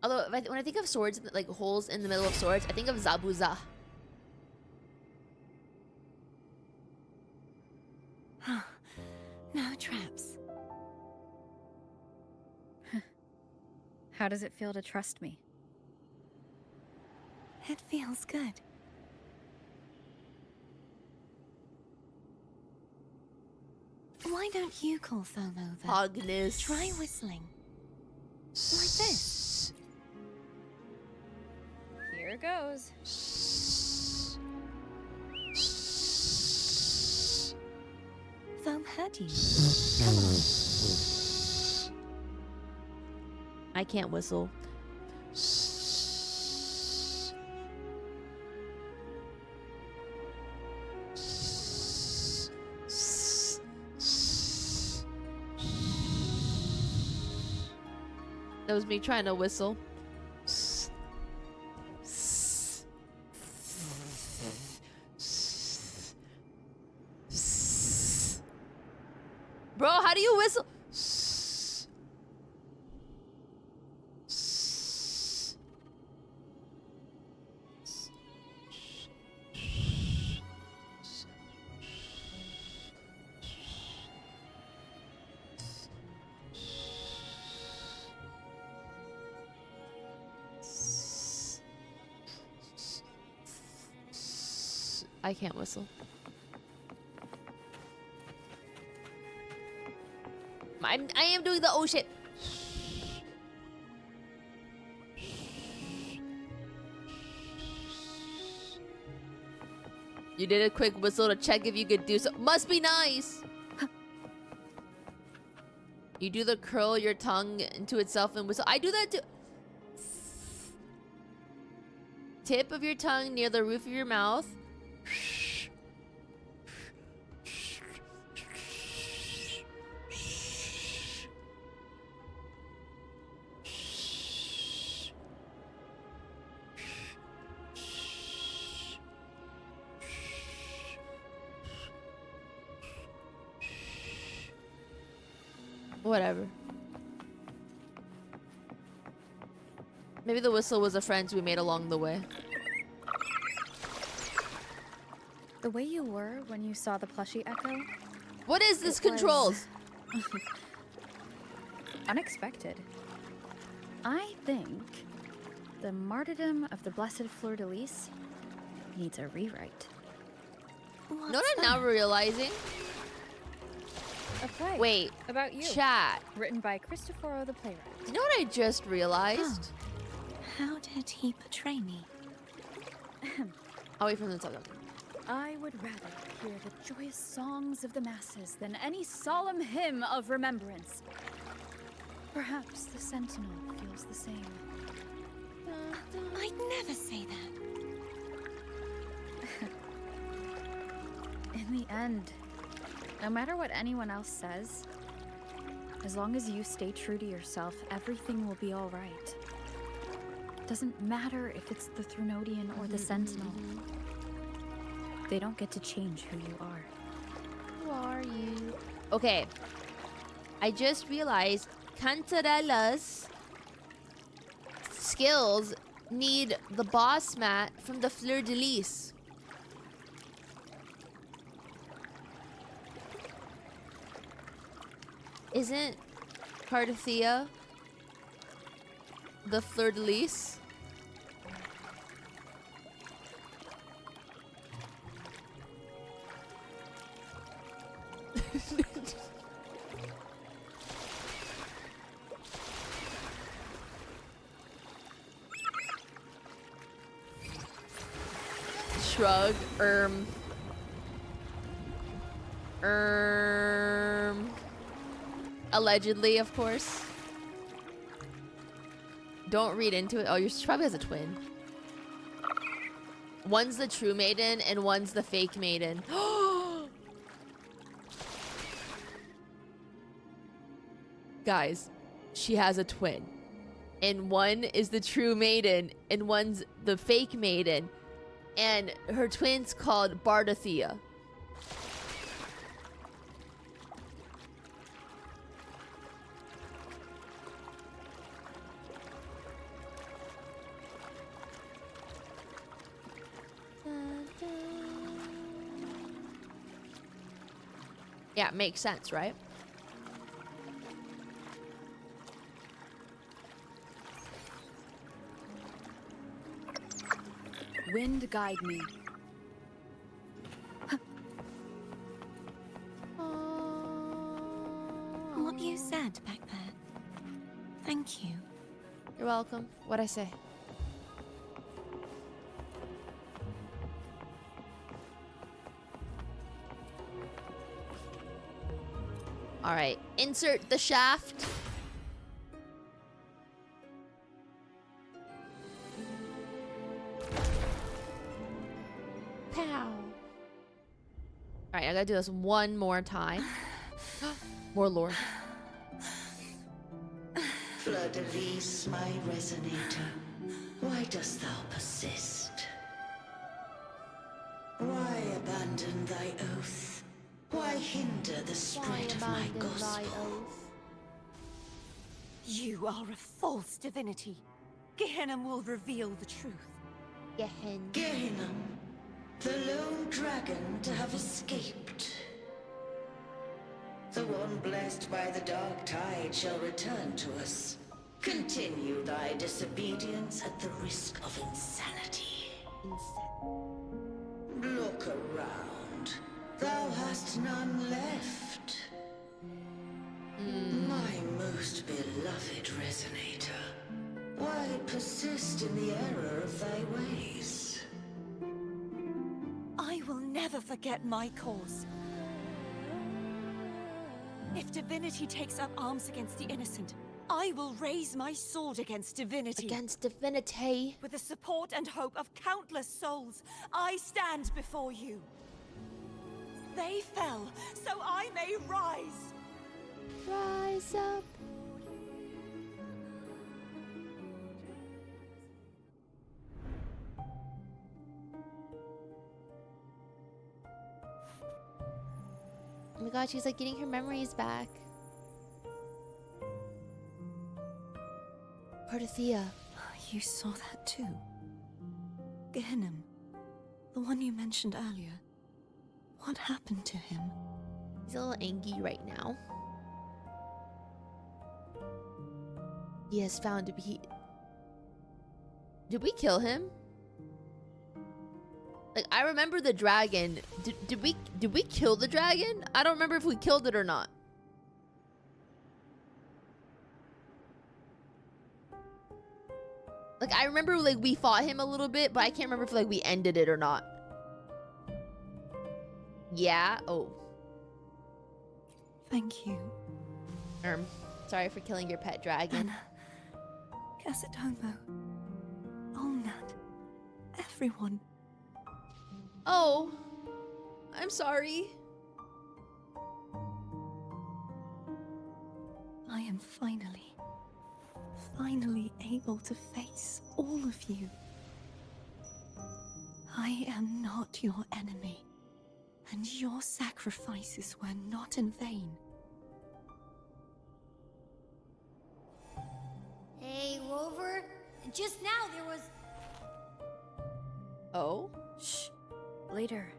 Speaker 1: Although when I think of swords, like holes in the middle of swords, I think of Zabuza.
Speaker 5: No traps.
Speaker 2: How does it feel to trust me?
Speaker 5: It feels good. Why don't you call Foam over?
Speaker 1: Agnes.
Speaker 5: Try whistling. Like this.
Speaker 11: Here goes.
Speaker 5: Foam heard you. Come on.
Speaker 1: I can't whistle. That was me trying to whistle. Bro, how do you whistle? I can't whistle. I am doing the oh shit. You did a quick whistle to check if you could do so. Must be nice. You do the curl your tongue into itself and whistle. I do that too. Tip of your tongue near the roof of your mouth. Whatever. Maybe the whistle was the friends we made along the way.
Speaker 2: The way you were when you saw the plushie Echo.
Speaker 1: What is this controls?
Speaker 2: Unexpected. I think the martyrdom of the blessed Fleur-de-Lis needs a rewrite.
Speaker 1: No, I'm now realizing.
Speaker 2: A play.
Speaker 1: Wait.
Speaker 2: About you.
Speaker 1: Chat.
Speaker 2: Written by Cristoforo the playwright.
Speaker 1: You know what I just realized?
Speaker 5: How did he betray me?
Speaker 1: I'll wait for them to talk.
Speaker 2: I would rather hear the joyous songs of the masses than any solemn hymn of remembrance. Perhaps the Sentinel feels the same.
Speaker 5: I'd never say that.
Speaker 2: In the end, no matter what anyone else says, as long as you stay true to yourself, everything will be all right. Doesn't matter if it's the Threnodian or the Sentinel. They don't get to change who you are.
Speaker 1: Who are you? Okay. I just realized Cantarella's skills need the boss mat from the Fleur-de-Lis. Isn't Cartethyia the Fleur-de-Lis? Shrug. Allegedly, of course. Don't read into it. Oh, she probably has a twin. One's the true maiden and one's the fake maiden. Guys, she has a twin. And one is the true maiden and one's the fake maiden. And her twin's called Cartethyia. Yeah, makes sense, right?
Speaker 11: Wind guide me.
Speaker 5: What you said back there. Thank you.
Speaker 1: You're welcome. What'd I say? All right, insert the shaft. Pow. All right, I gotta do this one more time. More lore.
Speaker 12: Fleur-de-Lis, my resonator, why dost thou persist? Why abandon thy oath? Why hinder the spread of my gospel?
Speaker 5: You are a false divinity. Gehenna will reveal the truth.
Speaker 12: Gehenna, the lone dragon to have escaped. The one blessed by the dark tide shall return to us. Continue thy disobedience at the risk of insanity. Look around. Thou hast none left. My most beloved resonator, why persist in the error of thy ways?
Speaker 5: I will never forget my cause. If divinity takes up arms against the innocent, I will raise my sword against divinity.
Speaker 1: Against divinity.
Speaker 5: With the support and hope of countless souls, I stand before you. They fell, so I may rise.
Speaker 1: Rise up. Oh my god, she's like getting her memories back. Cartethyia.
Speaker 5: You saw that too. Gehenna, the one you mentioned earlier. What happened to him?
Speaker 1: He's a little angry right now. He has found to be... Did we kill him? Like, I remember the dragon. Did we kill the dragon? I don't remember if we killed it or not. Like, I remember, like, we fought him a little bit, but I can't remember if, like, we ended it or not. Yeah? Oh.
Speaker 5: Thank you.
Speaker 1: Sorry for killing your pet dragon.
Speaker 5: Casatomo. Olnat. Everyone.
Speaker 1: Oh. I'm sorry.
Speaker 5: I am finally able to face all of you. I am not your enemy, and your sacrifices were not in vain.
Speaker 3: Hey, Rover. Just now there was...
Speaker 1: Oh?
Speaker 2: Shh. Later.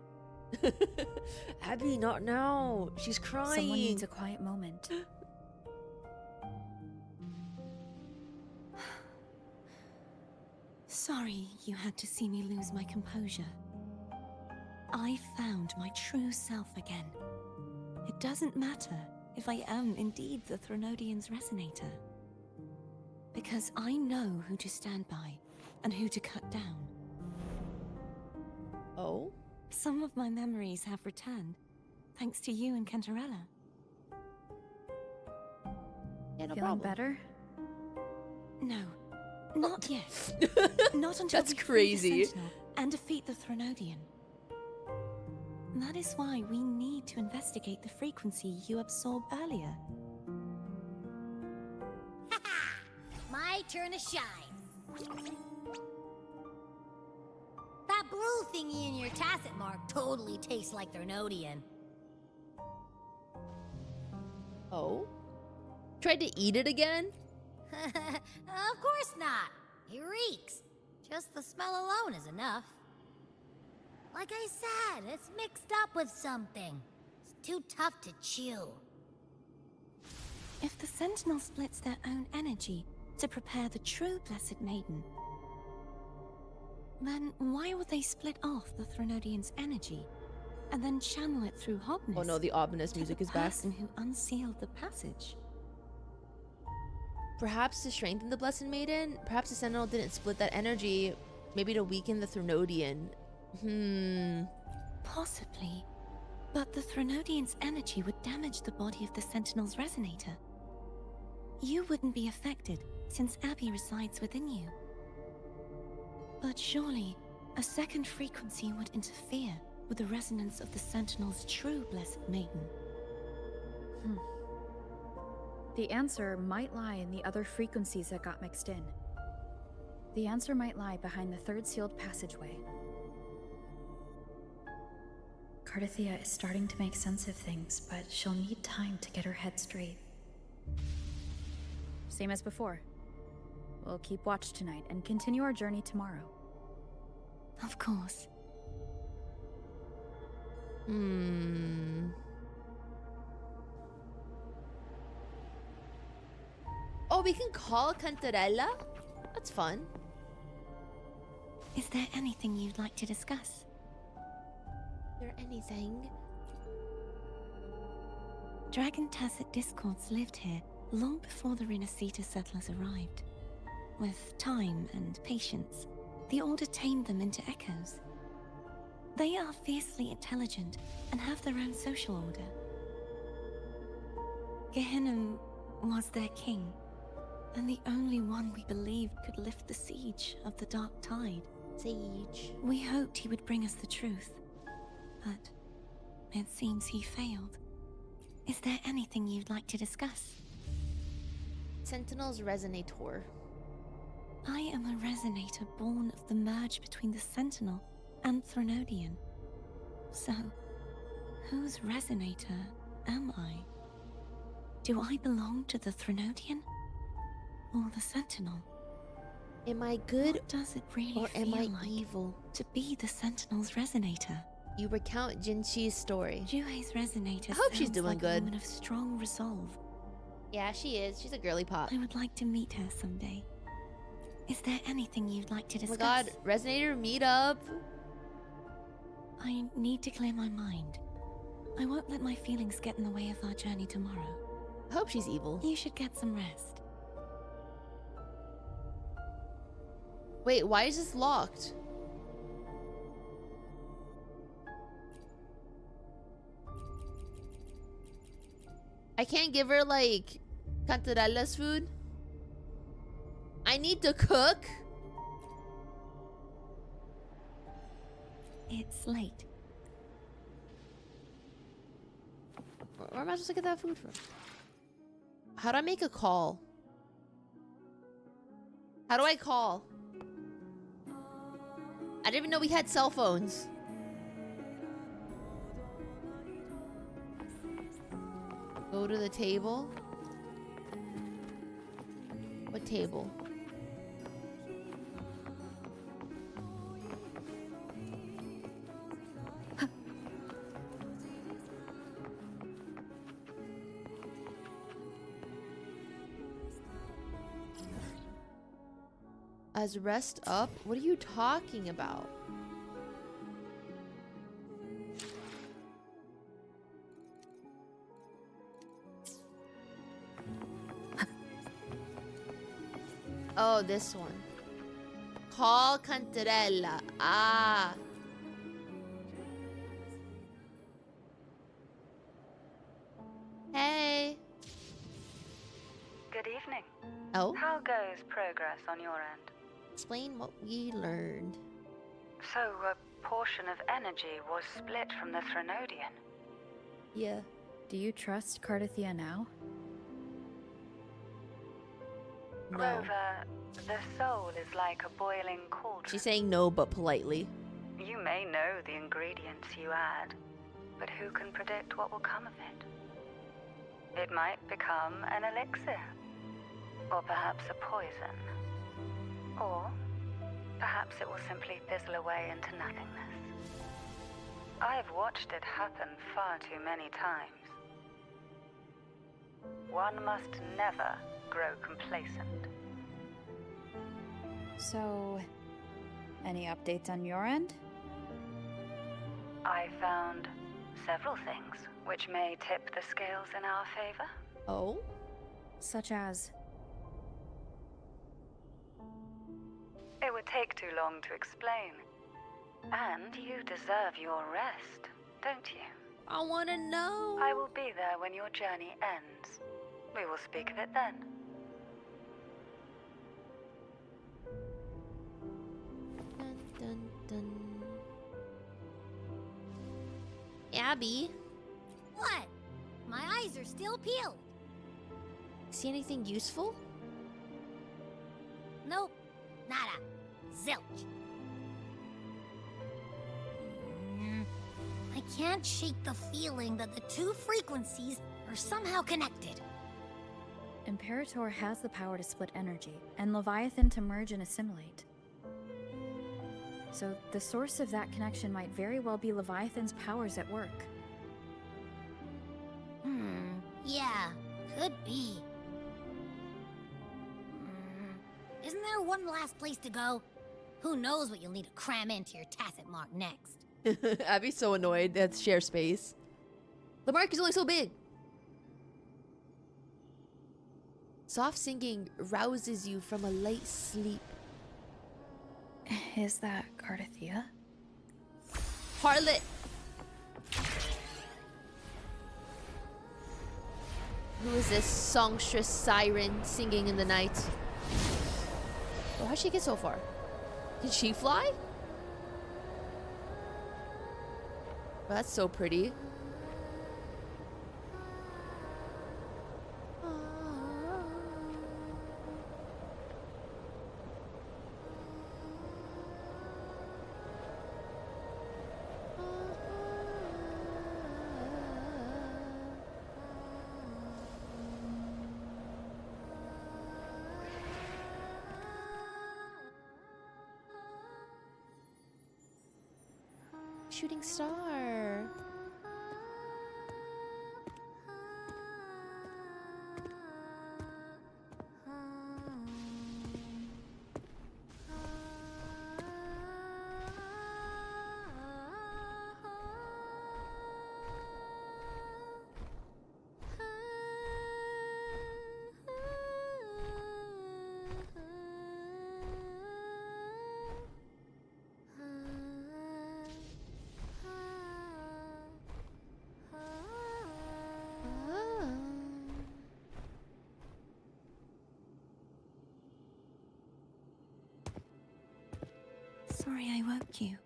Speaker 1: Abby, not now. She's crying.
Speaker 2: Someone needs a quiet moment.
Speaker 5: Sorry you had to see me lose my composure. I found my true self again. It doesn't matter if I am indeed the Threnodian's resonator. Because I know who to stand by and who to cut down.
Speaker 1: Oh?
Speaker 5: Some of my memories have returned, thanks to you and Cantarella.
Speaker 1: Yeah, no
Speaker 2: Feeling
Speaker 1: problem.
Speaker 2: better?
Speaker 5: No, not yet. Not until
Speaker 1: That's
Speaker 5: we free
Speaker 1: crazy.
Speaker 5: the Sentinel and defeat the Threnodian. That is why we need to investigate the frequency you absorbed earlier.
Speaker 3: My turn to shine. That blue thingy in your tacit mark totally tastes like Threnodian.
Speaker 1: Oh? Tried to eat it again?
Speaker 3: Of course not. It reeks. Just the smell alone is enough. Like I said, it's mixed up with something. It's too tough to chew.
Speaker 5: If the Sentinel splits their own energy to prepare the true Blessed Maiden, Then why would they split off the Threnodian's energy and then channel it through Hobness?
Speaker 1: Oh no, the ominous music is back.
Speaker 5: The person who unsealed the passage.
Speaker 1: Perhaps to strengthen the Blessed Maiden? Perhaps the Sentinel didn't split that energy, maybe to weaken the Threnodian.
Speaker 5: Possibly. But the Threnodian's energy would damage the body of the Sentinel's resonator. You wouldn't be affected, since Abby resides within you. But surely, a second frequency would interfere with the resonance of the Sentinel's true Blessed Maiden.
Speaker 2: The answer might lie in the other frequencies that got mixed in. The answer might lie behind the third sealed passageway. Cartethyia is starting to make sense of things, but she'll need time to get her head straight. Same as before. We'll keep watch tonight and continue our journey tomorrow.
Speaker 5: Of course.
Speaker 1: Oh, we can call Cantarella? That's fun.
Speaker 5: Is there anything you'd like to discuss?
Speaker 1: Is there anything?
Speaker 5: Dragon Tacet discords lived here long before the Renacita settlers arrived. With time and patience, the Order tamed them into echoes. They are fiercely intelligent and have their own social order. Gehinnom was their king, and the only one we believed could lift the siege of the Dark Tide.
Speaker 1: Siege.
Speaker 5: We hoped he would bring us the truth, but it seems he failed. Is there anything you'd like to discuss?
Speaker 1: Sentinel's resonator.
Speaker 5: I am a resonator born of the merge between the Sentinel and Threnodian. So, whose resonator am I? Do I belong to the Threnodian? Or the Sentinel?
Speaker 1: Am I good
Speaker 5: what does it really
Speaker 1: or
Speaker 5: feel
Speaker 1: am I
Speaker 5: like
Speaker 1: evil?
Speaker 5: To be the Sentinel's resonator?
Speaker 1: You recount Jinxi's story.
Speaker 5: Juhe's resonator
Speaker 1: I hope she's
Speaker 5: sounds
Speaker 1: doing
Speaker 5: like
Speaker 1: good.
Speaker 5: a woman of strong resolve.
Speaker 1: Yeah, she is. She's a girly pop.
Speaker 5: I would like to meet her someday. Is there anything you'd like to
Speaker 1: Oh
Speaker 5: discuss?
Speaker 1: my god, resonator meetup.
Speaker 5: I need to clear my mind. I won't let my feelings get in the way of our journey tomorrow.
Speaker 1: I hope she's evil.
Speaker 5: You should get some rest.
Speaker 1: Wait, why is this locked? I can't give her, like, Cantarella's food? I need to cook?
Speaker 5: It's late.
Speaker 1: Where am I supposed to get that food from? How do I make a call? How do I call? I didn't even know we had cell phones. Go to the table. What table? As rest up? What are you talking about? Oh, this one. Call Cantarella. Ah. Hey.
Speaker 13: Good evening.
Speaker 1: Oh?
Speaker 13: How goes progress on your end?
Speaker 1: Explain what we learned.
Speaker 13: So, a portion of energy was split from the Threnodian.
Speaker 1: Yeah.
Speaker 2: Do you trust Cartethyia now?
Speaker 1: No.
Speaker 13: Rover, the soul is like a boiling cauldron.
Speaker 1: She's saying no, but politely.
Speaker 13: You may know the ingredients you add, but who can predict what will come of it? It might become an elixir, or perhaps a poison, or perhaps it will simply fizzle away into nothingness. I've watched it happen far too many times. One must never grow complacent.
Speaker 2: So, Any updates on your end?
Speaker 13: I found several things which may tip the scales in our favor.
Speaker 1: Oh?
Speaker 2: Such as?
Speaker 13: It would take too long to explain. And you deserve your rest, don't you?
Speaker 1: I want to know.
Speaker 13: I will be there when your journey ends. We will speak of it then.
Speaker 1: Dun, dun, dun. Abby?
Speaker 3: What? My eyes are still peeled.
Speaker 1: See anything useful?
Speaker 3: Nope. Nada. Zilch. I can't shake the feeling that the two frequencies are somehow connected.
Speaker 2: Imperator has the power to split energy, and Leviathan to merge and assimilate. So the source of that connection might very well be Leviathan's powers at work.
Speaker 3: Yeah, could be. Isn't there one last place to go? Who knows what you'll need to cram into your tacit mark next?
Speaker 1: Abby's so annoyed. That's share space. The mark is only so big. Soft singing rouses you from a light sleep.
Speaker 2: Is that Cartethyia?
Speaker 1: Harlot! Who is this songstress siren singing in the night? Oh, how'd she get so far? Did she fly? Oh, that's so pretty. Shooting star.
Speaker 5: Sorry I woke you.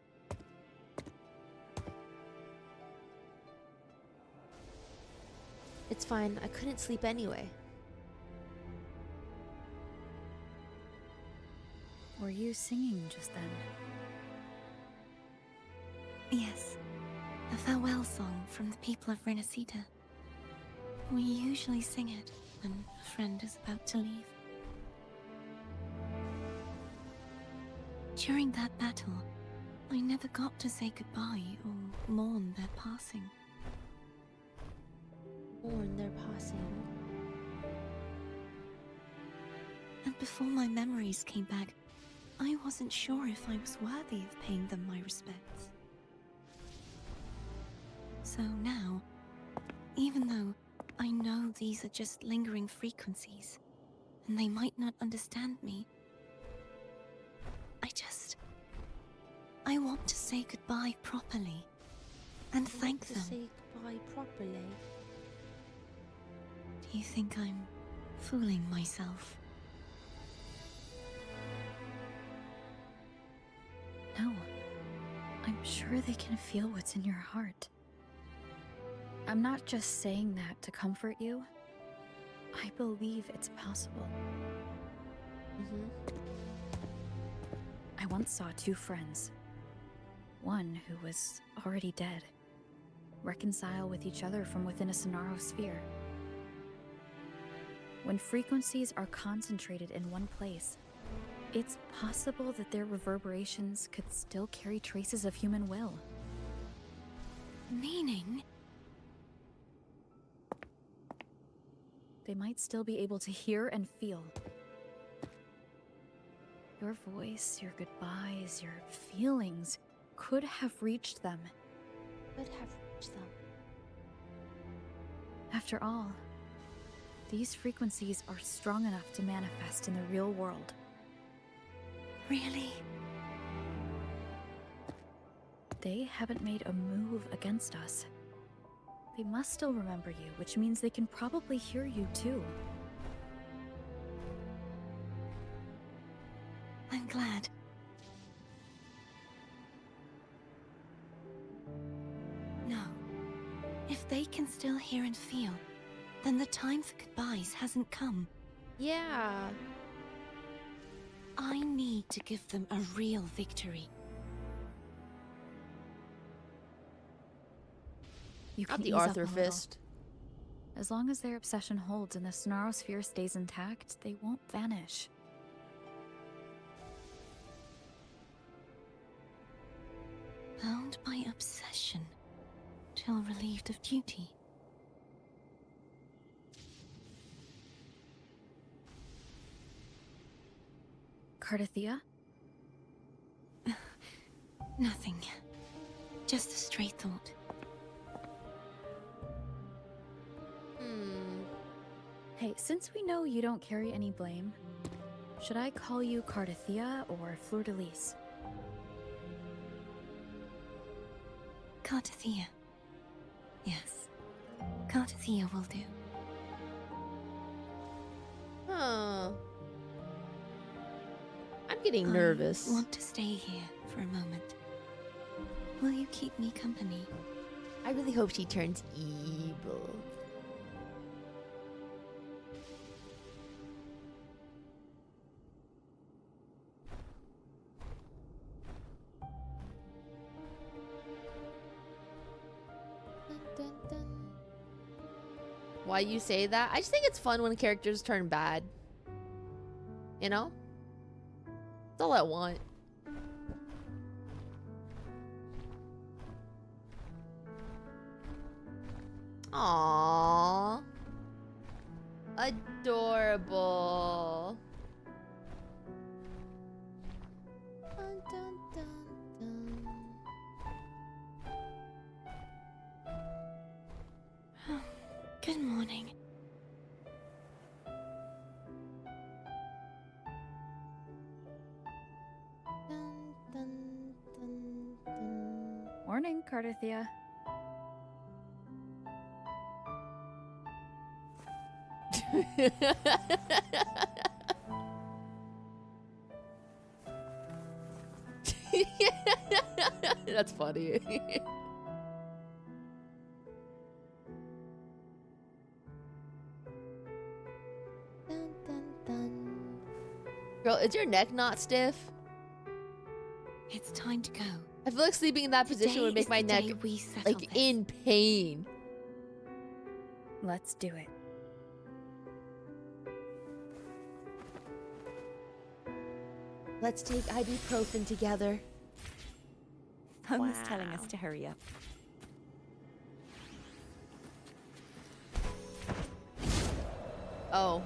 Speaker 1: It's fine. I couldn't sleep anyway.
Speaker 2: Were you singing just then?
Speaker 5: Yes. A farewell song from the people of Renacita. We usually sing it when a friend is about to leave. During that battle, I never got to say goodbye or mourn their passing.
Speaker 1: Mourn their passing.
Speaker 5: And before my memories came back, I wasn't sure if I was worthy of paying them my respects. So now, even though I know these are just lingering frequencies, and they might not understand me, I want to say goodbye properly, and thank them.
Speaker 1: Say goodbye properly.
Speaker 5: Do you think I'm fooling myself?
Speaker 2: No. I'm sure they can feel what's in your heart. I'm not just saying that to comfort you. I believe it's possible. I once saw two friends. One who was already dead. Reconcile with each other from within a sonosphere. When frequencies are concentrated in one place, it's possible that their reverberations could still carry traces of human will.
Speaker 5: Meaning?
Speaker 2: They might still be able to hear and feel. Your voice, your goodbyes, your feelings could have reached them. After all, these frequencies are strong enough to manifest in the real world.
Speaker 5: Really?
Speaker 2: They haven't made a move against us. They must still remember you, which means they can probably hear you too.
Speaker 5: I'm glad. No. If they can still hear and feel, then the time for goodbyes hasn't come.
Speaker 1: Yeah.
Speaker 5: I need to give them a real victory.
Speaker 2: You
Speaker 1: Not
Speaker 2: can
Speaker 1: the
Speaker 2: ease up
Speaker 1: Arthur
Speaker 2: a little.
Speaker 1: fist.
Speaker 2: As long as their obsession holds and the sonosphere stays intact, they won't vanish.
Speaker 5: Bound by obsession, till relieved of duty.
Speaker 2: Cartethyia?
Speaker 5: Nothing. Just a stray thought.
Speaker 2: Hey, since we know you don't carry any blame, should I call you Cartethyia or Fluriss?
Speaker 5: Cartethyia. Yes. Cartethyia will do.
Speaker 1: Huh. I'm getting nervous.
Speaker 5: I want to stay here for a moment. Will you keep me company?
Speaker 1: I really hope she turns evil. Why you say that? I just think it's fun when characters turn bad. You know? That's all I want. Aww. Adorable. Dun, dun, dun, dun.
Speaker 5: Good morning.
Speaker 2: Morning, Cartethyia.
Speaker 1: That's funny. Dun, dun, dun. Girl, is your neck not stiff?
Speaker 5: It's time to go.
Speaker 1: I feel like sleeping in that position would make my neck like in pain.
Speaker 2: Let's do it.
Speaker 1: Let's take ibuprofen together.
Speaker 5: Phone was telling us to hurry up.
Speaker 1: Oh.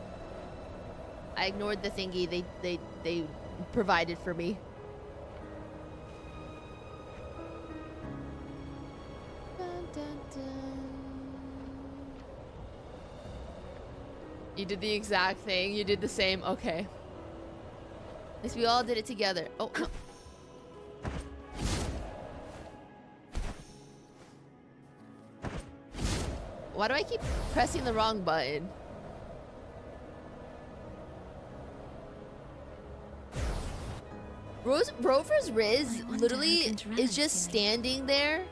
Speaker 1: I ignored the thingy they provided for me. Dun, dun, dun. You did the exact thing. You did the same. Okay. At least we all did it together. Oh, no. Why do I keep pressing the wrong button? Rover's Riz literally is just standing there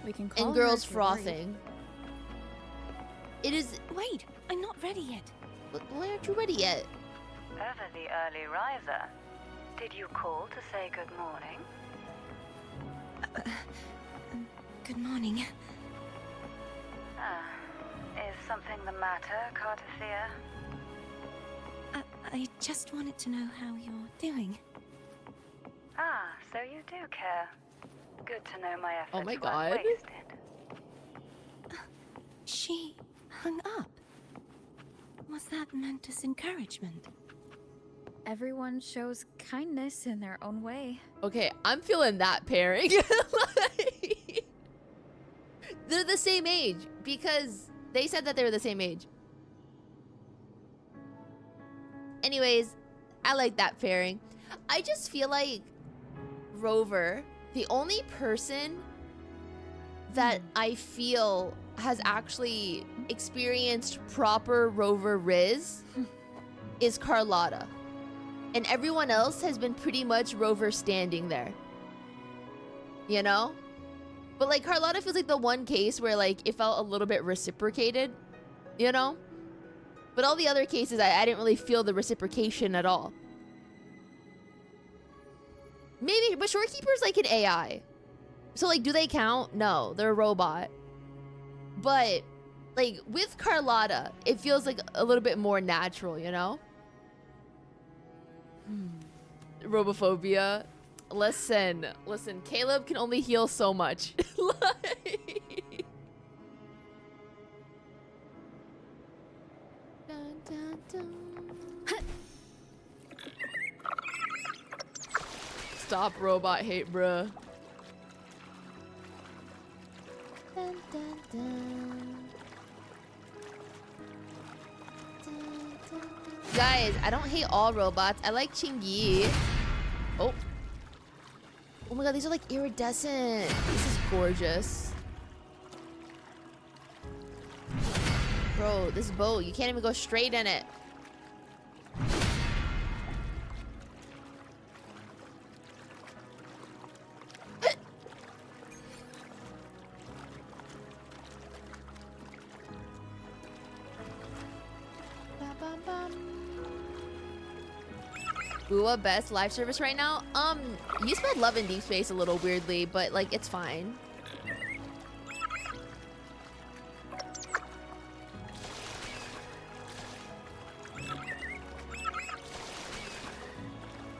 Speaker 2: We can call
Speaker 1: and
Speaker 2: her
Speaker 1: girls
Speaker 2: if you're worried.
Speaker 1: frothing. It is...
Speaker 5: Wait, I'm not ready yet.
Speaker 1: Why aren't you ready yet?
Speaker 13: Ever the early riser. Did you call to say good morning?
Speaker 5: Good morning.
Speaker 13: Ah, is something the matter, Cartethyia?
Speaker 5: I just wanted to know how you're doing.
Speaker 13: Ah, so you do care. Good to know my efforts
Speaker 1: Oh my
Speaker 13: weren't
Speaker 1: God.
Speaker 13: wasted.
Speaker 5: She hung up. Was that meant as encouragement?
Speaker 2: Everyone shows kindness in their own way.
Speaker 1: Okay, I'm feeling that pairing. Like, they're the same age because they said that they were the same age. Anyways, I like that pairing. I just feel like Rover, the only person that I feel has actually experienced proper Rover Riz is Carlotta. And everyone else has been pretty much Rover standing there. You know? But like Carlotta feels like the one case where like it felt a little bit reciprocated, you know? But all the other cases, I didn't really feel the reciprocation at all. Maybe, but Shorekeeper's like an AI. So like, do they count? No, they're a robot. But like with Carlotta, it feels like a little bit more natural, you know? Robophobia. Listen, Caleb can only heal so much. Like... Dun, dun, dun. Stop robot hate, bruh. Dun, dun, dun. Guys, I don't hate all robots. I like Chingy. Oh. Oh my god, these are like iridescent. This is gorgeous. Bro, this boat, you can't even go straight in it. Bua best live service right now? You spelled love in deep space a little weirdly, but like it's fine.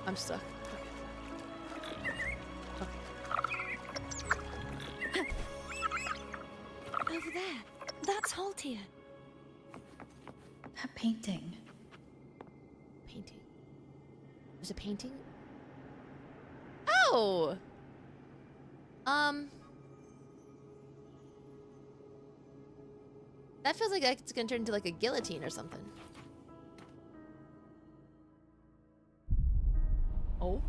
Speaker 1: I'm stuck.
Speaker 5: Okay. Over there. That's Haltia.
Speaker 2: That painting.
Speaker 1: Painting. There's a painting? Oh! That feels like it's gonna turn into like a guillotine or something. Oh.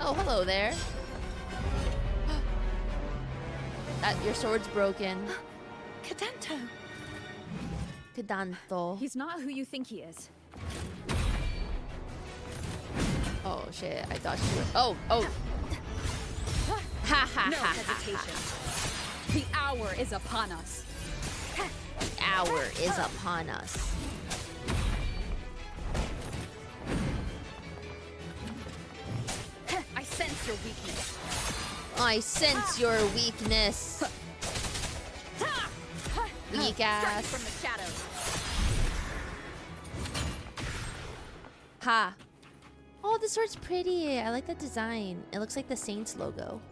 Speaker 1: Oh, hello there. Your sword's broken.
Speaker 5: Cadanto.
Speaker 1: Cadanto.
Speaker 11: He's not who you think he is.
Speaker 1: Oh shit! I thought she was. Oh. Ha ha
Speaker 11: no
Speaker 1: ha
Speaker 11: hesitation.
Speaker 1: Ha.
Speaker 11: The hour is upon us.
Speaker 1: The hour is upon us.
Speaker 11: I sense your weakness.
Speaker 1: I sense your weakness. Weak ass.
Speaker 11: From the shadows.
Speaker 1: Ha. Oh, this sword's pretty. I like the design. It looks like the Saints logo.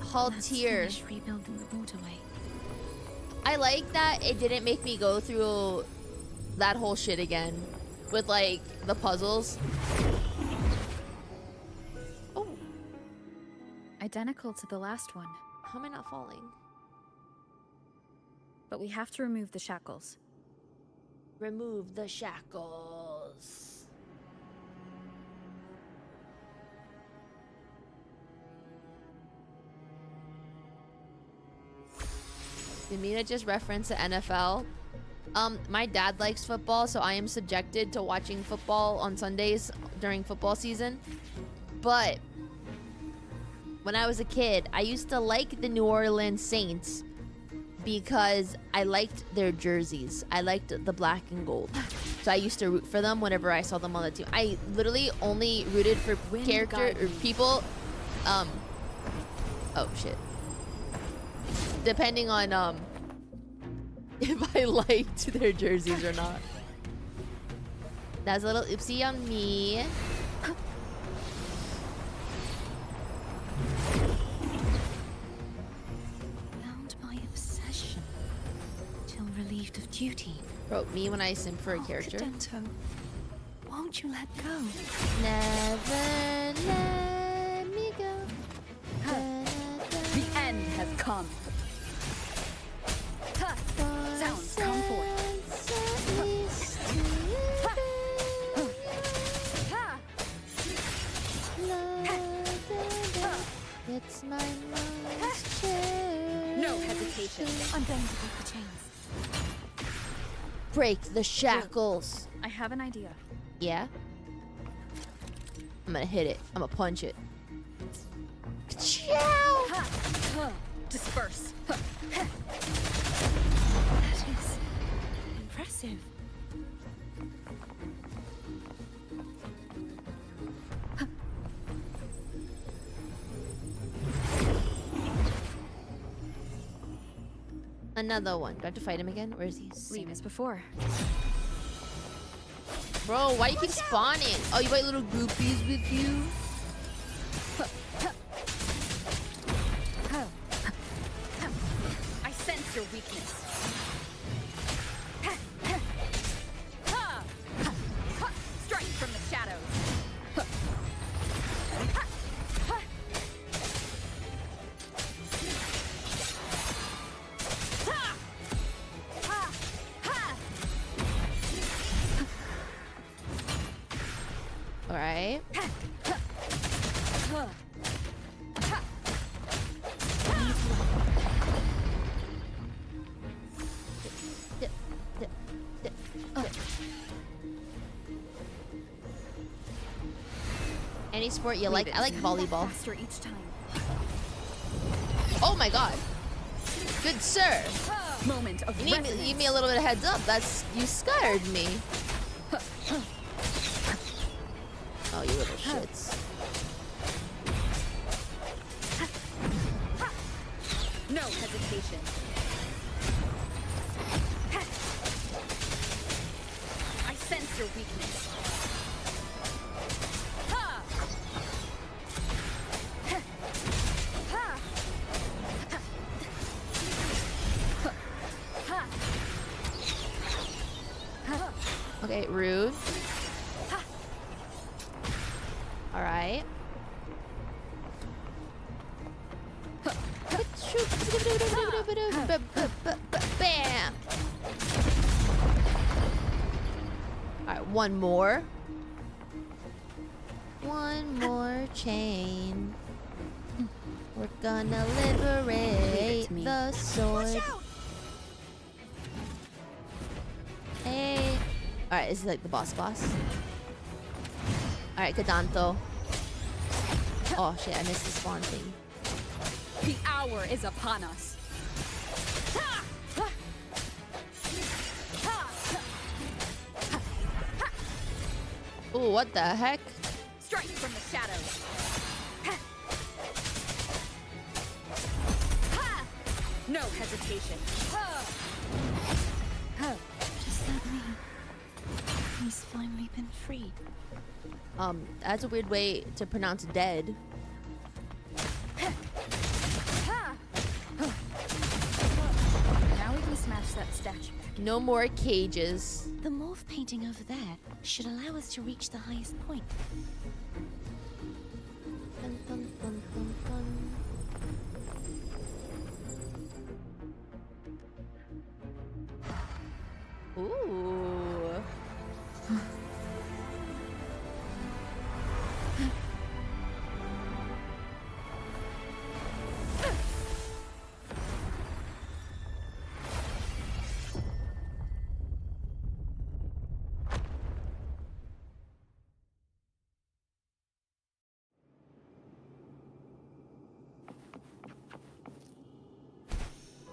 Speaker 1: Haltier.
Speaker 5: Rebuilding the waterway.
Speaker 1: I like that it didn't make me go through that whole shit again with like the puzzles. Oh.
Speaker 2: Identical to the last one.
Speaker 1: How am I not falling?
Speaker 2: But we have to remove the shackles.
Speaker 1: Remove the shackles. Did Mina just reference the NFL? My dad likes football, so I am subjected to watching football on Sundays during football season. But when I was a kid, I used to like the New Orleans Saints because I liked their jerseys. I liked the black and gold. So I used to root for them whenever I saw them on the team. I literally only rooted for character or people. Oh shit. Depending on if I liked their jerseys or not. That's a little oopsie on me.
Speaker 5: duty.
Speaker 1: Bro, me when I simp for a character.
Speaker 5: Cadento, won't you let go?
Speaker 1: Never let me go.
Speaker 11: The end has come. Sounds come forth.
Speaker 1: It's my mom's chair.
Speaker 11: No hesitation.
Speaker 5: I'm going to break the chains.
Speaker 1: Break the shackles.
Speaker 2: I have an idea.
Speaker 1: Yeah? I'm gonna hit it. I'm gonna punch it. Chow!
Speaker 11: Disperse.
Speaker 5: That is impressive.
Speaker 1: Another one. Do I have to fight him again? Where is he?
Speaker 2: Same as before.
Speaker 1: Bro, why do you keep spawning? Oh, you brought little groupies with you?
Speaker 11: I sense your weakness. Strike from the shadows.
Speaker 1: All right. Any sport you like? I like volleyball.
Speaker 2: Faster each time.
Speaker 1: Oh my god. Good sir.
Speaker 11: Moment of
Speaker 1: You need me a little bit of heads up. You scared me. Oh, you little shits.
Speaker 11: No hesitation. I sense your weakness.
Speaker 1: Okay, rude. All right. Bam. All right, one more. One more chain. We're gonna liberate the sword. Hey. Alright, is he like the boss? Alright, Cadanto. Oh shit, I missed the spawn thing.
Speaker 11: The hour is upon us.
Speaker 1: Ooh, what the heck?
Speaker 11: Strike from the shadows. No hesitation.
Speaker 5: Does that mean he's finally been freed?
Speaker 1: That's a weird way to pronounce dead.
Speaker 2: Now we can smash that statue.
Speaker 1: No more cages.
Speaker 5: The morph painting over there should allow us to reach the highest point.
Speaker 1: Dun, dun, dun, dun, dun. Ooh.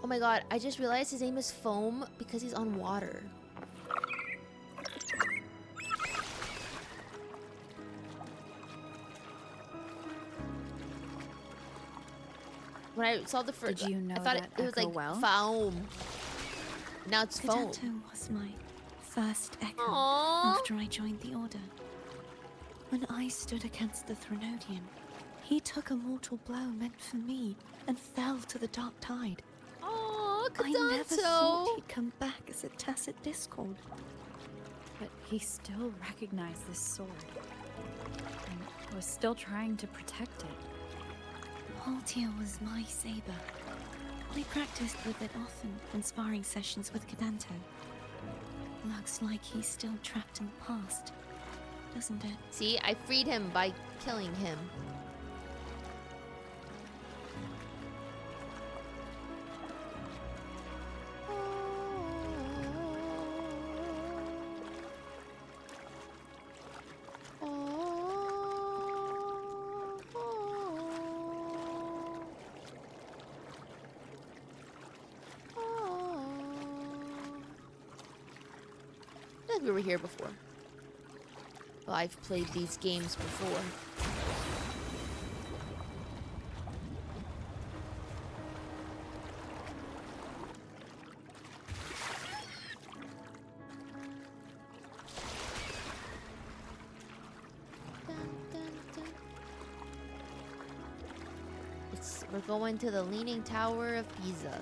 Speaker 1: Oh my god, I just realized his name is Foam because he's on water. When I saw the first,
Speaker 2: Did you know
Speaker 1: I thought
Speaker 2: that
Speaker 1: it was like
Speaker 2: well?
Speaker 1: foam. Now it's foam.
Speaker 5: Cadento was my first echo
Speaker 1: Aww.
Speaker 5: after I joined the Order. When I stood against the Threnodian, he took a mortal blow meant for me and fell to the dark tide.
Speaker 1: Oh,
Speaker 5: I never thought he'd come back as a tacit discord.
Speaker 2: But he still recognized this sword. And was still trying to protect it.
Speaker 5: Haltia was my saber. We practiced with it often in sparring sessions with Cadanto. Looks like he's still trapped in the past, doesn't it?
Speaker 1: See, I freed him by killing him. We were here before. Well, I've played these games before. We're going to the Leaning Tower of Pisa.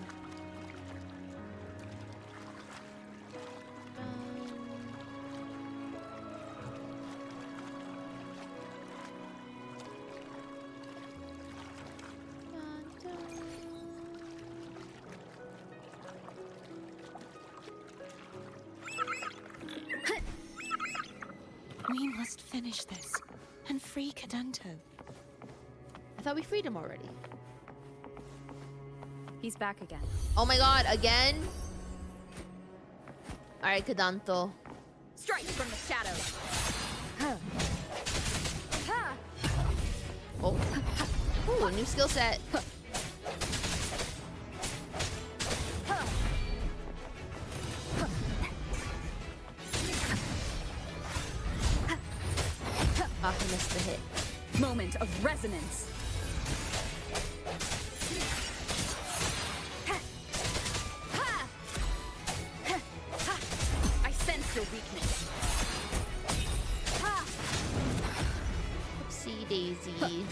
Speaker 5: We must finish this and free Cadanto.
Speaker 1: I thought we freed him already.
Speaker 2: He's back again.
Speaker 1: Oh my god, again? Alright, Cadanto.
Speaker 11: Strike from the shadows.
Speaker 1: Oh. Ooh, new skill set. Ah, he missed the hit.
Speaker 11: Moment of resonance. I sense your weakness.
Speaker 1: Oopsie daisy.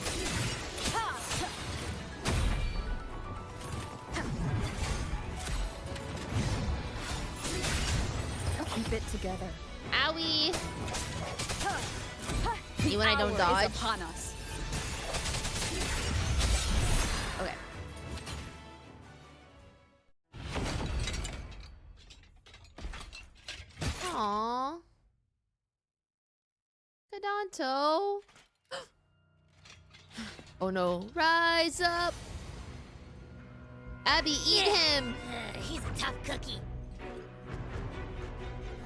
Speaker 2: Keep it together.
Speaker 1: Owie! See when I don't dodge?
Speaker 11: Upon us.
Speaker 1: Okay. Aww. Cadanto. Oh no. Rise up! Abby, eat him!
Speaker 3: He's a tough cookie.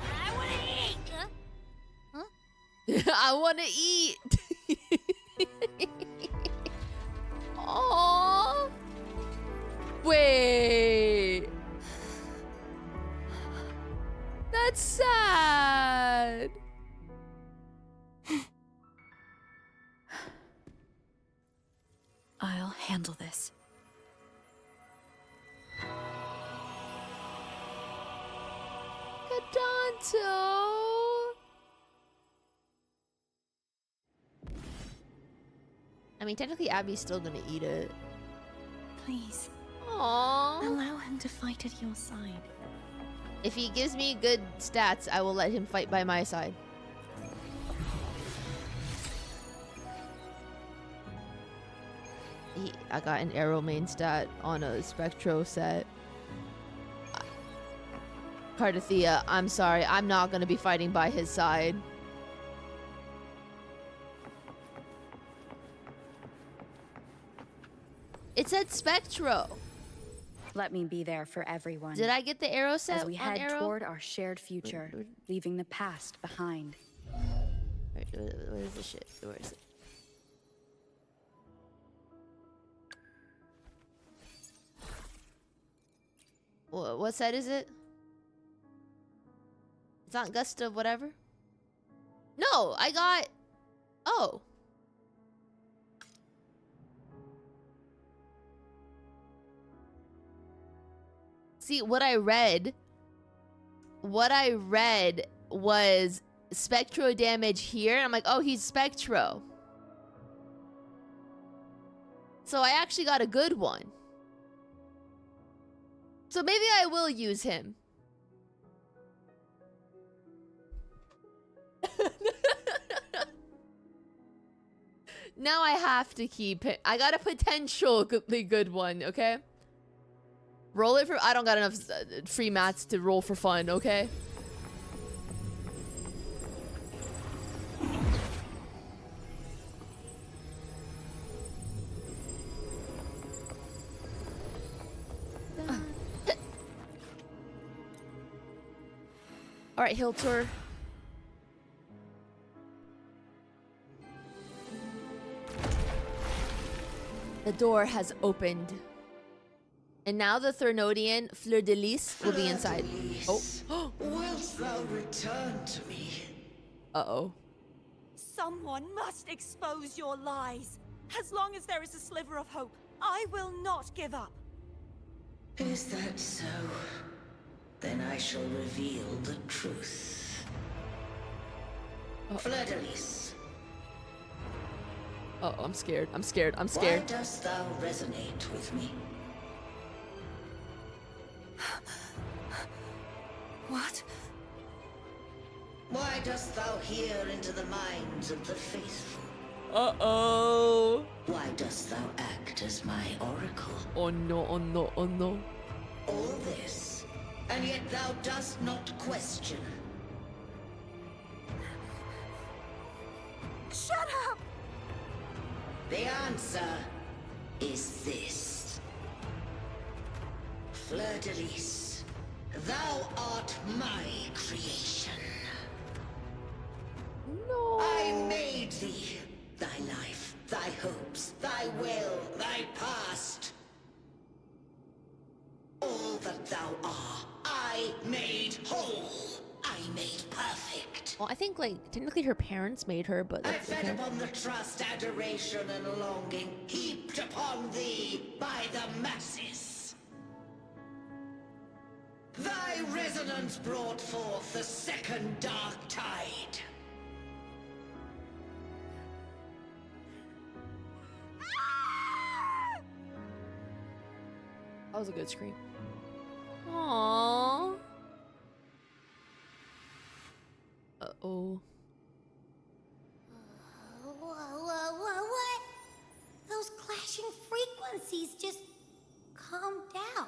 Speaker 3: I wanna eat! Huh?
Speaker 1: I wanna eat! Aww. Wait. That's sad.
Speaker 2: I'll handle this.
Speaker 1: Cadanto. I mean, technically, Abby's still gonna eat it.
Speaker 5: Please.
Speaker 1: Aww.
Speaker 5: Allow him to fight at your side.
Speaker 1: If he gives me good stats, I will let him fight by my side. I got an arrow main stat on a Spectro set. Cartethyia, I'm sorry. I'm not going to be fighting by his side. It said Spectro.
Speaker 2: Let me be there for everyone.
Speaker 1: Did I get the arrow set?
Speaker 2: As we head toward our shared future, leaving the past behind.
Speaker 1: Wait, what is this shit? Where is it? What set is it? It's not Gust of whatever? No, I got... Oh. See, what I read was Spectro damage here. And I'm like, oh, he's Spectro. So I actually got a good one. So maybe I will use him. Now I have to keep it. I got a potentially good one, okay? Roll it for... I don't got enough free mats to roll for fun, okay? Alright, Hill Tour. The door has opened. And now the Threnodian Fleur-de-Lis will be inside. Oh.
Speaker 12: Wilt thou return to me?
Speaker 1: Uh-oh.
Speaker 14: Someone must expose your lies. As long as there is a sliver of hope, I will not give up.
Speaker 12: Is that so? Then I shall reveal the truth. Fleur-de-Lis.
Speaker 1: Uh-oh, I'm scared. I'm scared. I'm scared.
Speaker 12: Why dost thou resonate with me?
Speaker 14: What?
Speaker 12: Why dost thou hear into the minds of the faithful?
Speaker 1: Uh-oh.
Speaker 12: Why dost thou act as my oracle?
Speaker 1: Oh no, oh no, oh no.
Speaker 12: All this, and yet thou dost not question.
Speaker 14: Shut up!
Speaker 12: The answer is this. Fleur-de-Lis, thou art my creation.
Speaker 1: No.
Speaker 12: I made thee, thy life, thy hopes, thy will, thy past. All that thou art, I made whole. I made perfect.
Speaker 1: Well, I think, like, technically her parents made her, but
Speaker 12: I
Speaker 1: that's
Speaker 12: fed
Speaker 1: okay.
Speaker 12: upon the trust, adoration, and longing heaped upon thee by the masses. Thy resonance brought forth the second dark tide.
Speaker 1: That was a good scream. Aww. Uh-oh.
Speaker 3: What? Those clashing frequencies just calm down.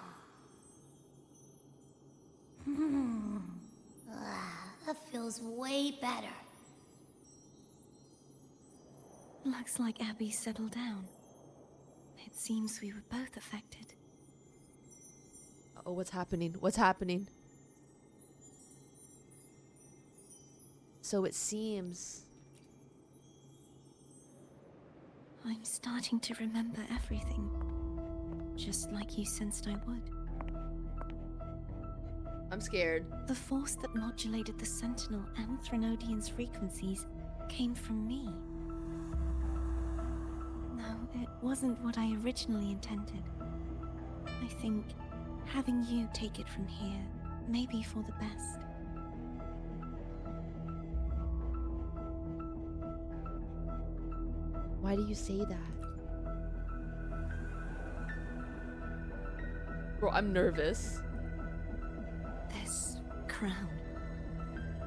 Speaker 3: That feels way better.
Speaker 5: Looks like Abby settled down. It seems we were both affected.
Speaker 1: Oh, what's happening? What's happening? So it seems.
Speaker 5: I'm starting to remember everything. Just like you sensed I would.
Speaker 1: I'm scared.
Speaker 5: The force that modulated the Sentinel and Threnodian's frequencies came from me. No, it wasn't what I originally intended. I think having you take it from here may be for the best.
Speaker 1: Why do you say that? Bro, I'm nervous.
Speaker 5: This crown.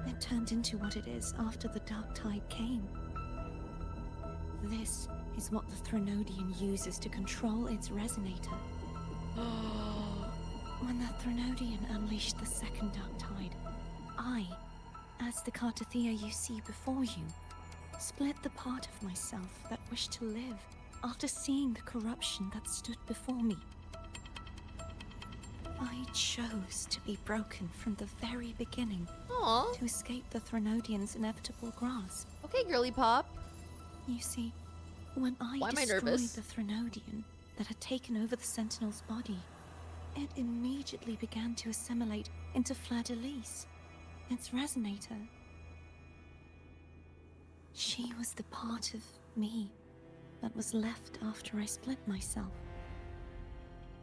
Speaker 5: It turned into what it is after the Dark Tide came. This is what the Threnodian uses to control its resonator. When the Threnodian unleashed the second Dark Tide, I, as the Cartethyia you see before you, split the part of myself that wished to live after seeing the corruption that stood before me. I chose to be broken from the very beginning.
Speaker 1: Aww.
Speaker 5: To escape the Threnodian's inevitable grasp.
Speaker 1: Okay, girly pop.
Speaker 5: You see, when I destroyed the Threnodian that had taken over the Sentinel's body, it immediately began to assimilate into Fleur-de-Lis, its resonator. She was the part of me that was left after I split myself.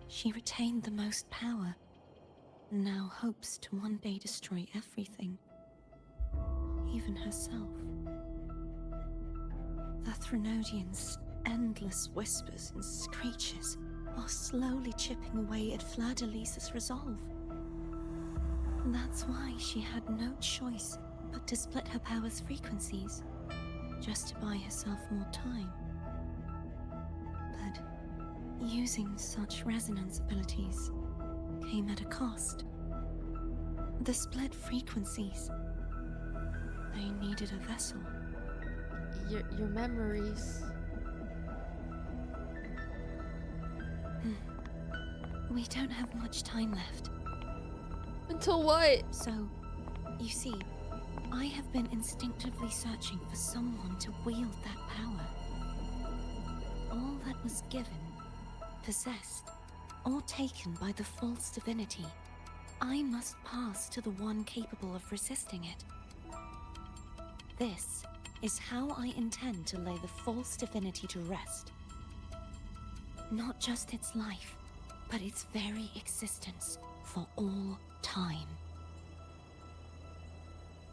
Speaker 5: She retained the most power, and now hopes to one day destroy everything, even herself. The Threnodian's endless whispers and screeches are slowly chipping away at Fleur-de-Lis's resolve. That's why she had no choice but to split her power's frequencies, just to buy herself more time. But using such resonance abilities came at a cost. The split frequencies. They needed a vessel.
Speaker 1: Your memories.
Speaker 5: We don't have much time left.
Speaker 1: Until what?
Speaker 5: So, you see, I have been instinctively searching for someone to wield that power. All that was given, possessed, or taken by the false divinity, I must pass to the one capable of resisting it. This is how I intend to lay the false divinity to rest. Not just its life, but its very existence for all time.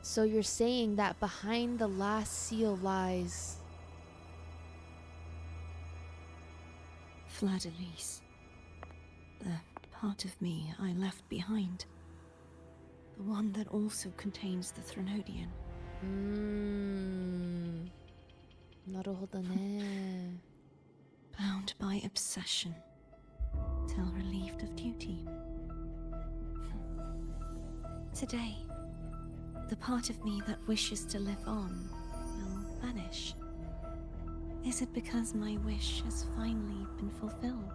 Speaker 1: So you're saying that behind the last seal lies...
Speaker 5: Fleur-de-Lis. The part of me I left behind. The one that also contains the Threnodian. Bound by obsession, till relieved of duty. Today, the part of me that wishes to live on will vanish. Is it because my wish has finally been fulfilled?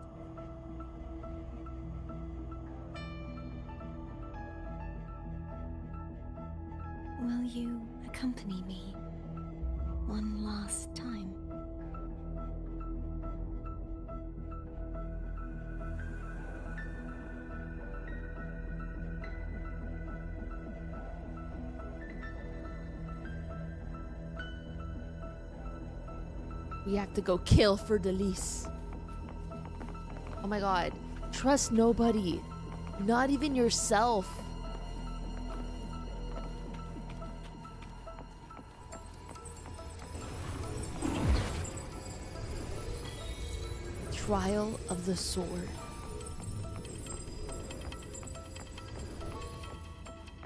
Speaker 5: Will you accompany me one last time?
Speaker 1: We have to go kill Fleur-de-Lis. Oh my god. Trust nobody. Not even yourself. Trial of the Sword.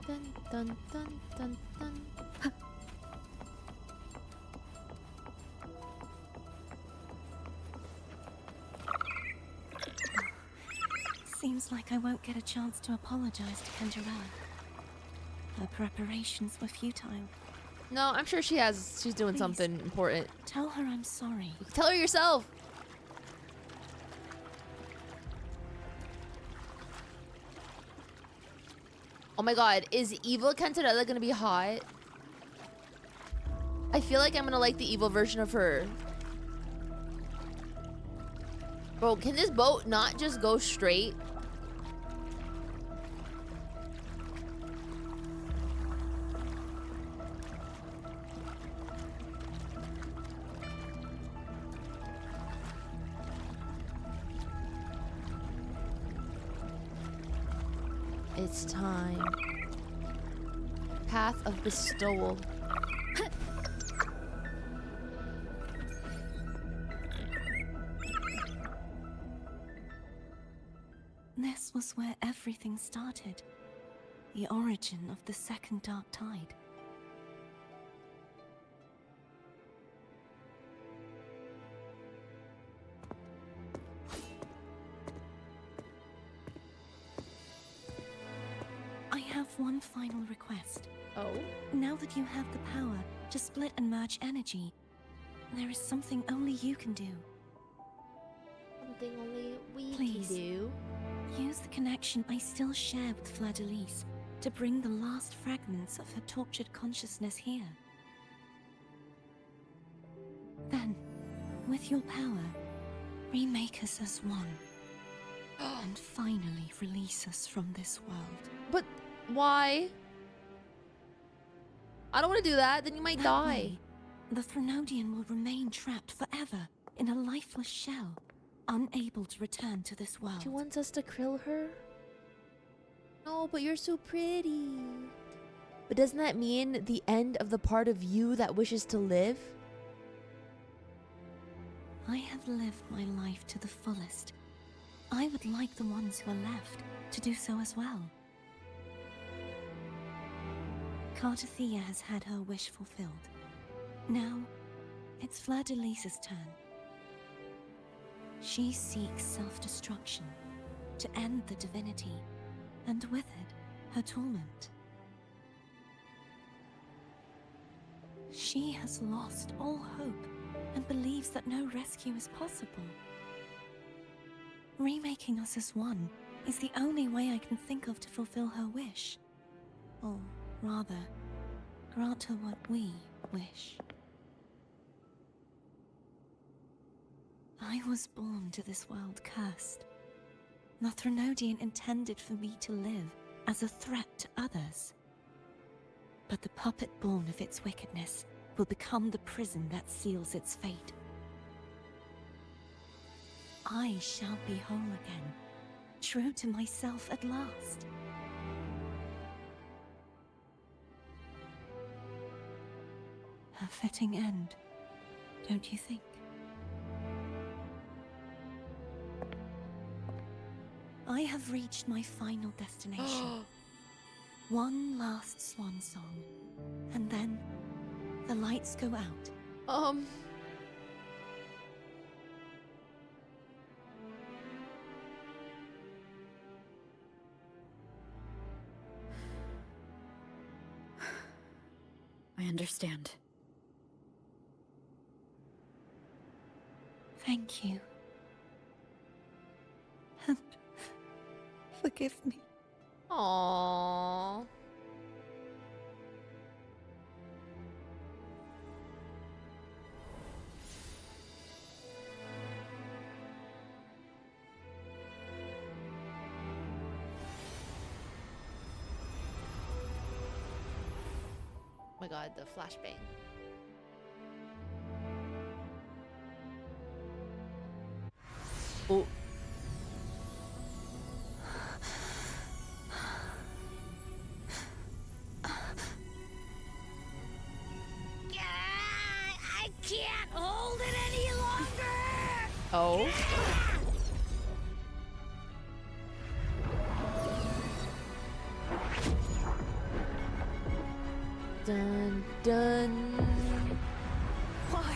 Speaker 1: Dun dun dun dun dun.
Speaker 5: Seems like I won't get a chance to apologize to Kendra. Her preparations were futile.
Speaker 1: No, I'm sure she's doing something important.
Speaker 5: Tell her I'm sorry.
Speaker 1: Tell her yourself. Oh my god, is evil Cantarella gonna be hot? I feel like I'm gonna like the evil version of her. Bro, can this boat not just go straight? It's time. Path of Bestowal.
Speaker 5: This was where everything started. The origin of the second Dark Tide. I have one final request.
Speaker 1: Oh?
Speaker 5: Now that you have the power to split and merge energy, there is something only you can do.
Speaker 1: Something only we
Speaker 5: Please,
Speaker 1: can do.
Speaker 5: Use the connection I still share with Fleur-de-Lis to bring the last fragments of her tortured consciousness here. Then, with your power, remake us as one. And finally release us from this world.
Speaker 1: But why? I don't want to do that, then you might die.
Speaker 5: Way, the Threnodian will remain trapped forever in a lifeless shell, unable to return to this world.
Speaker 1: She wants us to krill her? No, but you're so pretty. But doesn't that mean the end of the part of you that wishes to live?
Speaker 5: I have lived my life to the fullest, I would like the ones who are left to do so as well. Cartethyia has had her wish fulfilled. Now, it's Fleur-de-Lis's turn. She seeks self-destruction to end the divinity, and with it, her torment. She has lost all hope and believes that no rescue is possible. Remaking us as one is the only way I can think of to fulfill her wish. Or rather, grant her what we wish. I was born to this world cursed. The Threnodian intended for me to live as a threat to others. But the puppet born of its wickedness will become the prison that seals its fate. I shall be whole again, true to myself at last. A fitting end, don't you think? I have reached my final destination. One last swan song, and then the lights go out.
Speaker 2: I understand.
Speaker 5: Thank you. And forgive me.
Speaker 1: Aww. Oh my god, the flashbang. Oh.
Speaker 3: I can't hold it any longer!
Speaker 1: Oh. Dun dun.
Speaker 5: Why?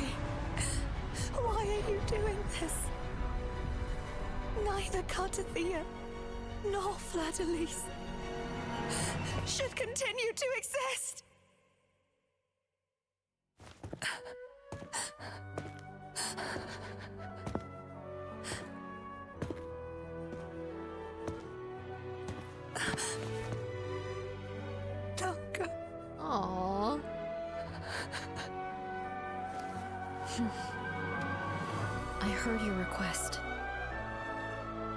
Speaker 5: Why are you doing this? Neither Cartethyia nor Fleur-de-Lis should continue to exist. Don't go.
Speaker 1: Aww.
Speaker 2: I heard your request.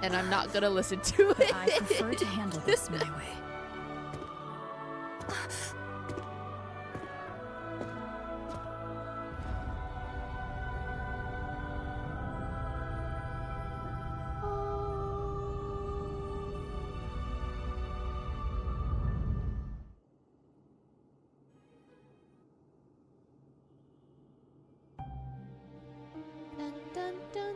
Speaker 1: And I'm not gonna listen to it.
Speaker 2: But I prefer to handle this my way.
Speaker 1: Dun, dun, dun.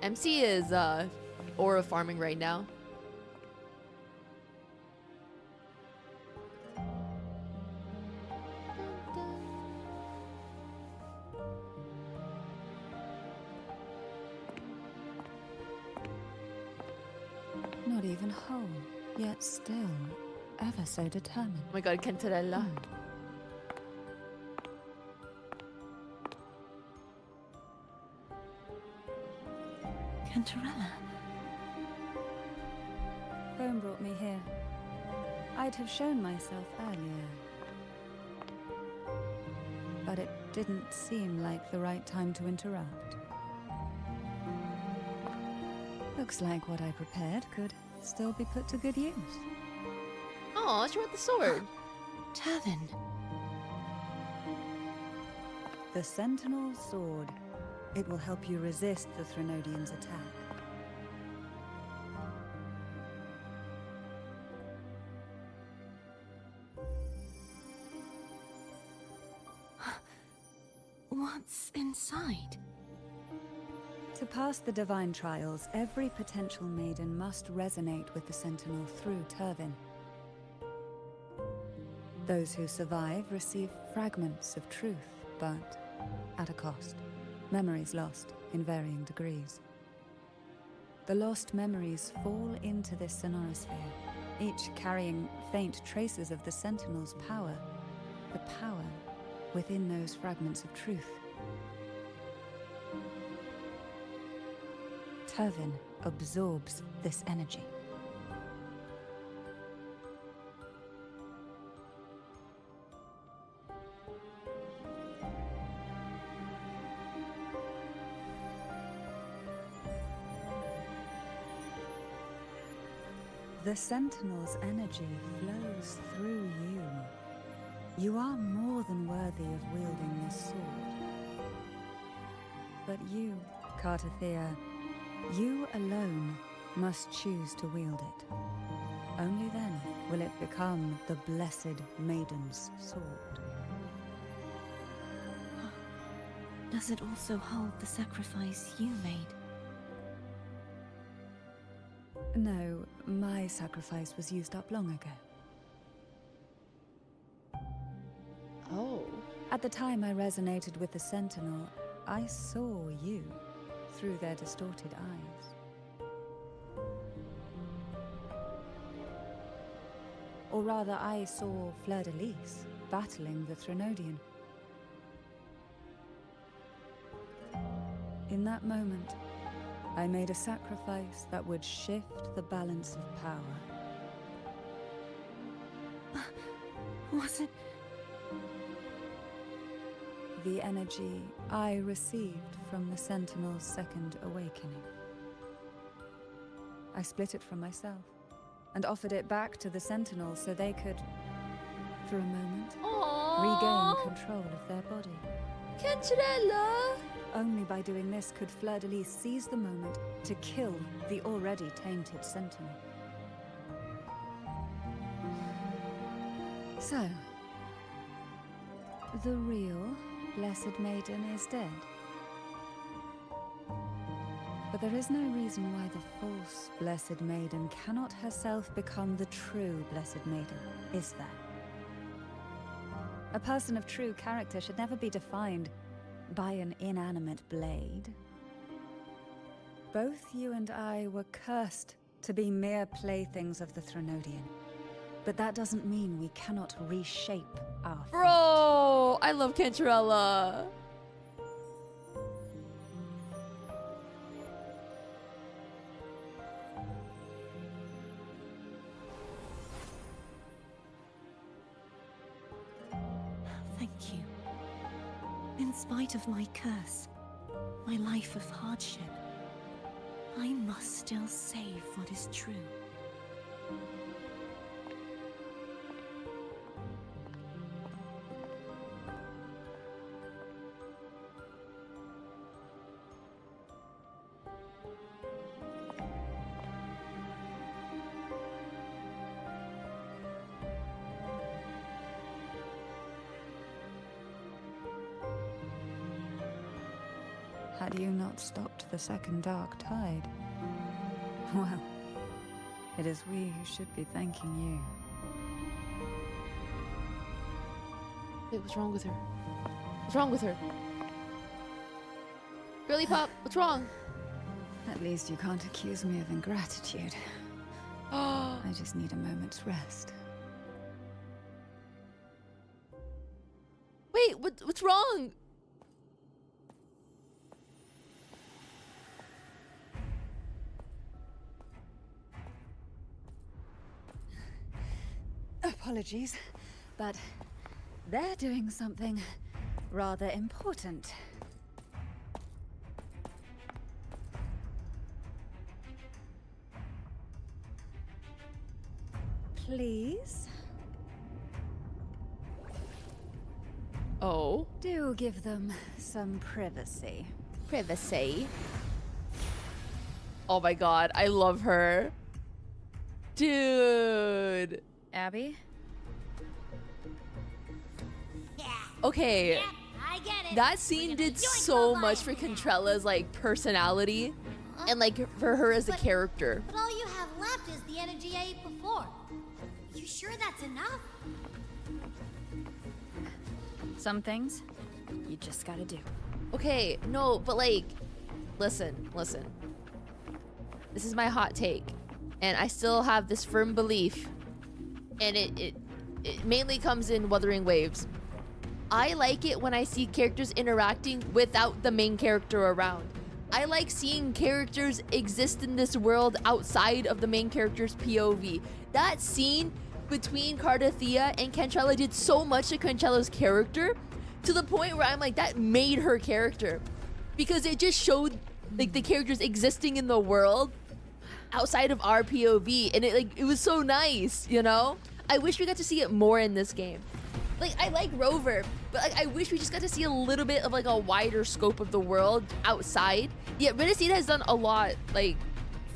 Speaker 1: MC is aura farming right now.
Speaker 8: Not even whole, yet still ever so determined.
Speaker 1: Oh my god, Cantarella.
Speaker 5: Cantarella.
Speaker 8: Phone brought me here. I'd have shown myself earlier. But it didn't seem like the right time to interrupt. Looks like what I prepared could still be put to good use.
Speaker 1: Oh, she want the sword.
Speaker 5: Tavin.
Speaker 8: The Sentinel Sword. It will help you resist the Threnodian's attack.
Speaker 5: What's inside?
Speaker 8: To pass the divine trials, every potential maiden must resonate with the Sentinel through Turvin. Those who survive receive fragments of truth, but at a cost. Memories lost in varying degrees. The lost memories fall into this sonosphere, each carrying faint traces of the Sentinel's power, the power within those fragments of truth. Turvin absorbs this energy. The Sentinel's energy flows through you. You are more than worthy of wielding this sword. But you, Cartethyia, you alone must choose to wield it. Only then will it become the Blessed Maiden's sword.
Speaker 5: Does it also hold the sacrifice you made?
Speaker 8: No, my sacrifice was used up long ago.
Speaker 1: Oh.
Speaker 8: At the time I resonated with the Sentinel, I saw you through their distorted eyes. Or rather, I saw Fluriss battling the Threnodian. In that moment, I made a sacrifice that would shift the balance of power.
Speaker 5: Was it?
Speaker 8: The energy I received from the Sentinel's second awakening. I split it from myself and offered it back to the Sentinel so they could, for a moment, regain control of their body.
Speaker 1: Cantarella!
Speaker 8: Only by doing this could Fluriss seize the moment to kill the already tainted Sentinel. So, the real Blessed Maiden is dead. But there is no reason why the false Blessed Maiden cannot herself become the true Blessed Maiden, is there? A person of true character should never be defined by an inanimate blade. Both you and I were cursed to be mere playthings of the Threnodian. But that doesn't mean we cannot reshape our fate.
Speaker 1: Bro, I love Cantarella.
Speaker 5: Thank you. In spite of my curse, my life of hardship, I must still save what is true.
Speaker 8: Had you not stopped the second dark tide? Well, it is we who should be thanking you.
Speaker 1: Wait, what's wrong with her? What's wrong with her? Girly Pop, what's wrong?
Speaker 8: At least you can't accuse me of ingratitude. I just need a moment's rest.
Speaker 1: Wait, what's wrong?
Speaker 8: Apologies, but they're doing something rather important. Please?
Speaker 1: Oh?
Speaker 8: Do give them some privacy.
Speaker 1: Privacy? Oh my god, I love her. Dude.
Speaker 2: Abby?
Speaker 1: Okay.
Speaker 3: Yeah, I get it.
Speaker 1: That scene did so much for Contrella's like personality and like for her as a character.
Speaker 3: But all you have left is the energy I ate before. You sure that's enough?
Speaker 2: Some things you just gotta do.
Speaker 1: Okay, no, but like, listen. This is my hot take, and I still have this firm belief, and it mainly comes in Wuthering Waves. I like it when I see characters interacting without the main character around. I like seeing characters exist in this world outside of the main character's POV. That scene between Cartethyia and Contrella did so much to Contrella's character, to the point where I'm like, that made her character, because it just showed like the characters existing in the world outside of our POV, and it was so nice, you know? I wish we got to see it more in this game. Like, I like Rover, but like, I wish we just got to see a little bit of like a wider scope of the world outside. Yeah, Renacida has done a lot like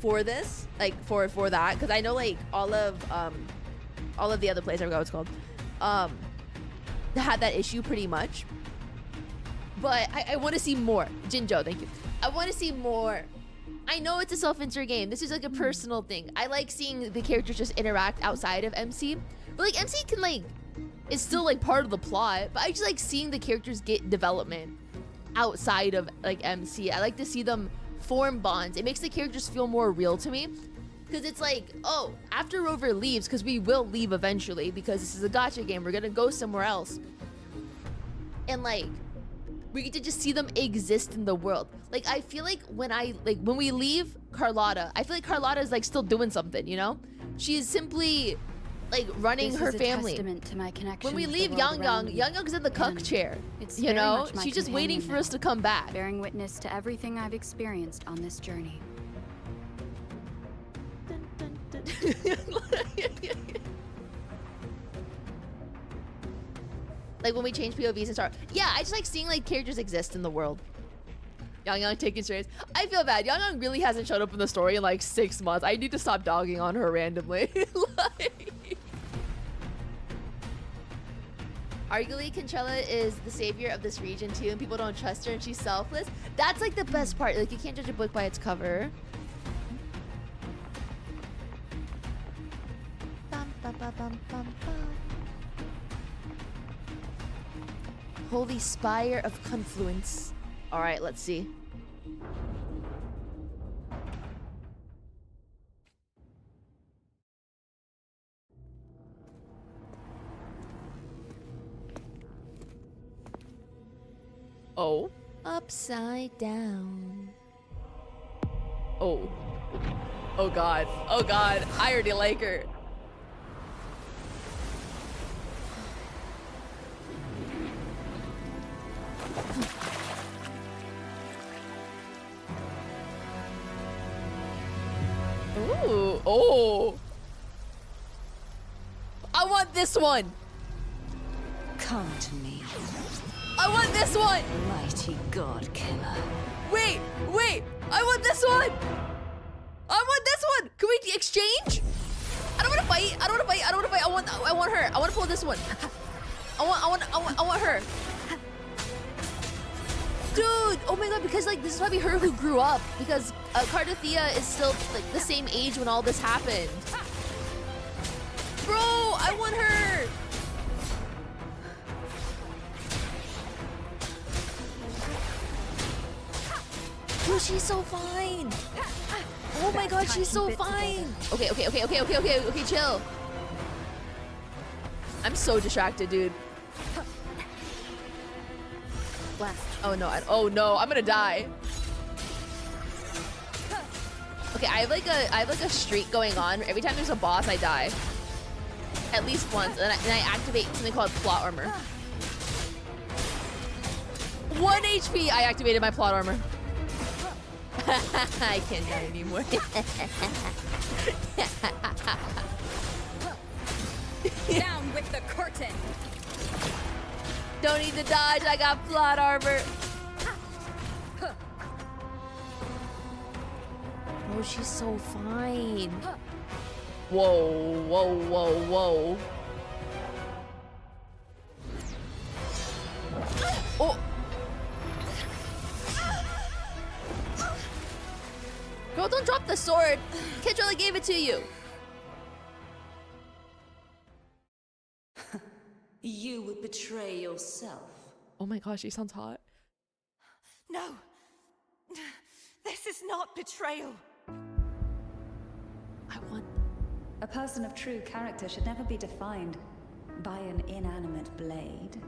Speaker 1: for this, like for that, because I know like all of the other plays, I forgot what it's called, had that issue pretty much. But I want to see more. Jinjo, thank you. I want to see more. I know it's a self-insert game. This is like a personal thing. I like seeing the characters just interact outside of MC. But like MC can like, it's still like part of the plot. But I just like seeing the characters get development outside of like MC. I like to see them form bonds. It makes the characters feel more real to me. Because it's like, oh, after Rover leaves, because we will leave eventually, because this is a gacha game, we're gonna go somewhere else. And like, we get to just see them exist in the world. Like, I feel like when we leave Carlotta, I feel like Carlotta is like still doing something, you know? She is simply like running
Speaker 2: This
Speaker 1: her
Speaker 2: is a
Speaker 1: family.
Speaker 2: testament to my connection
Speaker 1: When we
Speaker 2: with the
Speaker 1: leave
Speaker 2: world around
Speaker 1: Yang
Speaker 2: me.
Speaker 1: Yang's in the cuck
Speaker 2: And
Speaker 1: chair.
Speaker 2: it's
Speaker 1: You
Speaker 2: very
Speaker 1: know?
Speaker 2: much my
Speaker 1: She's just waiting
Speaker 2: companion
Speaker 1: for us to come back.
Speaker 2: bearing witness to everything I've experienced on this journey.
Speaker 1: Like when we change POVs and start. Yeah, I just like seeing like characters exist in the world. Yang taking strays. I feel bad. Yang really hasn't showed up in the story in like 6 months. I need to stop dogging on her randomly. Like, arguably, Contrella is the savior of this region too, and people don't trust her, and she's selfless. That's like the best part. Like, you can't judge a book by its cover. Holy Spire of Confluence. All right, let's see. Oh. Upside down. Oh. Oh God. Oh God. I already like her. Ooh. Oh. I want this one.
Speaker 12: Come to me,
Speaker 1: I want this one.
Speaker 12: mighty god killer.
Speaker 1: Wait. I want this one. I want this one. Can we exchange? I don't want to fight. I want her. I want to pull this one. I want her. Dude, oh my God, because like this is probably her who grew up, because Cartethyia is still like the same age when all this happened. Bro, I want her. Bro, she's so fine. Oh my God, she's so fine. Okay, chill. I'm so distracted, dude.
Speaker 2: Blast.
Speaker 1: Oh no, I'm gonna die. Okay, I have like a streak going on. Every time there's a boss, I die. At least once, and I activate something called plot armor. 1 HP, I activated my plot armor. I can't die anymore.
Speaker 11: Down with the curtain.
Speaker 1: Don't need to dodge, I got plot armor. Oh, she's so fine. Whoa. Oh, Bro, don't drop the sword. Kentrella gave it to you.
Speaker 12: You would betray yourself.
Speaker 1: Oh my gosh, she sounds hot.
Speaker 14: No. This is not betrayal.
Speaker 1: I want...
Speaker 8: A person of true character should never be defined by an inanimate blade.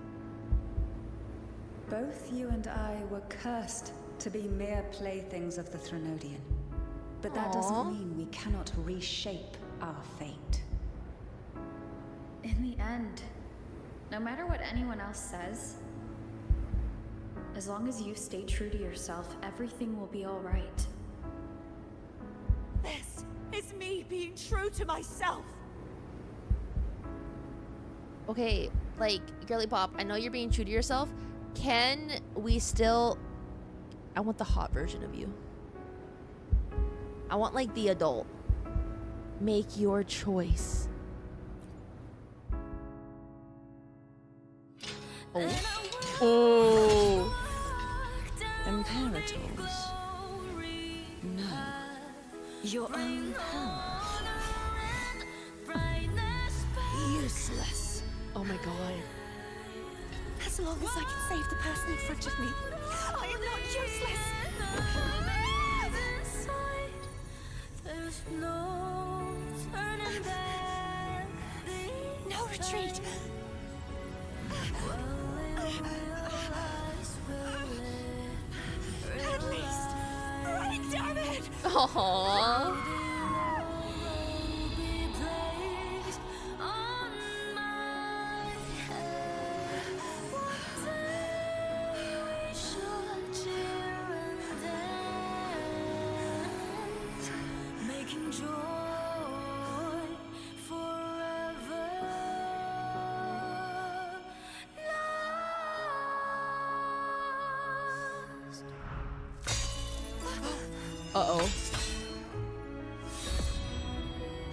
Speaker 8: Both you and I were cursed to be mere playthings of the Threnodian. But that doesn't mean we cannot reshape our fate.
Speaker 2: In the end, no matter what anyone else says, as long as you stay true to yourself, everything will be all right.
Speaker 14: This is me being true to myself.
Speaker 1: Okay, like, girly pop, I know you're being true to yourself. Can we still... I want the hot version of you. I want, like, the adult. Make your choice. Oh. Oh.
Speaker 5: Imperators. No. Your own power. Useless.
Speaker 1: Oh my god.
Speaker 14: As long as I can save the person in front of me, I am not useless. No retreat. At least, break, damn it!
Speaker 1: Aww. Uh-oh.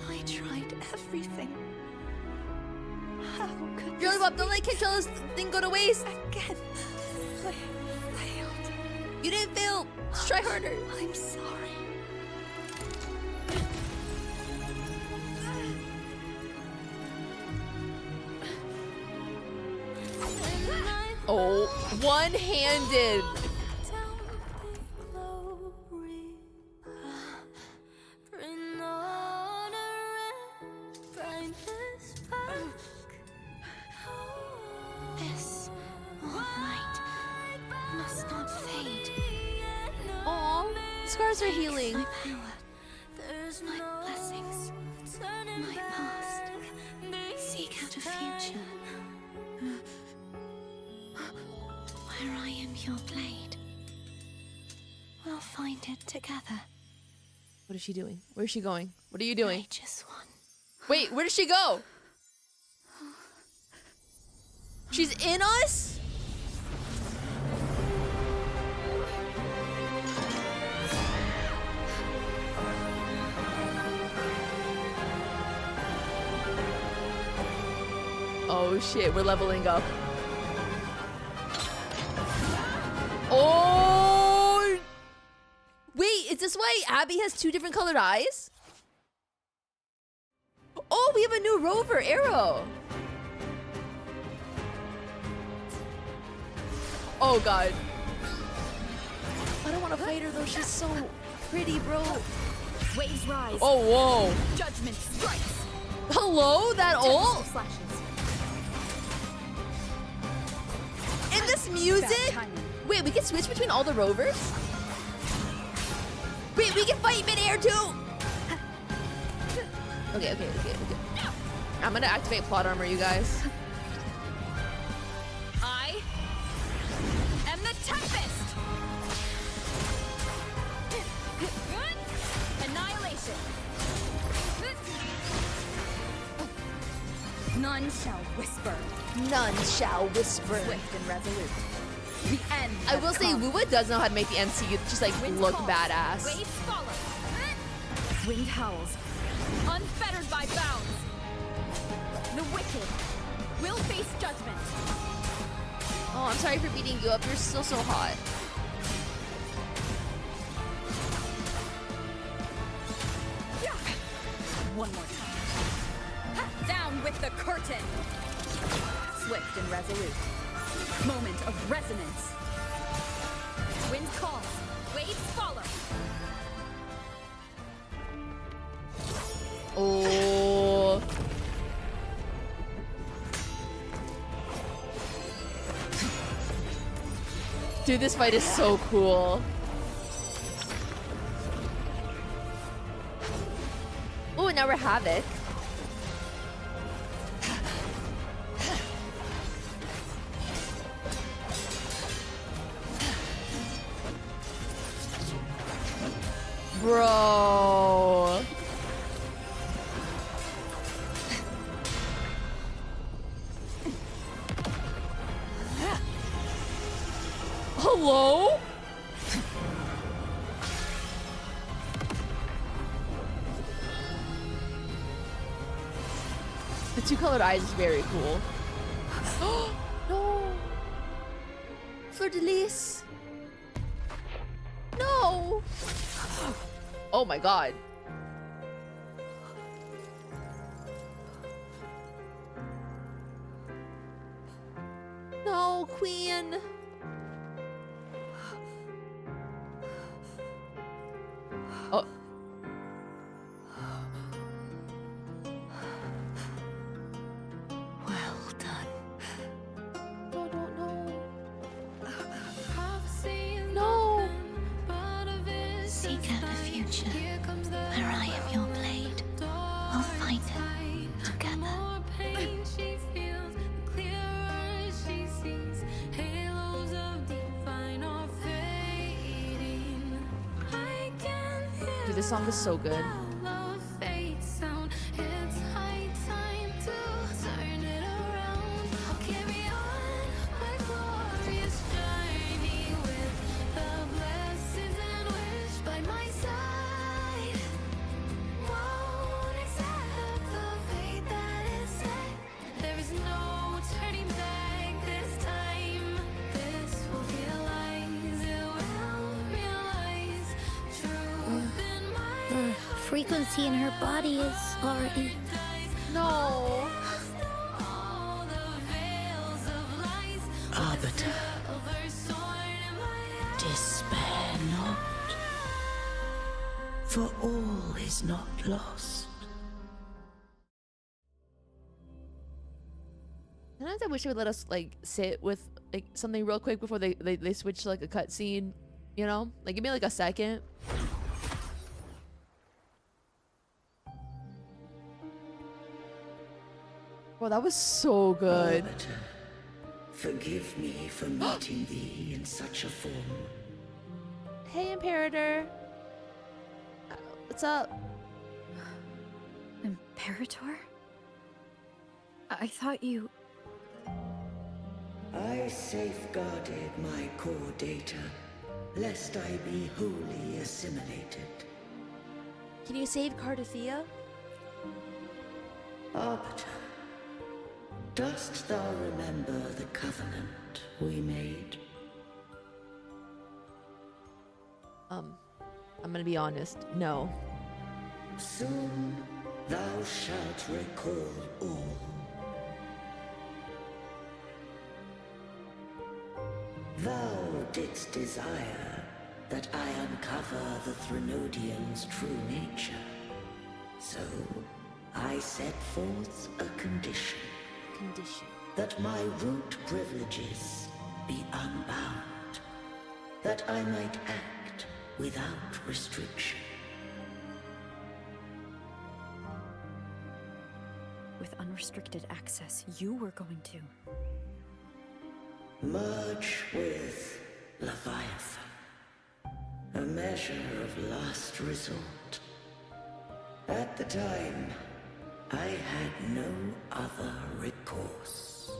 Speaker 14: I tried everything. How could
Speaker 1: Girly pop, don't let Kenchella's thing go to waste.
Speaker 14: Again, I failed.
Speaker 1: You didn't fail. Just try harder.
Speaker 14: I'm sorry.
Speaker 1: Oh, one-handed.
Speaker 5: This all night must not fade.
Speaker 1: Aw, scars are healing.
Speaker 5: My power, my blessings, my past. Seek out a future where I am your blade. We'll find it together.
Speaker 1: What is she doing? Where's she going? What are you doing?
Speaker 5: Righteous one.
Speaker 1: Wait, where did she go? She's in us? Oh shit, we're leveling up. Oh! Wait, is this why Abby has two different colored eyes? Oh, we have a new rover, Arrow. Oh god. I don't want to fight her though, she's so pretty, bro.
Speaker 11: Waves rise.
Speaker 1: Oh, whoa.
Speaker 11: Judgment strikes.
Speaker 1: Hello, that ult?
Speaker 11: Flashes.
Speaker 1: In this music? Wait, we can switch between all the rovers? Wait, we can fight mid-air too! Okay. I'm gonna activate plot armor, you guys.
Speaker 11: I am the Tempest! Annihilation! None shall whisper.
Speaker 1: None shall whisper.
Speaker 11: Swift and resolute. The end.
Speaker 1: I will say, Wuwa does know how to make the NC just like look badass.
Speaker 11: Waves follow. Wind howls. Unfettered by bounds. The wicked will face judgment.
Speaker 1: Oh, I'm sorry for beating you up. You're still so hot.
Speaker 11: one more time. Ha! Down with the curtain! Swift and resolute. Moment of resonance. Wind calls, waves follow.
Speaker 1: Oh. Dude, this fight is so cool. Oh, now we're Havoc. Bro. Hello? The two-colored eyes is very cool. No! Fleur de lis! No! Oh my god. No, Queen! Oh.
Speaker 5: Well done.
Speaker 1: No.
Speaker 5: Seek out the future, where I am your blade. We'll fight it together.
Speaker 1: Dude, this song is so good.
Speaker 3: Frequency in her body is already...
Speaker 1: No.
Speaker 12: Arbiter, despair not, for all is not lost.
Speaker 1: Sometimes I wish they would let us like sit with like something real quick before they switch to like a cutscene, you know? Like give me like a second. Well, that was so good.
Speaker 12: Arbiter, forgive me for meeting thee in such a form.
Speaker 1: Hey, Imperator. What's up?
Speaker 2: Imperator? I thought you...
Speaker 12: I safeguarded my core data, lest I be wholly assimilated.
Speaker 1: Can you save Cartethyia?
Speaker 12: Arbiter, dost thou remember the covenant we made?
Speaker 1: I'm gonna be honest, no.
Speaker 12: Soon thou shalt recall all. Thou didst desire that I uncover the Threnodian's true nature. So, I set forth a condition. That my root privileges be unbound. That I might act without restriction.
Speaker 2: With unrestricted access, you were going to...
Speaker 12: Merge with Leviathan. A measure of last resort. At the time, I had no other recourse.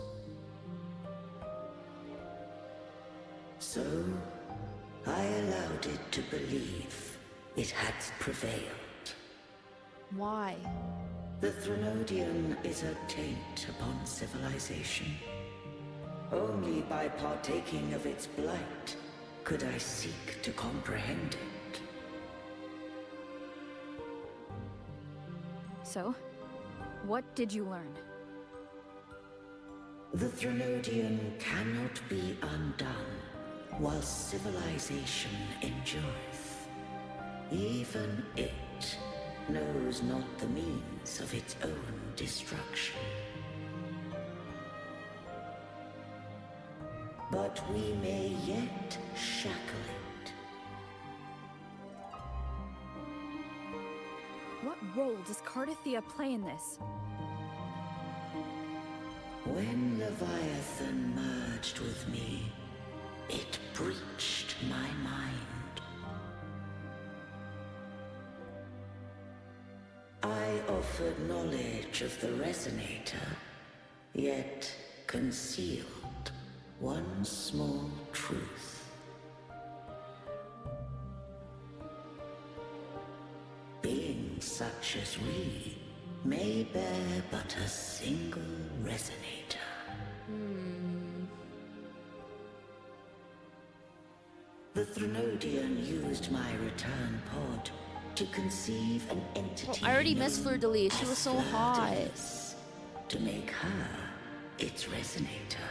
Speaker 12: So, I allowed it to believe it had prevailed.
Speaker 1: Why?
Speaker 12: The Threnodian is a taint upon civilization. Only by partaking of its blight could I seek to comprehend it.
Speaker 2: So, what did you learn?
Speaker 12: The Threnodian cannot be undone while civilization endureth. Even it knows not the means of its own destruction. But we may yet shackle it.
Speaker 2: What role does Cartethyia play in this?
Speaker 12: When Leviathan merged with me, it breached my mind. I offered knowledge of the Resonator, yet concealed one small truth. Beings such as we may bear but a single Resonator. The Threnodian used my return pod to conceive an entity.
Speaker 1: I already missed Fleur-de-Lis. She was so hot.
Speaker 12: To make her its Resonator.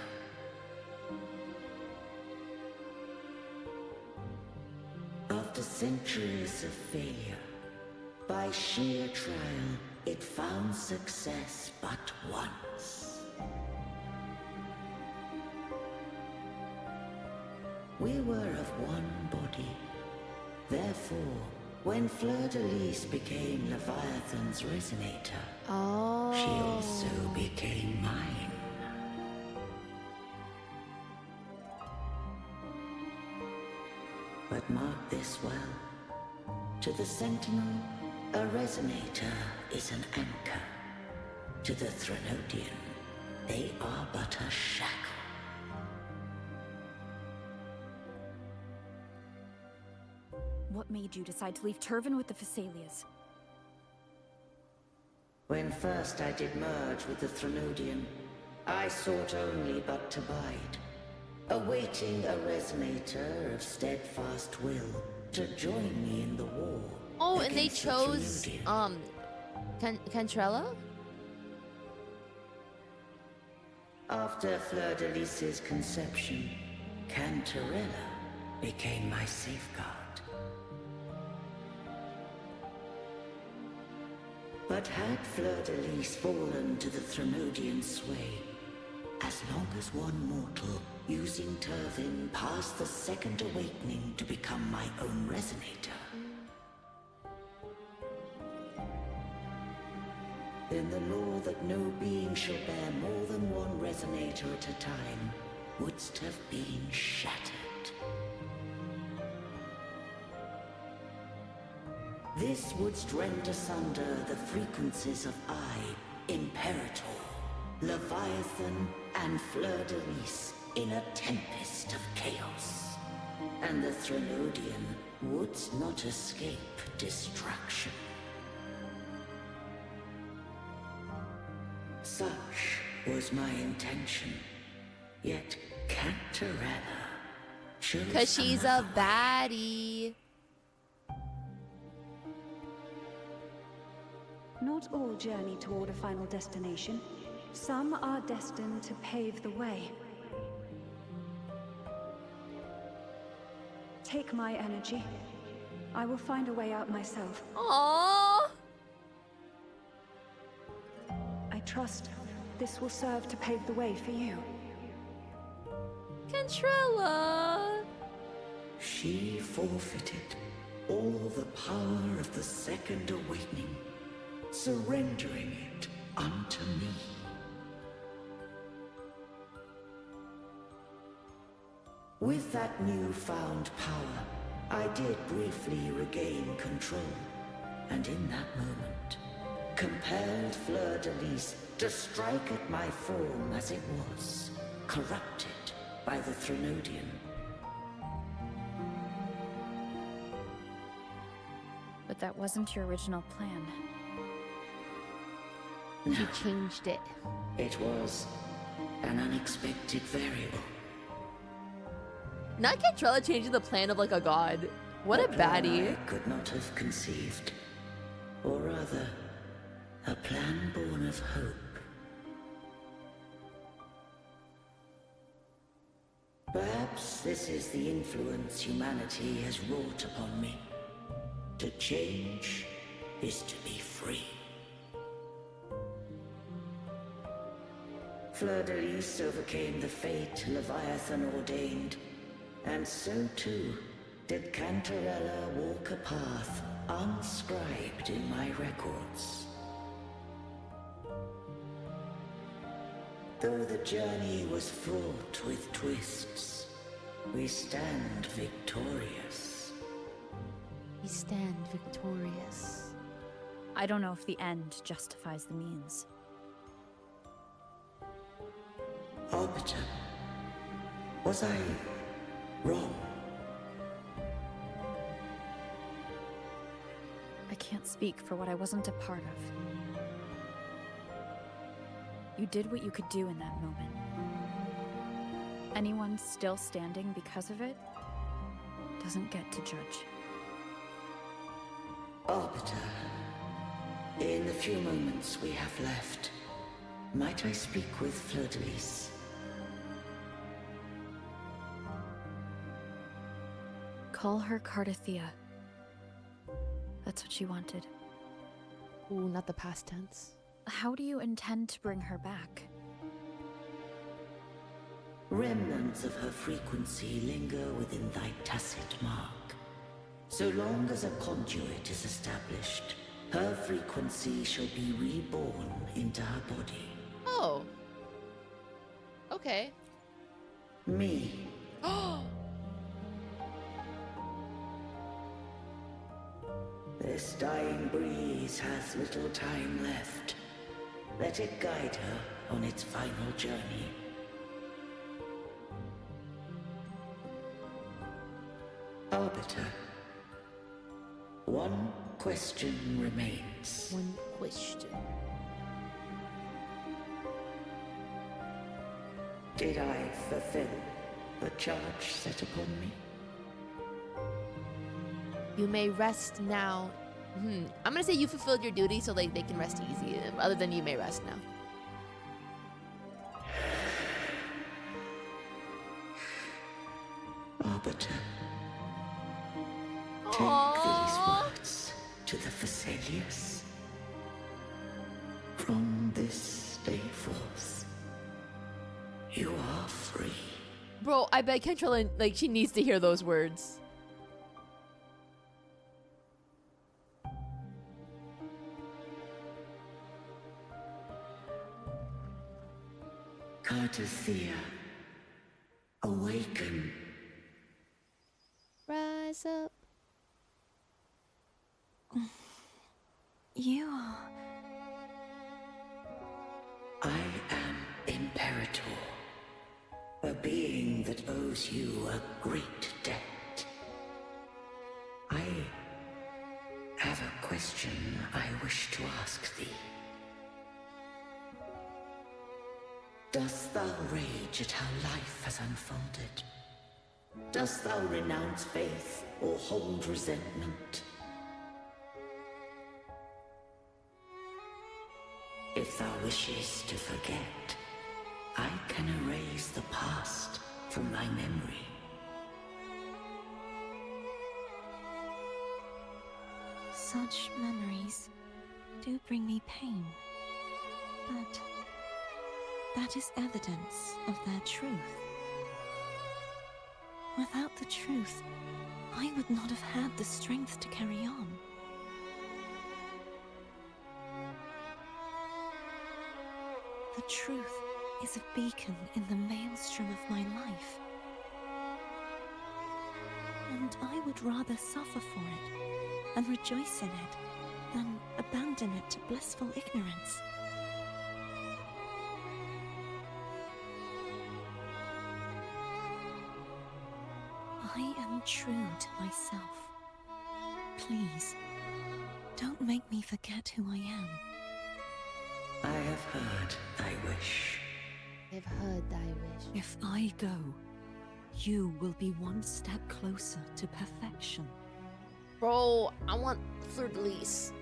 Speaker 12: After centuries of failure, by sheer trial, it found success but once. We were of one body. Therefore, when Fleur-de-Lis became Leviathan's Resonator, she also became mine. But mark this well. To the Sentinel, a Resonator is an anchor. To the Threnodian, they are but a shackle.
Speaker 2: What made you decide to leave Turvan with the Facelias?
Speaker 12: When first I did merge with the Threnodian, I sought only but to bide, awaiting a Resonator of steadfast will to join me in the war.
Speaker 1: Oh, and they chose Cantrella?
Speaker 12: After Fleur-de-Lis's conception, Cantarella became my safeguard. But had Fleur-de-Lis fallen to the Threnodian sway, as long as one mortal using Turvan passed the second awakening to become my own Resonator, then the law that no being shall bear more than one Resonator at a time wouldst have been shattered. This wouldst rend asunder the frequencies of I, Imperator, Leviathan, and Fleur-de-Lis in a tempest of chaos. And the Threnodian wouldst not escape destruction. Such was my intention. Yet Cantarella chose
Speaker 1: 'Cause she's a baddie.
Speaker 15: Not all journey toward a final destination. Some are destined to pave the way. Take my energy. I will find a way out myself.
Speaker 1: Aww.
Speaker 15: I trust this will serve to pave the way for you.
Speaker 1: Cantrella.
Speaker 12: She forfeited all the power of the second awakening, surrendering it unto me. With that newfound power, I did briefly regain control, and in that moment, compelled Fleur-de-Lis to strike at my form as it was, corrupted by the Threnodian.
Speaker 2: But that wasn't your original plan.
Speaker 1: You changed it.
Speaker 12: It was an unexpected variable.
Speaker 1: Not Cantrella changing the plan of like a god. What a baddie.
Speaker 12: I could not have conceived. Or rather, A plan born of hope. Perhaps this is the influence humanity has wrought upon me. To change is to be free. Fleur-de-Lis overcame the fate Leviathan ordained, and so too did Cantarella walk a path unscribed in my records. Though the journey was fraught with twists, we stand victorious.
Speaker 1: We stand victorious.
Speaker 2: I don't know if the end justifies the means.
Speaker 12: Arbiter, was I wrong?
Speaker 2: I can't speak for what I wasn't a part of. You did what you could do in that moment. Anyone still standing because of it doesn't get to judge.
Speaker 12: Arbiter, in the few moments we have left, might I speak with Fleur-de-Lis?
Speaker 2: Call her Cartethyia. That's what she wanted.
Speaker 1: Ooh, not the past tense.
Speaker 2: How do you intend to bring her back?
Speaker 12: Remnants of her frequency linger within thy tacit mark. So long as a conduit is established, her frequency shall be reborn into her body.
Speaker 1: Oh. Okay.
Speaker 12: Me. This dying breeze has little time left. Let it guide her on its final journey. Arbiter, one question remains.
Speaker 1: One question.
Speaker 12: Did I fulfill the charge set upon me?
Speaker 1: You may rest now. I'm gonna say you fulfilled your duty so like they can rest easy. Other than you may rest now.
Speaker 12: Arbiter, take these words to the Facelias. From this day forth, you are free.
Speaker 1: Bro, I bet Kentrell, like, she needs to hear those words.
Speaker 12: Cartethyia, awaken.
Speaker 1: Rise up.
Speaker 5: You are...
Speaker 12: I am Imperator, a being that owes you a great debt. I have a question I wish to ask thee. Dost thou rage at how life has unfolded? Dost thou renounce faith or hold resentment? If thou wishes to forget, I can erase the past from thy memory.
Speaker 5: Such memories do bring me pain, but that is evidence of their truth. Without the truth, I would not have had the strength to carry on. The truth is a beacon in the maelstrom of my life. And I would rather suffer for it and rejoice in it than abandon it to blissful ignorance. I am true to myself. Please, don't make me forget who I am.
Speaker 12: I have heard thy wish.
Speaker 1: I've heard thy wish.
Speaker 5: If I go, you will be one step closer to perfection.
Speaker 1: Bro, I want Fleur-de-Lis.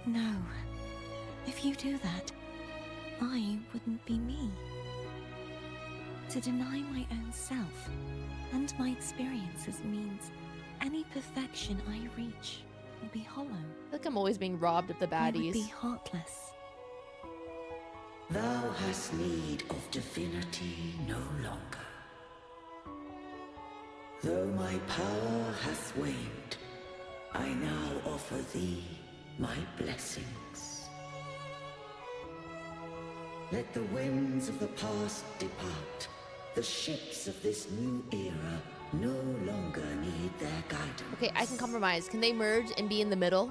Speaker 5: No. If you do that, I wouldn't be me. To deny my own self and my experiences means any perfection I reach will be hollow.
Speaker 1: I feel like I'm always being robbed of the baddies.
Speaker 5: I would be heartless.
Speaker 12: Thou hast need of divinity no longer. Though my power hath waned, I now offer thee my blessings. Let the winds of the past depart. The ships of this new era no longer need their guidance.
Speaker 1: Okay, I can compromise. Can they merge and be in the middle?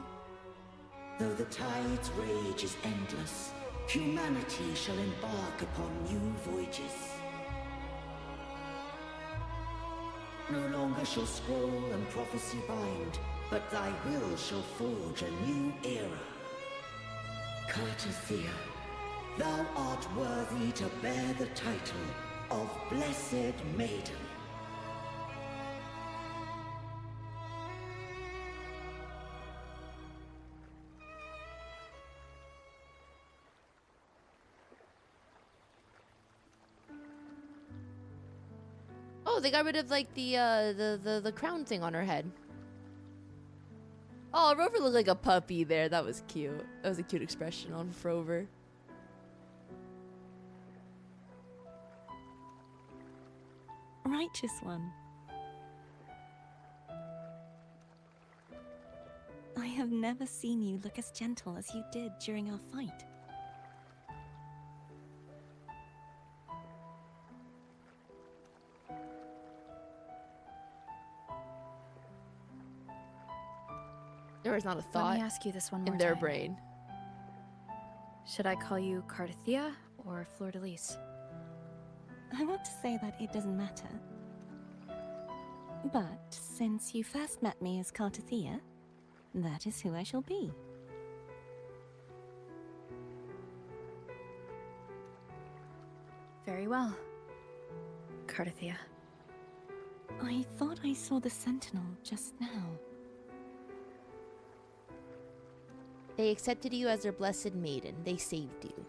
Speaker 12: Though the tide's rage is endless, humanity shall embark upon new voyages. No longer shall scroll and prophecy bind, but thy will shall forge a new era. Cartethyia, thou art worthy to bear the title of Blessed Maiden.
Speaker 1: Oh, they got rid of like the crown thing on her head. Oh, Rover looked like a puppy there. That was cute. That was a cute expression on Rover.
Speaker 5: Righteous one. I have never seen you look as gentle as you did during our fight.
Speaker 1: There is not a thought
Speaker 2: Let me ask you this one more
Speaker 1: in their
Speaker 2: time.
Speaker 1: brain.
Speaker 2: Should I call you Cartethyia or Fluriss?
Speaker 5: I want to say that it doesn't matter. But since you first met me as Cartethyia, that is who I shall be.
Speaker 2: Very well, Cartethyia.
Speaker 5: I thought I saw the Sentinel just now.
Speaker 1: They accepted you as their blessed maiden. They saved you.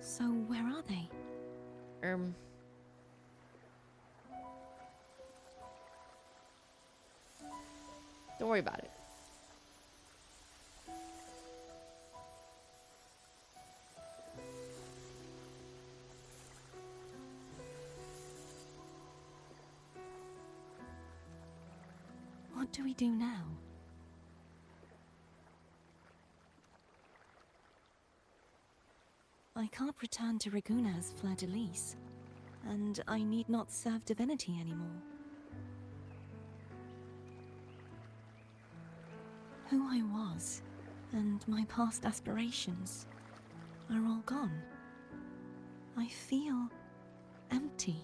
Speaker 5: So where are they?
Speaker 1: Don't worry about it.
Speaker 5: What do we do now? I can't return to Reguna as Fleur-de-Lis, and I need not serve divinity anymore. Who I was, and my past aspirations, are all gone. I feel empty.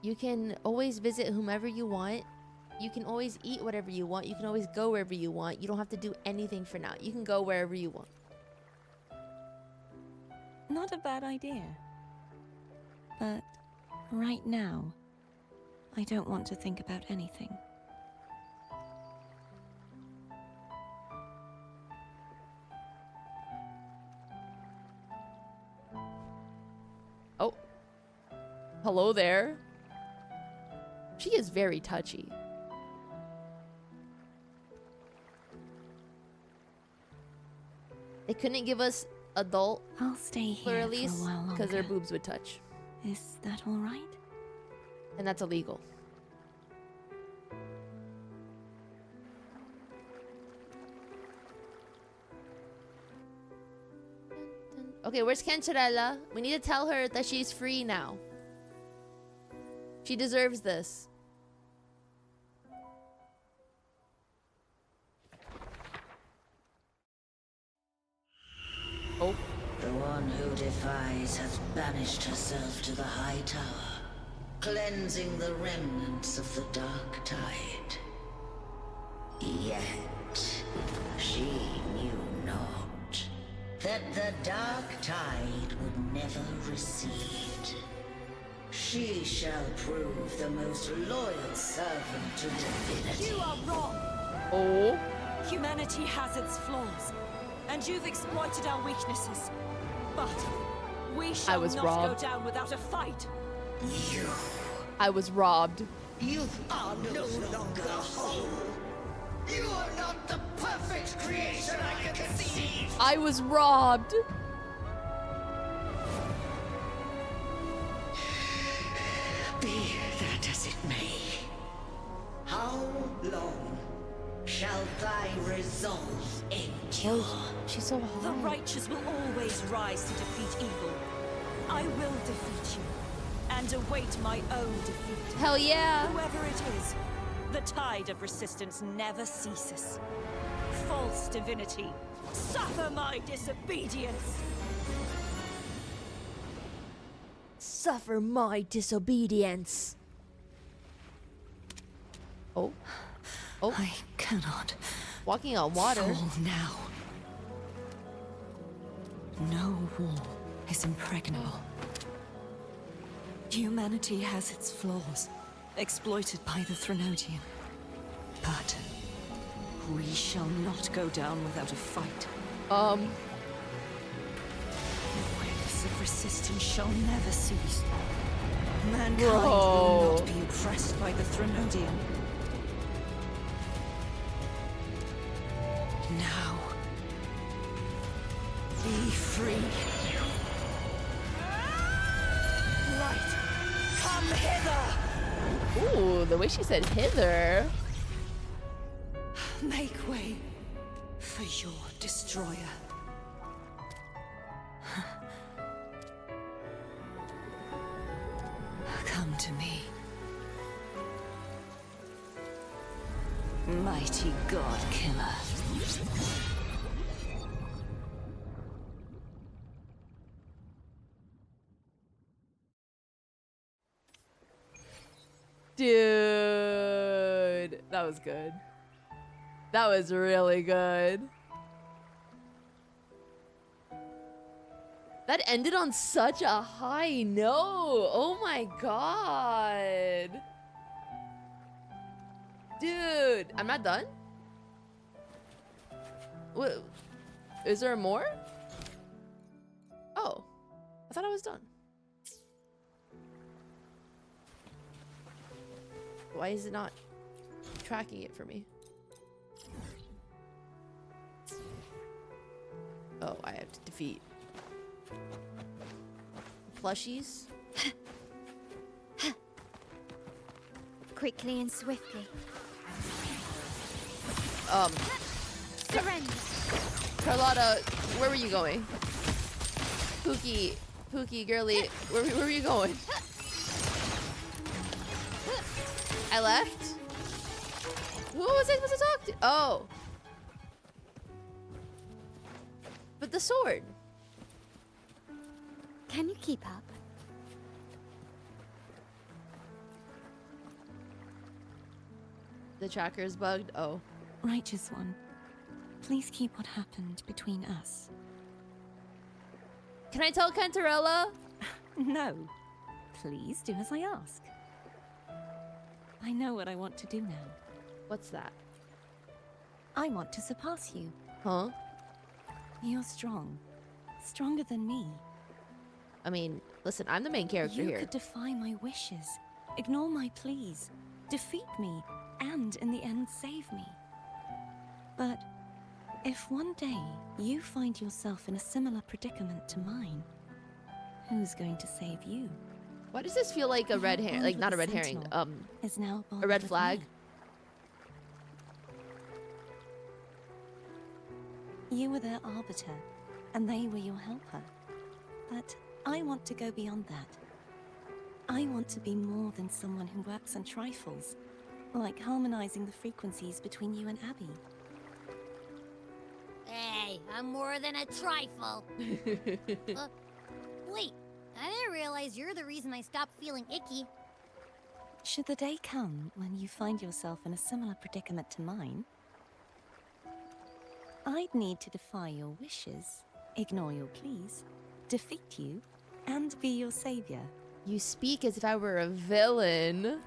Speaker 1: You can always visit whomever you want. You can always eat whatever you want. You can always go wherever you want. You don't have to do anything for now. You can go wherever you want.
Speaker 5: Not a bad idea. But right now, I don't want to think about anything.
Speaker 1: Oh. Hello there. She is very touchy. They couldn't give us adult
Speaker 5: I'll stay here for a while longer.
Speaker 1: because their boobs would touch.
Speaker 5: Is that all right?
Speaker 1: And that's illegal. Okay, where's Cantarella? We need to tell her that she's free now. She deserves this. Oh.
Speaker 12: The one who defies hath banished herself to the high tower, cleansing the remnants of the dark tide. Yet she knew not that the dark tide would never recede. She shall prove the most loyal servant to divinity.
Speaker 14: You are wrong!
Speaker 1: Oh.
Speaker 14: Humanity has its flaws, and you've exploited our weaknesses. But we shall not
Speaker 1: robbed.
Speaker 14: go down without a fight.
Speaker 1: I was robbed.
Speaker 12: You are no longer whole. You are not the perfect creation I conceived.
Speaker 1: I was robbed.
Speaker 12: Be that as it may, how long shall thy resolve endure?
Speaker 1: She's so hard.
Speaker 14: The righteous will always rise to defeat evil. I will defeat you, and await my own defeat.
Speaker 1: Hell yeah.
Speaker 14: Whoever it is, the tide of resistance never ceases. False divinity, suffer my disobedience!
Speaker 1: Suffer my disobedience. Oh. Oh.
Speaker 5: I cannot.
Speaker 1: Walking on water.
Speaker 5: Fall now. No wall is impregnable. Humanity has its flaws, exploited by the Threnodian. But we shall not go down without a fight. Waves of resistance shall never cease. Mankind will not be oppressed by the Threnodian. Now, be free. Light, come hither!
Speaker 1: Ooh, the way she said hither.
Speaker 5: Make way for your destroyer. Come to me. Mighty God Killer.
Speaker 1: Dude, that was good. That was really good. That ended on such a high note. Oh my god. Dude, I'm not done? What? Is there more? Oh, I thought I was done. Why is it not tracking it for me? Oh, I have to defeat plushies.
Speaker 4: Quickly and swiftly.
Speaker 1: Surrender. Carlotta, where were you going? Pookie, girly, where were you going? I left? Who was I supposed to talk to? Oh. But the sword.
Speaker 4: Can you keep up?
Speaker 1: The tracker is bugged. Oh.
Speaker 5: Righteous one, please keep what happened between us.
Speaker 1: Can I tell Cantarella?
Speaker 5: No. Please do as I ask. I know what I want to do now.
Speaker 1: What's that?
Speaker 5: I want to surpass you.
Speaker 1: Huh?
Speaker 5: You're strong. Stronger than me.
Speaker 1: I mean, listen, I'm the main character
Speaker 5: You
Speaker 1: here.
Speaker 5: could defy my wishes, ignore my pleas, defeat me, and in the end save me. But if one day you find yourself in a similar predicament to mine, who's going to save you?
Speaker 1: Why does this feel like a red herring? Like, not a red herring.
Speaker 5: Is now
Speaker 1: a red flag.
Speaker 5: You were their arbiter, and they were your helper. But I want to go beyond that. I want to be more than someone who works on trifles, like harmonizing the frequencies between you and Abby.
Speaker 3: Hey, I'm more than a trifle. Wait, I didn't realize you're the reason I stopped feeling icky.
Speaker 5: Should the day come when you find yourself in a similar predicament to mine, I'd need to defy your wishes, ignore your pleas, defeat you, and be your savior.
Speaker 1: You speak as if I were a villain.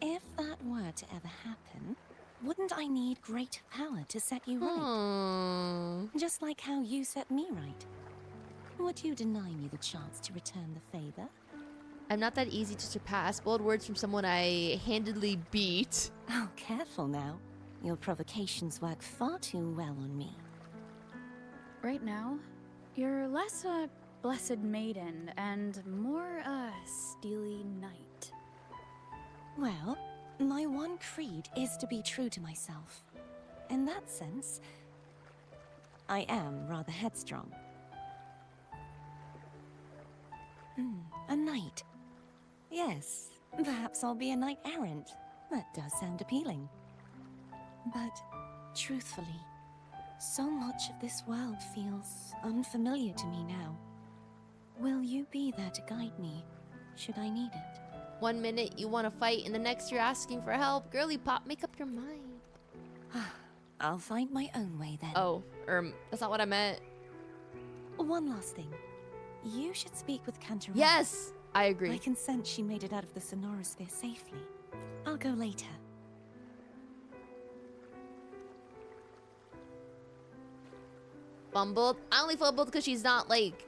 Speaker 5: If that were to ever happen, wouldn't I need great power to set you right? Just like how you set me right. Would you deny me the chance to return the favor?
Speaker 1: I'm not that easy to surpass. Bold words from someone I handedly beat.
Speaker 5: Oh, careful now. Your provocations work far too well on me.
Speaker 2: Right now, you're less a blessed maiden and more a steely knight.
Speaker 5: Well, my one creed is to be true to myself. In that sense, I am rather headstrong. A knight. Yes, perhaps I'll be a knight errant. That does sound appealing. But, truthfully, so much of this world feels unfamiliar to me now. Will you be there to guide me, should I need it?
Speaker 1: 1 minute you want to fight, and the next you're asking for help. Girly pop, make up your mind.
Speaker 5: I'll find my own way then.
Speaker 1: Oh, that's not what I meant.
Speaker 5: One last thing. You should speak with Cartethyia.
Speaker 1: Yes, I agree.
Speaker 5: I can sense she made it out of the sonosphere safely. I'll go later.
Speaker 1: Fumbled. I only fumbled because she's not like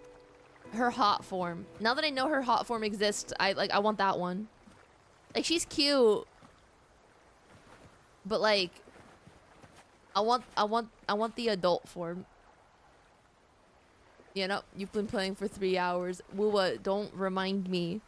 Speaker 1: her hot form. Now that I know her hot form exists, I want that one. Like, she's cute, but like I want the adult form. You know, you've been playing for 3 hours. Wuwa, don't remind me.